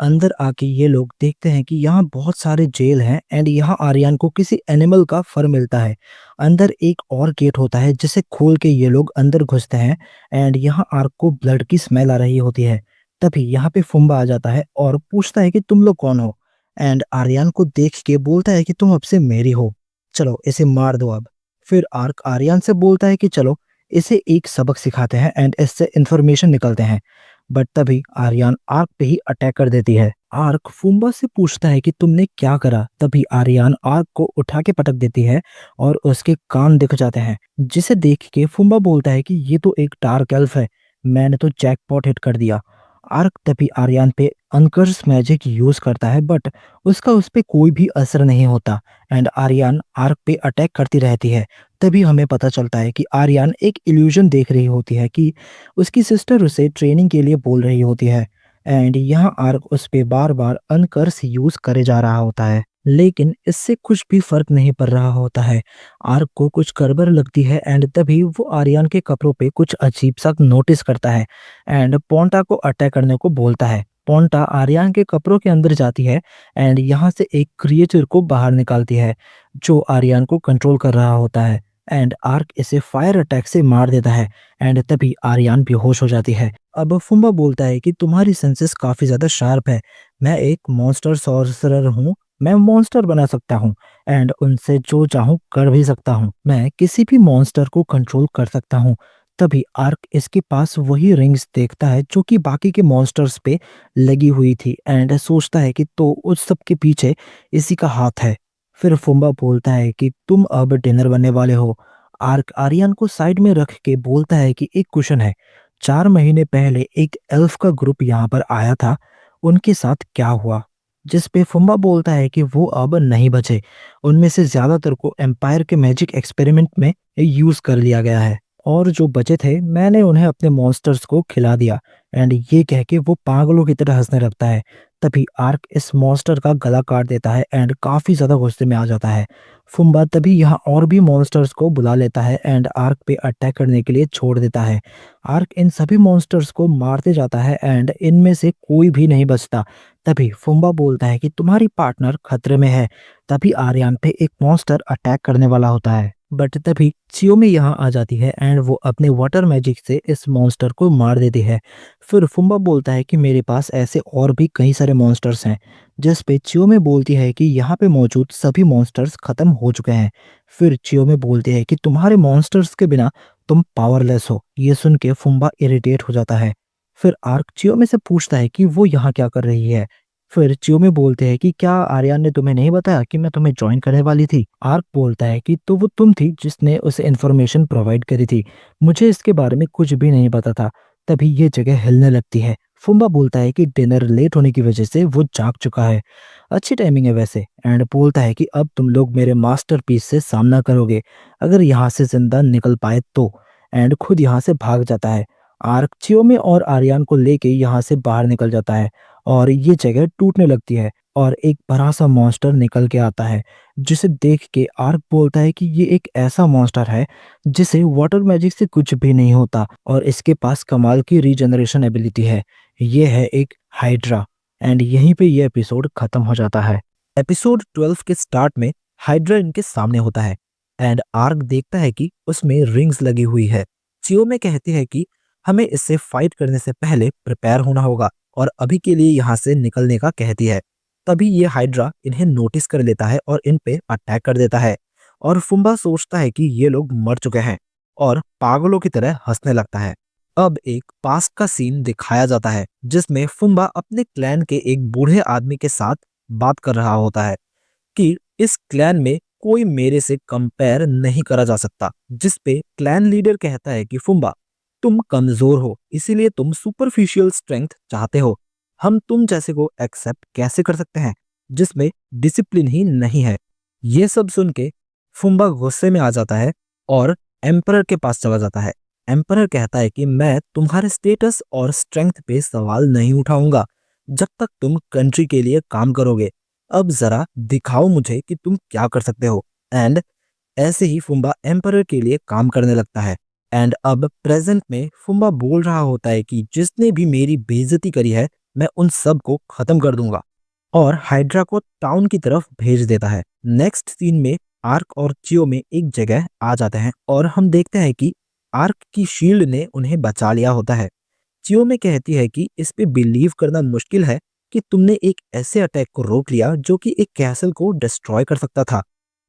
अंदर आके ये लोग देखते हैं कि यहाँ बहुत सारे जेल हैं एंड यहाँ आर्यन को किसी एनिमल का फर मिलता है। अंदर एक और गेट होता है जिसे खोल के ये लोग अंदर घुसते हैं एंड यहाँ आर्क को ब्लड की स्मेल आ रही होती है। तभी यहाँ पे फुम्बा आ जाता है और पूछता है कि तुम लोग कौन हो, एंड आर्यन को देख के बोलता है कि तुम अब से मेरी हो, चलो इसे मार दो अब। फिर आर्क आर्यन से बोलता है कि चलो इसे एक सबक सिखाते हैं एंड इससे इंफॉर्मेशन निकलते हैं। बट तभी आर्यन आर्क पे ही अटैक कर देती है। आर्क फुम्बा से पूछता है कि तुमने क्या करा। तभी आर्यन आर्क को उठा के पटक देती है और उसके कान दिख जाते हैं, जिसे देख के फुम्बा बोलता है कि ये तो एक डार्क एल्फ है, मैंने तो जैकपॉट हिट कर दिया। आर्क तभी आर्यन पे अनकर्स मैजिक यूज करता है बट उसका उस पे कोई भी असर नहीं होता एंड आर्यन आर्क पे अटैक करती रहती है। तभी हमें पता चलता है कि आर्यन एक इल्यूजन देख रही होती है कि उसकी सिस्टर उसे ट्रेनिंग के लिए बोल रही होती है एंड यहाँ आर्क उस पे बार बार अनकर्स यूज करे जा रहा होता है, लेकिन इससे कुछ भी फर्क नहीं पड़ रहा होता है। आर्क को कुछ गड़बड़ लगती है एंड तभी वो आर्यन के कपड़ों पे कुछ अजीब सा नोटिस करता है एंड पोंटा को अटैक करने को बोलता है। पोंटा आर्यन के कपड़ों के अंदर जाती है एंड यहाँ से एक क्रिएचर को बाहर निकालती है जो आर्यन को कंट्रोल कर रहा होता है एंड आर्क इसे फायर अटैक से मार देता है एंड तभी आर्यन बेहोश हो जाती है। अब फुम्बा बोलता है कि तुम्हारी सेंसेस काफी ज्यादा शार्प है, मैं एक मॉन्स्टर सॉर्सरर हूँ, मैं मॉन्स्टर बना सकता हूँ एंड उनसे जो चाहूँ कर भी सकता हूँ, मैं किसी भी मॉन्स्टर को कंट्रोल कर सकता हूँ। तभी आर्क इसके पास वही रिंग्स देखता है जो कि बाकी के मॉन्स्टर्स पे लगी हुई थी एंड सोचता है कि तो उस सब के पीछे इसी का हाथ है। फिर फुम्बा बोलता है कि तुम अब डिनर बनने वाले हो। आर्क आर्यन को साइड में रख के बोलता है कि एक क्वेश्चन है, 4 महीने पहले एक एल्फ का ग्रुप यहाँ पर आया था, उनके साथ क्या हुआ। जिस पे फुम्बा बोलता है कि वो अब नहीं बचे, उनमें से ज्यादातर को एम्पायर के मैजिक एक्सपेरिमेंट में यूज कर लिया गया है और जो बचे थे मैंने उन्हें अपने मॉन्स्टर्स को खिला दिया। एंड ये कह के वो पागलों की तरह हंसने लगता है। तभी आर्क इस मॉन्स्टर का गला काट देता है एंड काफी ज्यादा गुस्से में आ जाता है। फुम्बा तभी यहाँ और भी मॉन्स्टर्स को बुला लेता है एंड आर्क पे अटैक करने के लिए छोड़ देता है। आर्क इन सभी मॉन्स्टर्स को मारते जाता है एंड इनमें से कोई भी नहीं बचता। तभी फुम्बा बोलता है कि तुम्हारी पार्टनर खतरे में है। तभी आर्यन पे एक मॉन्स्टर अटैक करने वाला होता है बट तभी चियोमी यहाँ आ जाती है एंड वो अपने वाटर मैजिक से इस मॉन्स्टर को मार देती है। फिर फुम्बा बोलता है कि मेरे पास ऐसे और भी कई सारे मॉन्स्टर्स हैं, जिस पे चियोमी बोलती है कि यहाँ पे मौजूद सभी मॉन्स्टर्स खत्म हो चुके हैं। फिर चियोमी बोलती है कि तुम्हारे मॉन्स्टर्स के बिना तुम पावरलेस हो। ये सुन के फुम्बा इरिटेट हो जाता है। फिर आर्क चियोमी से पूछता है कि वो यहाँ क्या कर रही है। फिर चियोमी बोलते हैं कि क्या आर्यन ने तुम्हें नहीं बताया कि मैं तुम्हें ज्वाइन करने वाली थी। आर्क बोलता है कि तो वो तुम थी जिसने उसे इन्फॉर्मेशन प्रोवाइड करी थी, मुझे इसके बारे में कुछ भी नहीं पता था। तभी ये जगह हिलने लगती है। फुम्बा बोलता है कि डिनर लेट होने की वजह से वो जाग चुका है, अच्छी टाइमिंग है वैसे, एंड बोलता है कि अब तुम लोग मेरे मास्टरपीस से सामना करोगे अगर यहाँ से जिंदा निकल पाए तो, एंड खुद यहाँ से भाग जाता है। आर्क चियोमी और आर्यन को लेके यहाँ से बाहर निकल जाता है और ये जगह टूटने लगती है और एक बड़ा सा मॉन्स्टर निकल के आता है, जिसे देख के आर्क बोलता है कि ये एक ऐसा मॉन्स्टर है जिसे वाटर मैजिक से कुछ भी नहीं होता और इसके पास कमाल की रीजनरेशन एबिलिटी है। ये है एक हाइड्रा। एंड यहीं पे ये एपिसोड खत्म हो जाता है। एपिसोड 12 के स्टार्ट में हाइड्रा इनके सामने होता है एंड आर्क देखता है कि उसमें रिंग्स लगी हुई है। चियोमी कहती है कि हमें इससे फाइट करने से पहले प्रिपेयर होना होगा और अभी के लिए यहाँ से निकलने का कहती है। तभी ये हाइड्रा इन्हें नोटिस कर लेता है और इन पे अटैक कर देता है और फुम्बा सोचता है कि ये लोग मर चुके हैं और पागलों की तरह हंसने लगता है। अब एक पास्ट का सीन दिखाया जाता है जिसमें फुम्बा अपने क्लैन के एक बूढ़े आदमी के साथ बात कर रहा होता है कि इस क्लैन में कोई मेरे से कंपेयर नहीं करा जा सकता। जिस पे क्लैन लीडर कहता है कि फुम्बा, तुम कमजोर हो इसीलिए तुम सुपरफिशियल स्ट्रेंथ चाहते हो, हम तुम जैसे को एक्सेप्ट कैसे कर सकते हैं जिसमें डिसिप्लिन ही नहीं है। ये सब सुन के फुम्बा गुस्से में आ जाता है और एम्परर के पास चला जाता है। एम्परर कहता है कि मैं तुम्हारे स्टेटस और स्ट्रेंथ पे सवाल नहीं उठाऊंगा जब तक तुम कंट्री के लिए काम करोगे। अब जरा दिखाओ मुझे कि तुम क्या कर सकते हो। एंड ऐसे ही फुम्बा एम्परर के लिए काम करने लगता है। एंड अब प्रेजेंट में फुम्बा बोल रहा होता है कि जिसने भी मेरी बेइज्जती करी है मैं उन सब को खत्म कर दूंगा, और हाइड्रा को टाउन की तरफ भेज देता है। नेक्स्ट सीन में आर्क और चियो में एक जगह आ जाते हैं और हम देखते हैं कि आर्क की शील्ड ने उन्हें बचा लिया होता है। चियो में कहती है कि इस पे बिलीव करना मुश्किल है कि तुमने एक ऐसे अटैक को रोक लिया जो कि एक कैसल को डिस्ट्रॉय कर सकता था।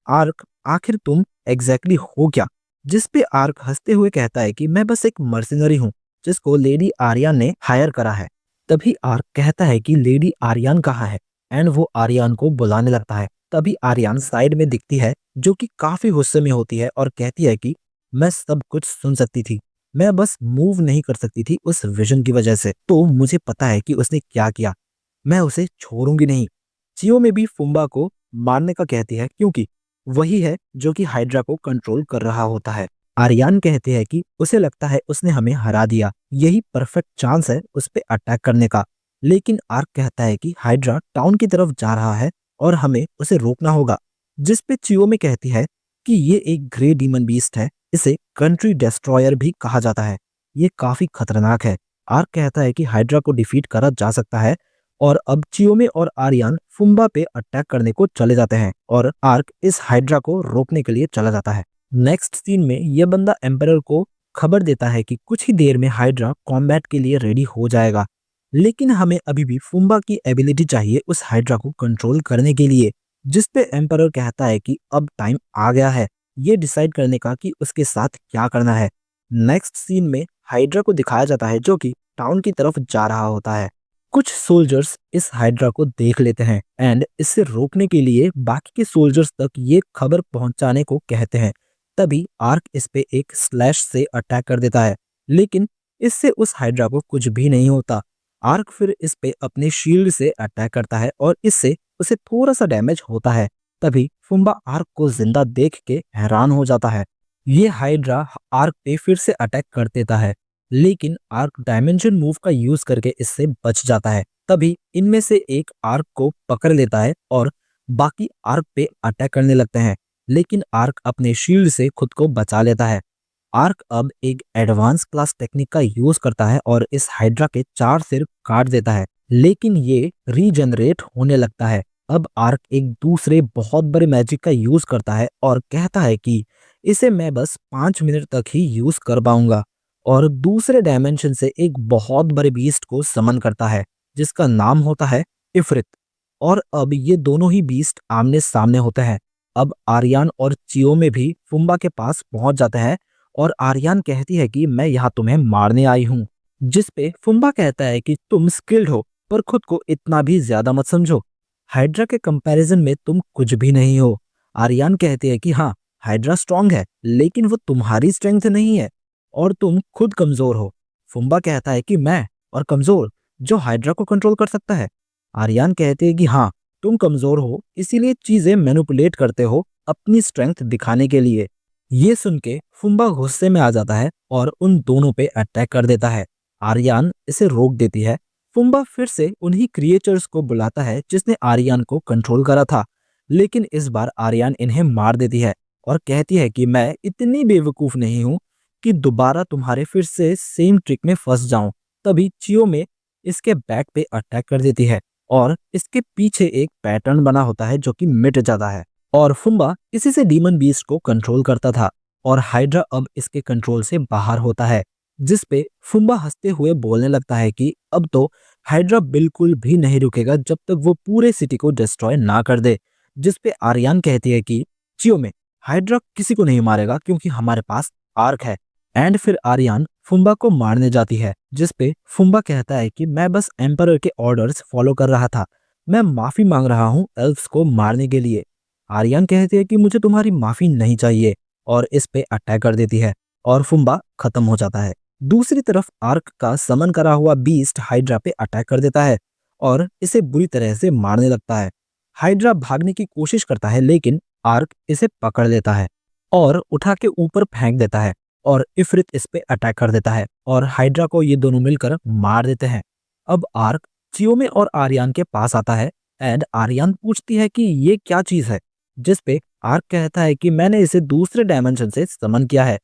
आर्क, आखिर तुम एग्जैक्टली हो क्या? जिस पे आर्क हंसते हुए कहता है कि मैं बस एक मर्सिनरी हूँ जिसको लेडी आर्यन ने हायर करा है। तभी आर्क कहता है कि लेडी आर्यन कहाँ है, एंड वो आर्यन को बुलाने लगता है। तभी आर्यन साइड में दिखती है जो कि काफी गुस्से में होती है और कहती है कि मैं सब कुछ सुन सकती थी, मैं बस मूव नहीं कर सकती थी उस विजन की वजह से, तो मुझे पता है कि उसने क्या किया, मैं उसे छोड़ूंगी नहीं। चियो में भी फुम्बा को मारने का कहती है क्योंकि वही है जो कि हाइड्रा को कंट्रोल कर रहा होता है। आर्यन कहते हैं कि उसे लगता है उसने हमें हरा दिया, यही परफेक्ट चांस है उस पे अटैक करने का। लेकिन आर्क कहता है कि हाइड्रा टाउन की तरफ जा रहा है और हमें उसे रोकना होगा। जिस पे चियो में कहती है कि ये एक ग्रे डीमन बीस्ट है, इसे कंट्री डिस्ट्रॉयर भी कहा जाता है, ये काफी खतरनाक है। आर्क कहता है कि हाइड्रा को डिफीट करा जा सकता है, और अब चियोमे और आर्यन फुम्बा पे अटैक करने को चले जाते हैं और आर्क इस हाइड्रा को रोकने के लिए चला जाता है। नेक्स्ट सीन में यह बंदा एम्परर को खबर देता है कि कुछ ही देर में हाइड्रा कॉम्बैट के लिए रेडी हो जाएगा, लेकिन हमें अभी भी फुम्बा की एबिलिटी चाहिए उस हाइड्रा को कंट्रोल करने के लिए। जिस पे एम्परर कहता है कि अब टाइम आ गया है ये डिसाइड करने का कि उसके साथ क्या करना है। नेक्स्ट सीन में हाइड्रा को दिखाया जाता है जो कि टाउन की तरफ जा रहा होता है। कुछ सोल्जर्स इस हाइड्रा को देख लेते हैं एंड इससे रोकने के लिए बाकी के सोल्जर्स तक ये खबर पहुंचाने को कहते हैं। तभी आर्क इस पे एक स्लैश से अटैक कर देता है, लेकिन इससे उस हाइड्रा को कुछ भी नहीं होता। आर्क फिर इस पे अपने शील्ड से अटैक करता है और इससे उसे थोड़ा सा डैमेज होता है। तभी फुम्बा आर्क को जिंदा देख के हैरान हो जाता है। ये हाइड्रा आर्क पे फिर से अटैक कर देता है, लेकिन आर्क डायमेंशन मूव का यूज करके इससे बच जाता है। तभी इनमें से एक आर्क को पकड़ लेता है और बाकी आर्क पे अटैक करने लगते हैं, लेकिन आर्क अपने शील्ड से खुद को बचा लेता है। आर्क अब एक एडवांस क्लास टेक्निक का यूज करता है और इस हाइड्रा के 4 सिर काट देता है, लेकिन ये रीजनरेट होने लगता है। अब आर्क एक दूसरे बहुत बड़े मैजिक का यूज करता है और कहता है कि इसे मैं बस 5 मिनट तक ही यूज कर पाऊंगा, और दूसरे डायमेंशन से एक बहुत बड़े बीस्ट को समन करता है जिसका नाम होता है इफ्रित। और अब ये दोनों ही बीस्ट आमने सामने होते हैं। अब आर्यन और चियो में भी फुम्बा के पास पहुंच जाते हैं और आर्यन कहती है कि मैं यहाँ तुम्हें मारने आई हूँ। जिस पे फुम्बा कहता है कि तुम स्किल्ड हो पर खुद को इतना भी ज्यादा मत समझो, हाइड्रा के कंपैरिजन में तुम कुछ भी नहीं हो। आर्यन कहते हैं कि हाँ, हाइड्रा स्ट्रांग है लेकिन वो तुम्हारी स्ट्रेंथ नहीं है और तुम खुद कमजोर हो। फुम्बा कहता है कि मैं और कमजोर जो हाइड्रा को कंट्रोल कर सकता है। आर्यन कहते हैं कि हाँ, तुम कमजोर हो इसीलिए चीजें मैनिपुलेट करते हो अपनी स्ट्रेंथ दिखाने के लिए। ये सुन के फुम्बा गुस्से में आ जाता है और उन दोनों पे अटैक कर देता है। आर्यन इसे रोक देती है। फुम्बा फिर से उन्हीं क्रिएचर्स को बुलाता है जिसने आर्यन को कंट्रोल करा था, लेकिन इस बार आर्यन इन्हें मार देती है और कहती है कि मैं इतनी बेवकूफ नहीं हूं कि दोबारा तुम्हारे फिर से सेम ट्रिक में फंस जाऊं। तभी चियो में इसके बैक पे अटैक कर देती है और इसके पीछे एक पैटर्न बना होता है जो कि मिट जाता है, और फुम्बा इसी से डीमन बीस्ट को कंट्रोल करता था और हाइड्रा अब इसके कंट्रोल से बाहर होता है। जिस पे फुम्बा हंसते हुए बोलने लगता है कि अब तो हाइड्रा बिल्कुल भी नहीं रुकेगा जब तक वो पूरे सिटी को डिस्ट्रॉय ना कर दे। जिस पे आर्यन कहती है कि चियो में हाइड्रा किसी को नहीं मारेगा क्योंकि हमारे पास आर्क है। एंड फिर आर्यन फुम्बा को मारने जाती है, जिस पे फुम्बा कहता है कि मैं बस एम्परर के ऑर्डर्स फॉलो कर रहा था, मैं माफी मांग रहा हूँ एल्फ्स को मारने के लिए। आर्यन कहते हैं कि मुझे तुम्हारी माफी नहीं चाहिए और इस पे अटैक कर देती है और फुम्बा खत्म हो जाता है। दूसरी तरफ आर्क का समन करा हुआ बीस्ट हाइड्रा पे अटैक कर देता है और इसे बुरी तरह से मारने लगता है। हाइड्रा भागने की कोशिश करता है लेकिन आर्क इसे पकड़ लेता है और उठा के ऊपर फेंक देता है और इफ्रित इस पे अटैक कर देता है और हाइड्रा को ये दोनों मिलकर मार देते हैं। अब आर्क चियोमे और आर्यन के पास आता है एंड आर्यन पूछती है कि ये क्या चीज है, जिस पे आर्क कहता है कि मैंने इसे दूसरे डायमेंशन से समन किया है,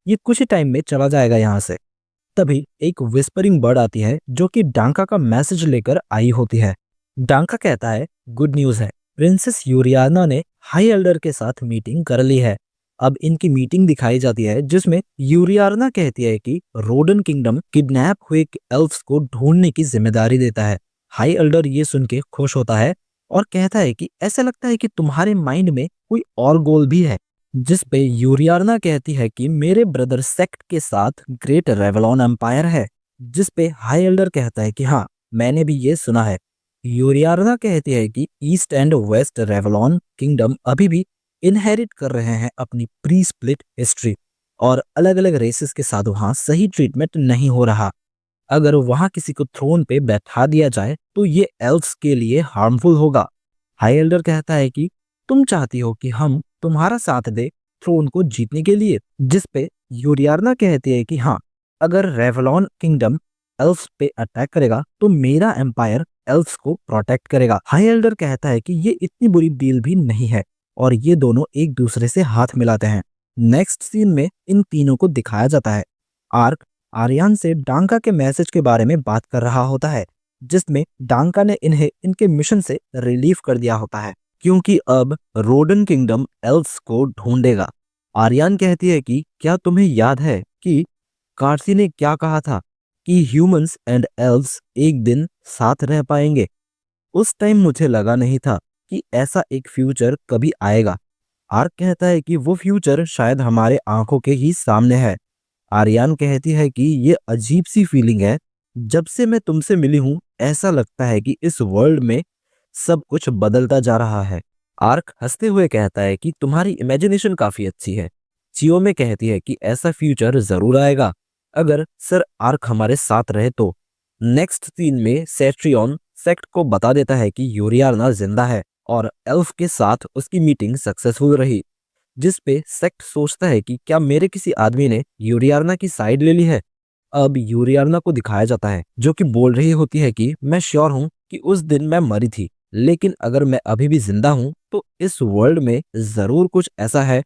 ये कुछ ही टाइम में चला जाएगा यहाँ से। तभी एक विस्परिंग बर्ड आती है जो कि डांका का मैसेज लेकर आई होती है। डांका कहता है, गुड न्यूज़ है, प्रिंसेस यूरियाना ने हाई एल्डर के साथ मीटिंग कर ली है। अब इनकी मीटिंग दिखाई जाती है जिसमें यूरियाना कहती है कि रोडन किंगडम किडनैप हुए एल्फ्स को ढूंढने की जिम्मेदारी देता है। हाई एल्डर ये सुन के खुश होता है और कहता है कि ऐसा लगता है कि तुम्हारे माइंड में कोई और गोल भी है। जिस पे यूरियाना कहती है कि मेरे ब्रदर सेक्ट के साथ ग्रेट रेवलॉन एम्पायर है। जिस पे हाई एल्डर कहता है कि हाँ, मैंने भी ये सुना है। यूरियाना कहती है कि east and west Revlon kingdom अभी भी इनहेरिट कर रहे हैं अपनी प्री स्प्लिट हिस्ट्री और अलग अलग रेसेस के साथ वहाँ सही ट्रीटमेंट नहीं हो रहा। अगर वहाँ किसी को थ्रोन पे बैठा दिया जाए तो ये एल्फ्स के लिए हार्मफुल होगा। हाई एल्डर कहता है कि तुम चाहती हो कि हम तुम्हारा साथ दे थ्रोन को जीतने के लिए। जिस पे यूरियाना कहती है कि हाँ, अगर रेवलॉन किंगडम एल्फ्स पे अटैक करेगा तो मेरा एम्पायर एल्फ्स को प्रोटेक्ट करेगा। हाई एल्डर कहता है कि ये इतनी बुरी डील भी नहीं है और ये दोनों एक दूसरे से हाथ मिलाते हैं। नेक्स्ट सीन में इन तीनों को दिखाया जाता है। आर्क आर्यन से डांका के मैसेज के बारे में बात कर रहा होता है जिसमें डांका ने इन्हें इनके मिशन से रिलीव कर दिया होता है क्योंकि अब रोडन किंगडम एल्फ्स को ढूंढेगा। आर्यन कहती है कि क्या तुम्हें याद है कि कार्सी ने क्या कहा था कि ह्यूमंस एंड एल्व्स एक दिन साथ रह पाएंगे। उस टाइम मुझे लगा नहीं था कि ऐसा एक फ्यूचर कभी आएगा। आर्क कहता है कि वो फ्यूचर शायद हमारे आंखों के ही सामने है। आर्यन कहती है कि ये अजीब सी फीलिंग है, जब से मैं तुमसे मिली हूं ऐसा लगता है कि इस वर्ल्ड में सब कुछ बदलता जा रहा है। आर्क हंसते हुए कहता है कि तुम्हारी इमेजिनेशन काफी अच्छी है। चियो में कहती है कि ऐसा फ्यूचर जरूर आएगा अगर सर आर्क हमारे साथ रहे तो। नेक्स्ट सीन में सेट्रियन सेक्ट को बता देता है कि यूरियाना जिंदा है और एल्फ के साथ उसकी मीटिंग सक्सेसफुल रही। जिस पे सेक्ट सोचता है कि क्या मेरे किसी आदमी ने यूरियाना की साइड ले ली है। अब यूरियाना को दिखाया जाता है जो कि बोल रही होती है कि मैं श्योर हूं कि उस दिन मैं मरी थी, लेकिन अगर मैं अभी भी जिंदा हूं तो इस वर्ल्ड में जरूर कुछ ऐसा है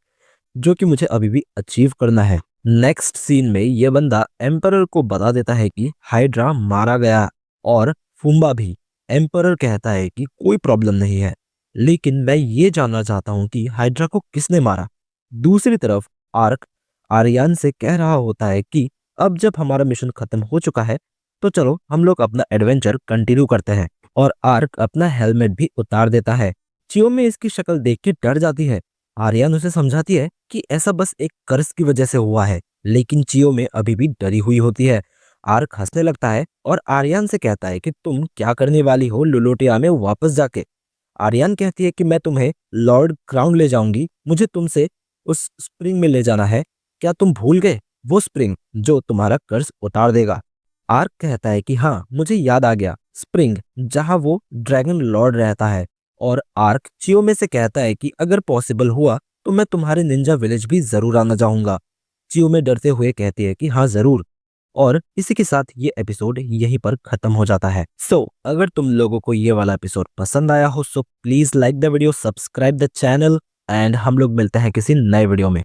जो कि मुझे अभी भी अचीव करना है। नेक्स्ट सीन में यह बंदा एम्परर को बता देता है कि हाइड्रा मारा गया और फुम्बा भी। एम्परर कहता है कि कोई प्रॉब्लम नहीं है, लेकिन मैं ये जानना चाहता हूं कि हाइड्रा को किसने मारा। दूसरी तरफ आर्क आर्यन से कह रहा होता है कि अब जब हमारा मिशन खत्म हो चुका है तो चलो हम लोग अपना एडवेंचर कंटिन्यू करते हैं। और आर्क अपना हेलमेट भी उतार देता है। चियो में इसकी शक्ल देख के डर जाती है। आर्यन उसे समझाती है कि ऐसा बस एक कर्ज की वजह से हुआ है, लेकिन चियो में अभी भी डरी हुई होती है। आर्क हंसने लगता है और आर्यन से कहता है कि तुम क्या करने वाली हो लुलोटिया में वापस जाके। आर्यन कहती है कि मैं तुम्हें लॉर्ड क्राउन ले जाऊंगी, मुझे तुमसे उस स्प्रिंग में ले जाना है। क्या तुम भूल गए वो स्प्रिंग जो तुम्हारा कर्ज उतार देगा। आर्क कहता है कि हाँ, मुझे याद आ गया, स्प्रिंग जहां वो ड्रैगन लॉर्ड रहता है। और आर्क चियो में से कहता है कि अगर पॉसिबल हुआ तो मैं तुम्हारे निंजा विलेज भी जरूर आना चाहूंगा। चियो में डरते हुए कहती है कि हाँ जरूर। और इसी के साथ ये एपिसोड यहीं पर खत्म हो जाता है। अगर तुम लोगों को ये वाला एपिसोड पसंद आया हो please like the video, subscribe the channel and हम लोग मिलते हैं किसी नए वीडियो में।